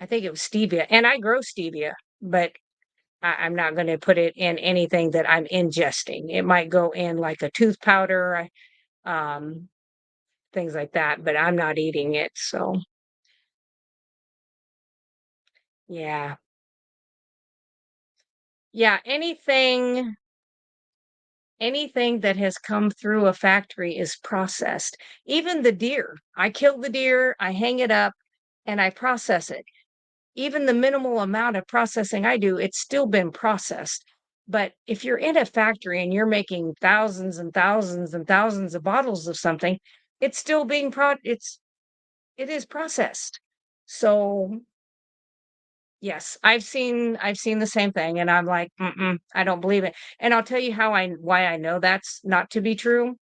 I think it was stevia, and I grow stevia, but I'm not gonna put it in anything that I'm ingesting. It might go in like a tooth powder, um, things like that, but I'm not eating it, so yeah. Yeah, anything that has come through a factory is processed. Even the deer. I kill the deer, I hang it up, and I process it. Even the minimal amount of processing I do, it's still been processed. But if you're in a factory and you're making thousands and thousands and thousands of bottles of something, it's still being it is processed. So yes, I've seen the same thing and I'm like, mm-mm, I don't believe it. And I'll tell you why I know that's not to be true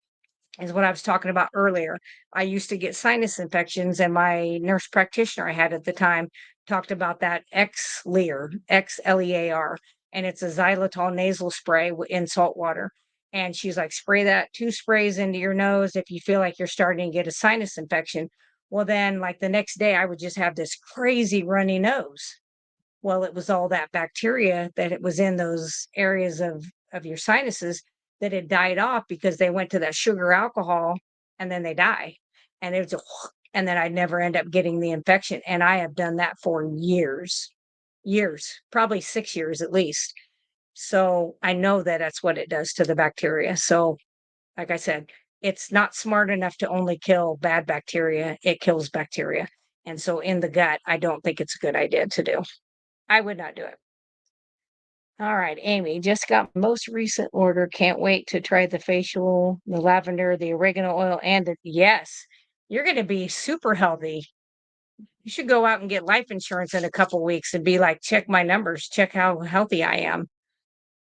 is what I was talking about earlier. I used to get sinus infections, and my nurse practitioner I had at the time talked about that Xlear, Xlear, and it's a xylitol nasal spray in salt water. And she's like, spray that 2 sprays into your nose if you feel like you're starting to get a sinus infection. Well, then, like the next day, I would just have this crazy runny nose. Well, it was all that bacteria that it was in those areas of of your sinuses that had died off because they went to that sugar alcohol and then they die. And it was and then I'd never end up getting the infection. And I have done that for years, years, probably 6 years at least. So I know that that's what it does to the bacteria. So, like I said, it's not smart enough to only kill bad bacteria, it kills bacteria. And so in the gut, I don't think it's a good idea to do. I would not do it. All right, Amy, just got most recent order. Can't wait to try the facial, the lavender, the oregano oil, and the yes, you're going to be super healthy. You should go out and get life insurance in a couple weeks and be like, check my numbers, check how healthy I am.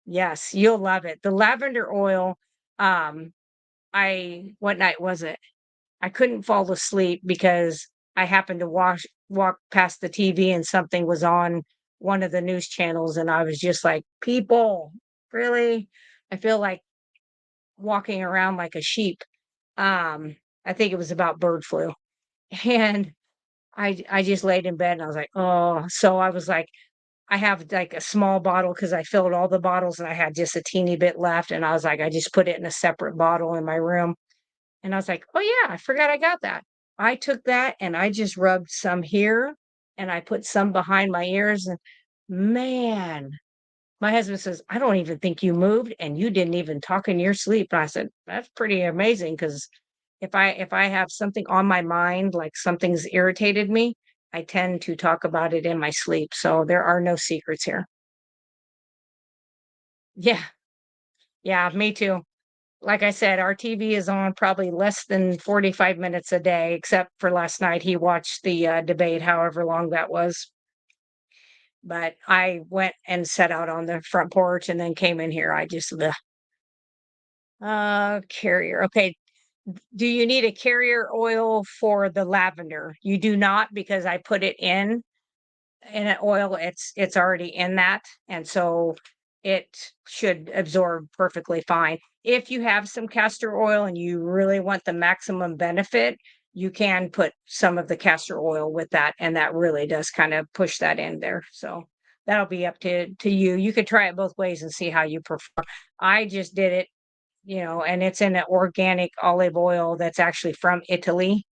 Yes, you'll love it. The lavender oil, um, what night was it? I couldn't fall asleep because I happened to walk past the TV and something was on one of the news channels, and I was just like, "People, really?" I feel like walking around like a sheep. Um, I think it was about bird flu, and I just laid in bed and I was like, "Oh." So I was like, I have like a small bottle because I filled all the bottles and I had just a teeny bit left, and I was like, I just put it in a separate bottle in my room. And I was like, "Oh, yeah, I forgot I got that." I took that and I just rubbed some here and I put some behind my ears, and man, my husband says, "I don't even think you moved and you didn't even talk in your sleep." And I said, "That's pretty amazing because if I have something on my mind, like something's irritated me, I tend to talk about it in my sleep. So there are no secrets here." Yeah. Yeah, me too. Like I said, our TV is on probably less than 45 minutes a day, except for last night. He watched the debate, however long that was. But I went and sat out on the front porch and then came in here. I just, ugh. Carrier. Okay. Do you need a carrier oil for the lavender? You do not, because I put it in an oil, it's already in that, and so it should absorb perfectly fine. If you have some castor oil and you really want the maximum benefit, you can put some of the castor oil with that, and that really does kind of push that in there. So that'll be up to you. You could try it both ways and see how you prefer. I just did it, and it's in an organic olive oil that's actually from Italy.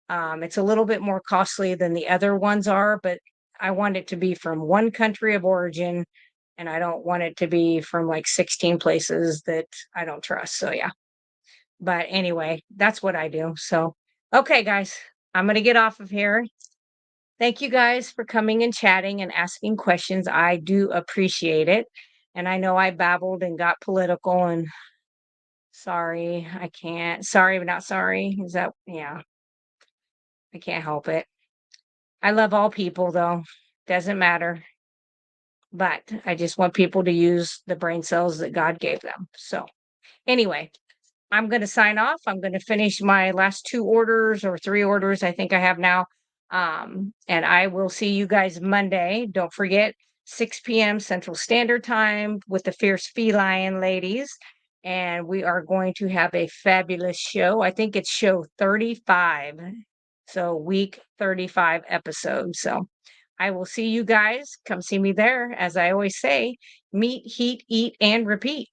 It's a little bit more costly than the other ones are, but I want it to be from one country of origin, and I don't want it to be from like 16 places that I don't trust. So yeah. But anyway, that's what I do. So okay, guys, I'm gonna get off of here. Thank you guys for coming and chatting and asking questions. I do appreciate it. And I know I babbled and got political, and sorry, I can't. Sorry, but not sorry. Is that, yeah, I can't help it. I love all people though. Doesn't matter. But I just want people to use the brain cells that God gave them. So anyway, I'm going to sign off. I'm going to finish my last two orders or three orders I think I have now. And I will see you guys Monday. Don't forget 6 p.m. Central Standard Time with the Fierce Feline ladies. And we are going to have a fabulous show. I think it's show 35. So week 35 episode. So I will see you guys. Come see me there. As I always say, meet, heat, eat, and repeat.